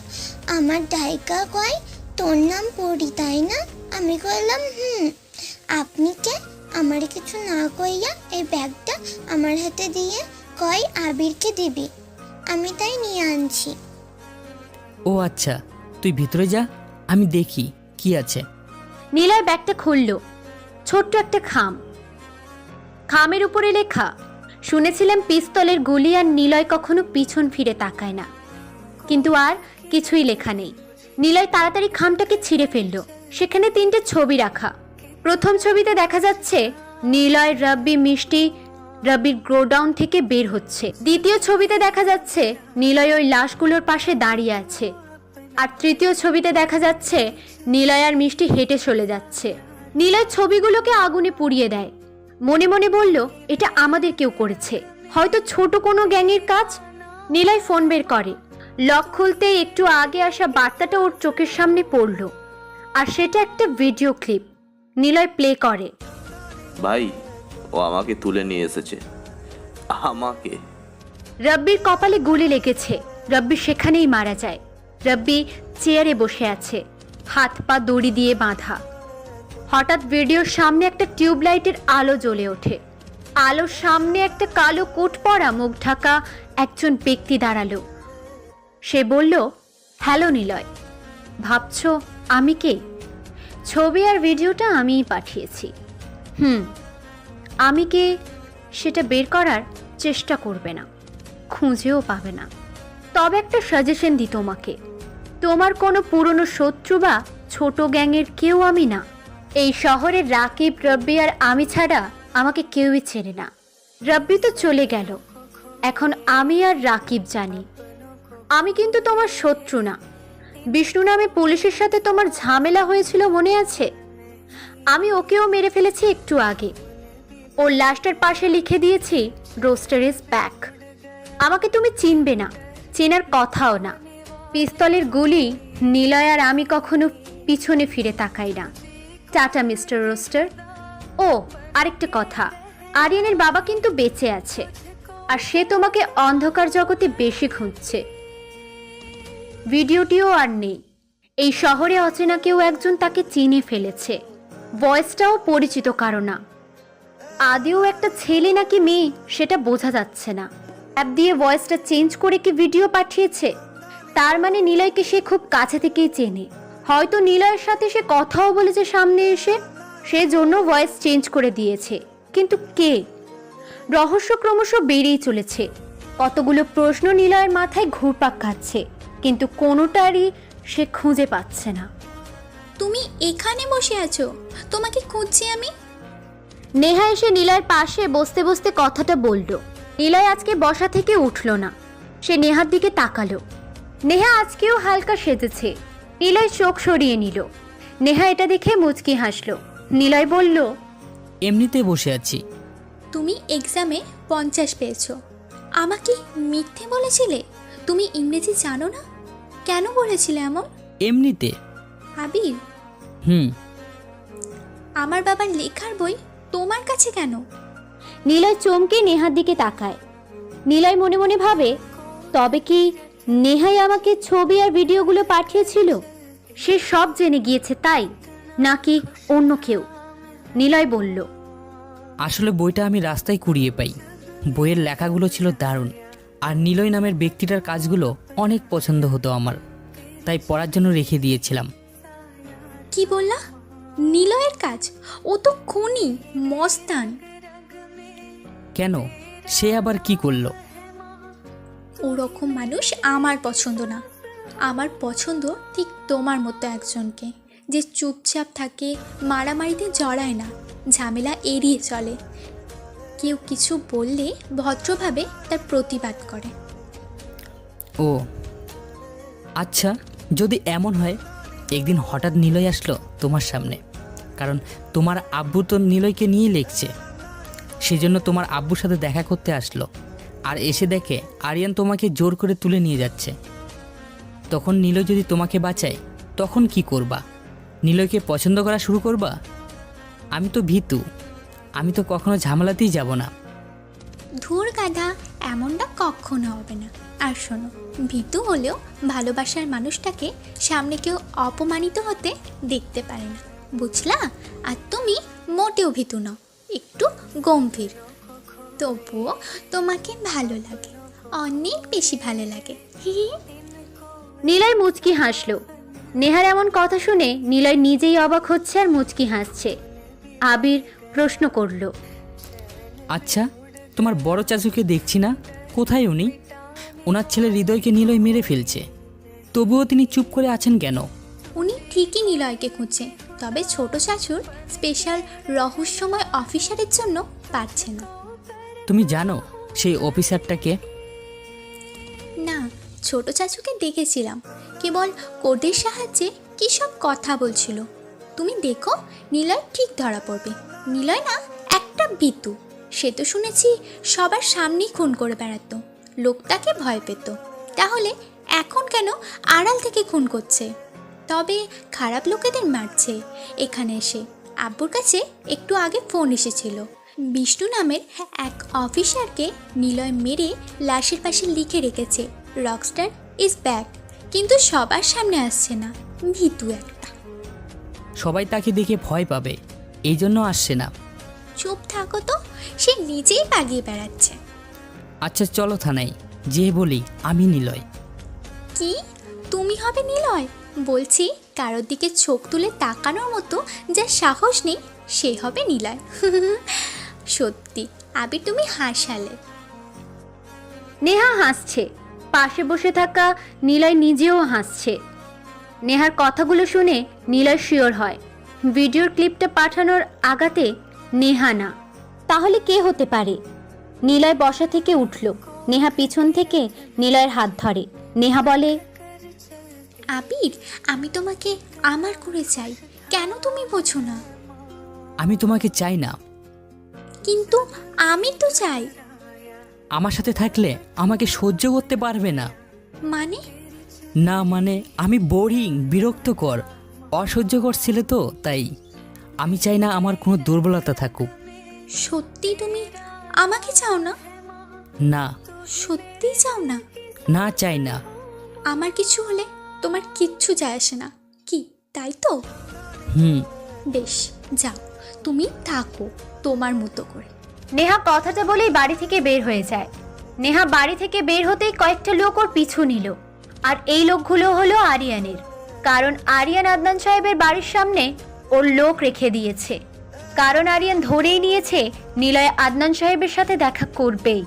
আমার ডাইকা কয়, তোর নাম পরি তাই না? আমি কইলাম আপনি কে? আমার কিছু না কইয়া এই ব্যাগটা আমার হাতে দিয়ে কয় আবিরকে দিবি। আমি তাই নিয়ে আনছি। ও আচ্ছা, তুই ভিতরে যা, আমি দেখি কি আছে। নিলয় ব্যাগটা খুলল। ছোট্ট একটা খামের উপরে লেখা, শুনেছিলাম পিস্তলের গুলি, আর নিলয় কখনো পিছন ফিরে তাকায় না। কিন্তু আর কিছুই লেখা নেই। নিলয় তাড়াতাড়ি খামটাকে ছিঁড়ে ফেলল। সেখানে 3টে ছবি রাখা। প্রথম ছবিতে দেখা যাচ্ছে নিলয় রাব্বি মিষ্টি রাব্বির গোডাউন থেকে বের হচ্ছে। দ্বিতীয় ছবিতে দেখা যাচ্ছে নিলয় ওই লাশগুলোর পাশে দাঁড়িয়ে আছে। আর তৃতীয় ছবিতে দেখা যাচ্ছে নিলয় আর মিষ্টি হেঁটে চলে যাচ্ছে। নিলয় ছবিগুলোকে আগুনে পুড়িয়ে দেয়। মনে মনে বলল, এটা আমাদের কেউ করেছে, হয়তো ছোট কোনো গ্যাংয়ের কাজ। নিলয় ফোন বের করে। লক খুলতে একটু আগে আসা বার্তাটা ওর চোখের সামনে পড়ল। আর সেটা একটা ভিডিও ক্লিপ। নিলয় প্লে করে। ভাই, ও আমাকে তুলে নিয়ে এসেছে। আমাকে। রব্বির কপালে গুলি লেগেছে। রব্বি সেখানেই মারা যায়। রব্বি চেয়ারে বসে আছে, হাত পা দড়ি দিয়ে বাঁধা। হঠাৎ ভিডিওর সামনে একটা টিউবলাইটের আলো জ্বলে ওঠে। আলোর সামনে একটা কালো কোট পরা, মুখ ঢাকা একজন ব্যক্তি দাঁড়ালো। সে বলল, হ্যালো নিলয়, ভাবছো আমি কে? ছবি আর ভিডিওটা আমিই পাঠিয়েছি। আমি কে সেটা বের করার চেষ্টা করবে না, খুঁজেও পাবে না। তবে একটা সাজেশন দিই তোমাকে, তোমার কোনো পুরনো শত্রু বা ছোট গ্যাংয়ের কেউ আমি না। এই শহরের রাকিব, রব্বি আর আমি ছাড়া আমাকে কেউই চেনে না। রব্বি তো চলে গেল, এখন আমি আর রাকিব জানি। আমি কিন্তু তোমার শত্রু না। বিষ্ণু নামে পুলিশের সাথে তোমার ঝামেলা হয়েছিল মনে আছে? আমি ওকেও মেরে ফেলেছি একটু আগে। ওর লাশটার পাশে লিখে দিয়েছি, রোস্টার ইজ ব্যাক। আমাকে তুমি চিনবে না, চেনার কথাও না। পিস্তলের গুলি, নিলয় আর আমি কখনো পিছনে ফিরে তাকাই না। Tata mister roaster. ও আরেকটা কথা, আরিয়ানের বাবা কিন্তু বেঁচে আছে, আর সে তোমাকে অন্ধকার জগতে বেশি খুঁজছে। ভিডিওটিও আর নেই। এই শহরে অচেনা কেউ একজন তাকে চিনে ফেলেছে। ভয়েসটাও পরিচিত কারো না। আদেও একটা ছেলে নাকি মেয়ে সেটা বোঝা যাচ্ছে না। অ্যাপ দিয়ে ভয়েসটা চেঞ্জ করে কি ভিডিও পাঠিয়েছে? তার মানে নিলয়কে সে খুব কাছে থেকেই চেনে। হয়তো নিলয়ের সাথে সে কথাও বলেছে সামনে এসে, সেজন্য ভয়েস চেঞ্জ করে দিয়েছে। কিন্তু কে? রহস্য ক্রমশ বেড়েই চলেছে। কতগুলো প্রশ্ন নিলয়ের মাথায় ঘুরপাক খাচ্ছে, কিন্তু কোনোটারই সে খুঁজে পাচ্ছে না। তুমি এখানে বসে আছো, তোমাকে খুঁজছি আমি। নেহা এসে নিলয়ের পাশে বসতে বসতে কথাটা বলল। নিলয় আজকে বসা থেকে উঠল না। সে নেহার দিকে তাকালো। নেহা আজকেও হালকা সেজেছে। নিলয় চোখ সরিয়ে নিল। নেহা এটা দেখে মুচকি হাসলো। নিলয় বলল, এমনিতে বসে আছি। তুমি এক্সামে 50 পেয়েছো, আমাকে মিথ্যে বলেছিলে। তুমি ইংরেজি জানো না? কেন বলেছিলে এমন? এমনিতে। আবির, আমার বাবার লেখার বই তোমার কাছে কেন? নিলয় চমকে নেহার দিকে তাকায়। নিলয় মনে মনে ভাবে, তবে কি নেহাই আমাকে ছবি আর ভিডিওগুলো পাঠিয়েছিল? সে সব জেনে গিয়েছে তাই, নাকি অন্য কেউ? নিলয় বলল, আসলে বইটা আমি রাস্তায় কুড়িয়ে পাই। বইয়ের লেখাগুলো ছিল দারুণ, আর নিলয় নামের ব্যক্তিটার কাজগুলো অনেক পছন্দ হতো আমার, তাই পড়ার জন্য রেখে দিয়েছিলাম। কি বললা? নিলয়ের কাজ? ও তো খুনি, মস্তান। কেন, সে আবার কি করলো? ওরকম মানুষ আমার পছন্দ না। আমার পছন্দ ঠিক তোমার মতো একজনকে, যে চুপচাপ থাকে, মারামারিতে জড়ায় না, ঝামেলা এড়িয়ে চলে। কেউ কিছু বললে ভদ্রভাবে তার প্রতিবাদ করে। ও আচ্ছা, যদি এমন হয়, একদিন হঠাৎ নিলয় আসলো তোমার সামনে, কারণ তোমার আব্বু তো নিলয়কে নিয়ে লিখছে, সেজন্য তোমার আব্বুর সাথে দেখা করতে আসলো, আর এসে দেখে আরিয়ান তোমাকে জোর করে তুলে নিয়ে যাচ্ছে। তখন নিলয় যদি তোমাকে বাঁচায়, তখন কি করবা? নিলয়কে পছন্দ করা শুরু করবা? আমি তো ভীতু, আমি তো কখনো ঝামেলাতেই যাব না। ধুর গাধা, এমনটা কখনো হবে না। আর শোনো, ভীতু হলেও ভালোবাসার মানুষটাকে সামনে কেউ অপমানিত হতে দেখতে পারে না, বুঝলা? আর তুমি মোটেও ভীতু নও, একটু গম্ভীর। তবুও তোমাকে ভালো লাগে, অনেক বেশি ভালো লাগে। নিলয় মুচকি হাসলো। নেহার এমন কথা শুনে নিলয় নিজেই অবাক হচ্ছে আর মুচকি হাসছে। আবির প্রশ্ন করল, আচ্ছা, তোমার বড় চাচুকে দেখছি না, কোথায় উনি? ওনার ছেলে হৃদয়কে নিলয় মেরে ফেলছে, তবুও তিনি চুপ করে আছেন কেন? উনি ঠিকই নিলয়কে খুঁজছে, তবে ছোট চাচুর স্পেশাল রহস্যময় অফিসারের জন্য পারছে না। তুমি জানো সেই অফিসারটাকে? না, ছোট চাচুকে দেখেছিলাম, কেবল কোডের সাহায্যে কী সব কথা বলছিল। তুমি দেখো, নিলয় ঠিক ধরা পড়বে। নিলয় না একটা ভীতু, সে তো শুনেছি সবার সামনেই খুন করে বেড়াতো, লোক তাকে ভয় পেত। তাহলে এখন কেন আড়াল থেকে খুন করছে? তবে খারাপ লোকেদের মারছে। এখানে এসে আব্বুর কাছে একটু আগে ফোন এসেছিল, বিষ্ণু নামের এক অফিসারকে নিলয় মেরে লাশের পাশে লিখে রেখেছে রকস্টার ইজ ব্যাক, কিন্তু সবার সামনে আসছে না, ভীতু একটা। সবাই তাকে দেখে ভয় পাবে, এই জন্য আসছে না। চুপ থাকো তো, সে নিজেই পাগিয়ে বেড়াচ্ছে। আচ্ছা চলো থানায়, যে বলি আমি নিলয়। কি তুমি হবে নিলয়? বলছি কারোর দিকে চোখ তুলে তাকানোর মতো যার সাহস নেই সে হবে নিলয়। সত্যি আবি তুমি হাসালে। নেহা হাসছে, পাশে বসে থাকা নিলয় নিজেও হাসছে। নেহার কথাগুলো শুনে নিলয় শিওর হয় ভিডিওর ক্লিপটা পাঠানোর আগাতে নেহা না, তাহলে কে হতে পারে? নিলয় বসা থেকে উঠল, নেহা পিছন থেকে নিলয়ের হাত ধরে। নেহা বলে, আবির আমি তোমাকে আমার করে চাই, কেন তুমি বোঝো না? আমি তোমাকে চাই না। কিন্তু আমি তো চাই। আমার সাথে থাকলে আমাকে সহ্য করতে পারবে না। মানে? না মানে আমি বোরিং, বিরক্তকর, অসহ্যকর ছেলে তো, তাই আমি চাই না আমার কোনো দুর্বলতা থাকুক। সত্যি তুমি আমাকে চাও না? না। সত্যি চাও না? না, চাই না। আমার কিছু হলে তোমার কিচ্ছু যায় আসে না, কি তাই তো? বেশ, যাও তুমি থাকো তোমার মতো করে। নেহা কথাটা বলেই বাড়ি থেকে বের হয়ে যায়। নেহা বাড়ি থেকে বের হতেই কয়েকটা লোক ওর পিছু নিল, আর এই লোকগুলো হলো আরিয়ানের, কারণ আরিয়ান আদনান সাহেবের বাড়ির সামনে ওর লোক রেখে দিয়েছে, কারণ আরিয়ান ধরেই নিয়েছে নিলয় আদনান সাহেবের সাথে দেখা করবেই,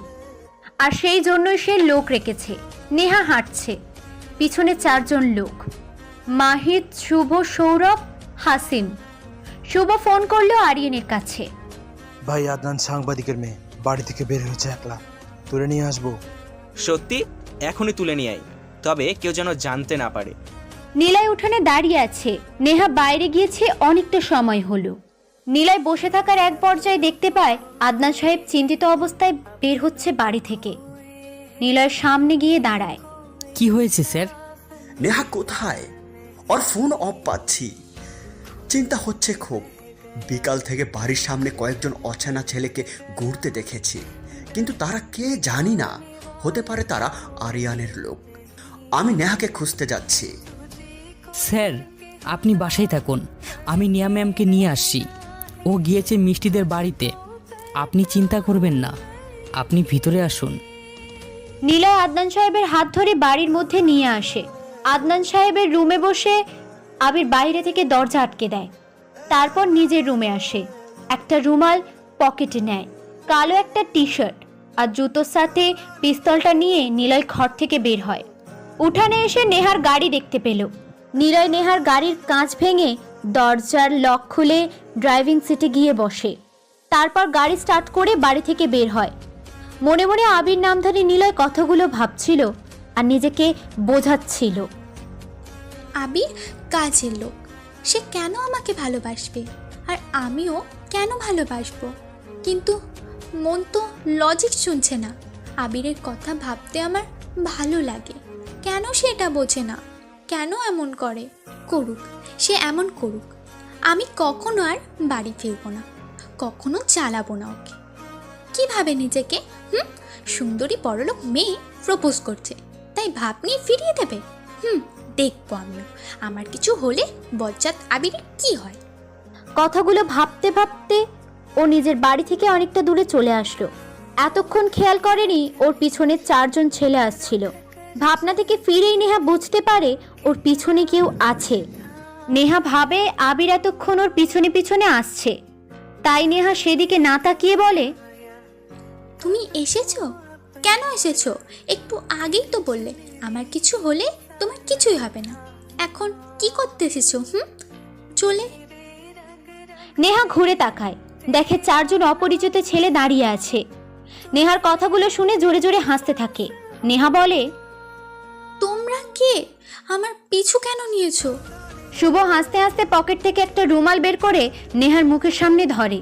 আর সেই জন্যই সে লোক রেখেছে। নেহা হাঁটছে, পিছনে 4 জন লোক, মাহিদ, শুভ, সৌরভ, হাসিম। শুভ ফোন করলো আরিয়ানের কাছে। ভাই আদনান সাংবাদিকের মেয়ে বাড়ি থেকে বের হয়েছে, একলা তুলে নিয়ে আসবো। সত্যি? এখনই তুলে নিয়ে আই, তবে কেউ যেন জানতে না পারে। নিলয় উঠানে দাঁড়িয়ে আছে। নেহা বাইরে গিয়েছে অনেকটা সময় হলো। নিলয় বসে থাকার এক পর্যায়ে দেখতে পায় আদনান সাহেব চিন্তিত অবস্থায় বের হচ্ছে বাড়ি থেকে। নিলয়ের সামনে গিয়ে দাঁড়ায়। কি হয়েছে স্যার? নেহা কোথায়? ওর ফোন অফ পাচ্ছি, চিন্তা হচ্ছে খুব। বিকাল থেকে বাড়ির সামনে কয়েকজন অচেনা ছেলেকে ঘুরতে দেখেছি, কিন্তু তারা কে জানি না, হতে পারে তারা আরিয়ানের লোক। আমি নেহাকে খুঁজতে যাচ্ছি। স্যার আপনি বাসায় থাকুন, আমি নিয়া ম্যামকে নিয়ে আসছি। ও গিয়েছে মিষ্টিদের বাড়িতে, আপনি চিন্তা করবেন না, আপনি ভিতরে আসুন। নিলয় আদনান সাহেবের হাত ধরে বাড়ির মধ্যে নিয়ে আসে। আদনান সাহেবের রুমে বসে আবির বাইরে থেকে দরজা আটকে দেয়, তারপর নিজের রুমে আসে। একটা রুমাল পকেটে নেয়, কালো একটা টি শার্ট আর জুতোর সাথে পিস্তলটা নিয়ে নিলয় ঘর থেকে বের হয়। উঠানে এসে নেহার গাড়ি দেখতে পেল। নিলয় নেহার গাড়ির কাঁচ ভেঙে দরজার লক খুলে ড্রাইভিং সিটে গিয়ে বসে, তারপর গাড়ি স্টার্ট করে বাড়ি থেকে বের হয়। মনে মনে আবির নামধারী নিলয় কথাগুলো ভাবছিল আর নিজেকে বোঝাচ্ছিল। আবির কাজের লোক, সে কেন আমাকে ভালোবাসবে আর আমিও কেন ভালোবাসবো? কিন্তু মন তো লজিক শুনছে না। আবিরের কথা ভাবতে আমার ভালো লাগে, কেন সেটা বোঝে না? কেন এমন করে? করুক, সে এমন করুক, আমি কখনো আর বাড়ি ফিরবো না, কখনো চালাবো না ওকে। কিভাবে নিজেকে? সুন্দরী বড়লোক মেয়ে প্রপোজ করছে, তাই ভাব নিয়ে ফিরিয়ে দেবে? দেখবো আমিও, আমার কিছু হলে বজ্জাত আবিরের কি হয়। কথাগুলো ভাবতে ভাবতে ও নিজের বাড়ি থেকে অনেকটা দূরে চলে আসলো। এতক্ষণ খেয়াল করেনি ওর পিছনে 4 জন ছেলে আসছিল। ভাবনা থেকে ফিরেই নেহা বুঝতে পারে ওর পিছনে কেউ আছে। নেহা ভাবে আবির এতক্ষণ ওর পিছনে পিছনে আসছে, তাই নেহা সেদিকে না তাকিয়ে বলে, তুমি এসেছো? কেন এসেছো? একটু আগেই তো বললে আমার কিছু হলে তোমার কিছুই হবে না, এখন কি করতে এসেছো? চলে। নেহা ঘুরে তাকায়, দেখে 4 জন অপরিচিত ছেলে দাঁড়িয়ে আছে। নেহার কথাগুলো শুনে জোরে জোরে হাসতে থাকে। নেহা বলে, তোমরা কে? আমার পিছু কেন নিয়েছো? শুভ হাসতে হাসতে পকেট থেকে একটা রুমাল বের করে নেহার মুখের সামনে ধরে।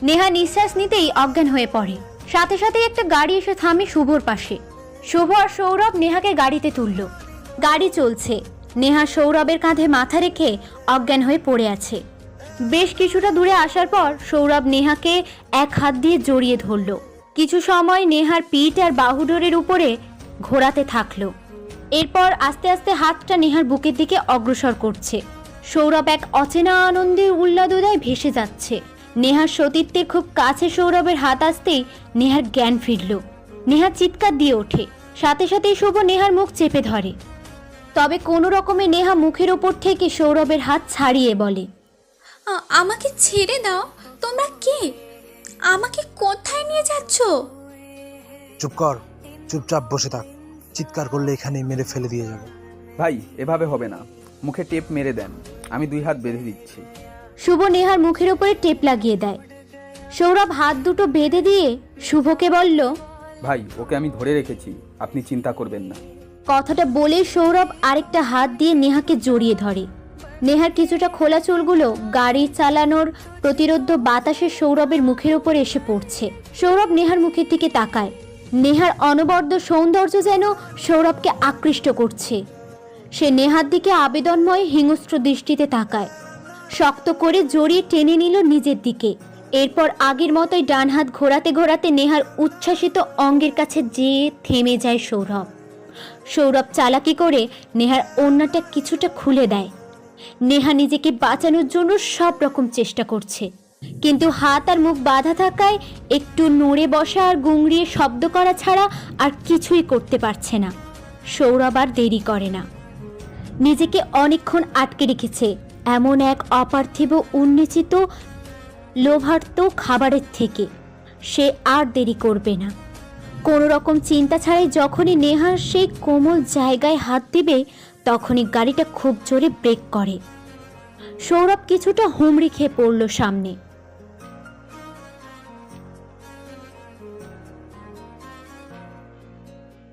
নেহা নিঃশ্বাস নিতেই অজ্ঞান হয়ে পড়ে। সাথে সাথে একটা গাড়ি এসে থামে শুভর পাশে। শুভ আর সৌরভ নেহাকে গাড়িতে তুলল। গাড়ি চলছে। নেহা সৌরভের কাঁধে মাথা রেখে অজ্ঞান হয়ে পড়ে আছে। বেশ কিছুটা দূরে আসার পর সৌরভ নেহাকে এক হাত দিয়ে জড়িয়ে ধরল। কিছু সময় নেহার পিঠ আর বাহুডোরের উপরে ঘোরাতে থাকলো। এরপর আস্তে আস্তে হাতটা নেহার বুকের দিকে অগ্রসর করছে। সৌরভ এক অচেনা আনন্দের উল্লাদুদায় ভেসে যাচ্ছে। নেহার সতীত্বের খুব কাছে সৌরভের হাত আসতেই নেহার জ্ঞান ফিরল। নেহা চিৎকার দিয়ে ওঠে, সাথে সাথেই শুভ নেহার মুখ চেপে ধরে। তবে কোনো রকমে নেহা মুখের ওপর থেকে সৌরভের হাত ছাড়িয়ে বলে, আমাকে ছেড়ে দাও। তোমরা কে? আমাকে কোথায় নিয়ে যাচ্ছ? চুপ কর, চুপচাপ বসে থাক। চিৎকার করলে এখানেই মেরে ফেলে দিয়ে যাব। ভাই এভাবে হবে না, মুখে টেপ মেরে দেন, আমি 2 হাত বেঁধে দিচ্ছি। শুভ নেহার মুখের উপরে টেপ লাগিয়ে দেয়। সৌরভ হাত দুটো বেঁধে দিয়ে শুভকে বলল, ভাই ওকে আমি ধরে রেখেছি, আপনি চিন্তা করবেন না। কথাটা বলে সৌরভ আরেকটা হাত দিয়ে নেহাকে জড়িয়ে ধরে। নেহার কিছুটা খোলা চুলগুলো গাড়ি চালানোর প্রতিরোধ বাতাসে সৌরভের মুখের উপরে এসে পড়ছে। সৌরভ নেহার মুখের দিকে তাকায়। নেহার অনবদ্য সৌন্দর্য যেন সৌরভকে আকৃষ্ট করছে। সে নেহার দিকে আবেদনময় হিংস্র দৃষ্টিতে তাকায়। শক্ত করে জড়িয়ে টেনে নিল নিজের দিকে। এরপর আগের মতোই ডান হাত ঘোরাতে ঘোরাতে নেহার উচ্ছ্বাসিত অঙ্গের কাছে যেয়ে থেমে যায় সৌরভ। সৌরভ চালাকি করে নেহার ওড়নাটা কিছুটা খুলে দেয়। নেহা নিজেকে বাঁচানোর জন্য সব রকম চেষ্টা করছে, কিন্তু হাত আর মুখ বাঁধা থাকায় একটু নড়ে বসা আর গুংড়িয়ে শব্দ করা ছাড়া আর কিছুই করতে পারছে না। সৌরভ আর দেরি করে না। নিজেকে অনেকক্ষণ আটকে রেখেছে এমন এক অপার্থিব উন্মোচিত লোভার্ত খাবারের থেকে। সে আর দেরি করবে না। কোনো রকম চিন্তা ছাড়াই যখনই নেহার সেই কোমল জায়গায় হাত দিবে তখনই গাড়িটা খুব জোরে ব্রেক করে। সৌরভ কিছুটা হুমড়ি খেয়ে পড়ল সামনে।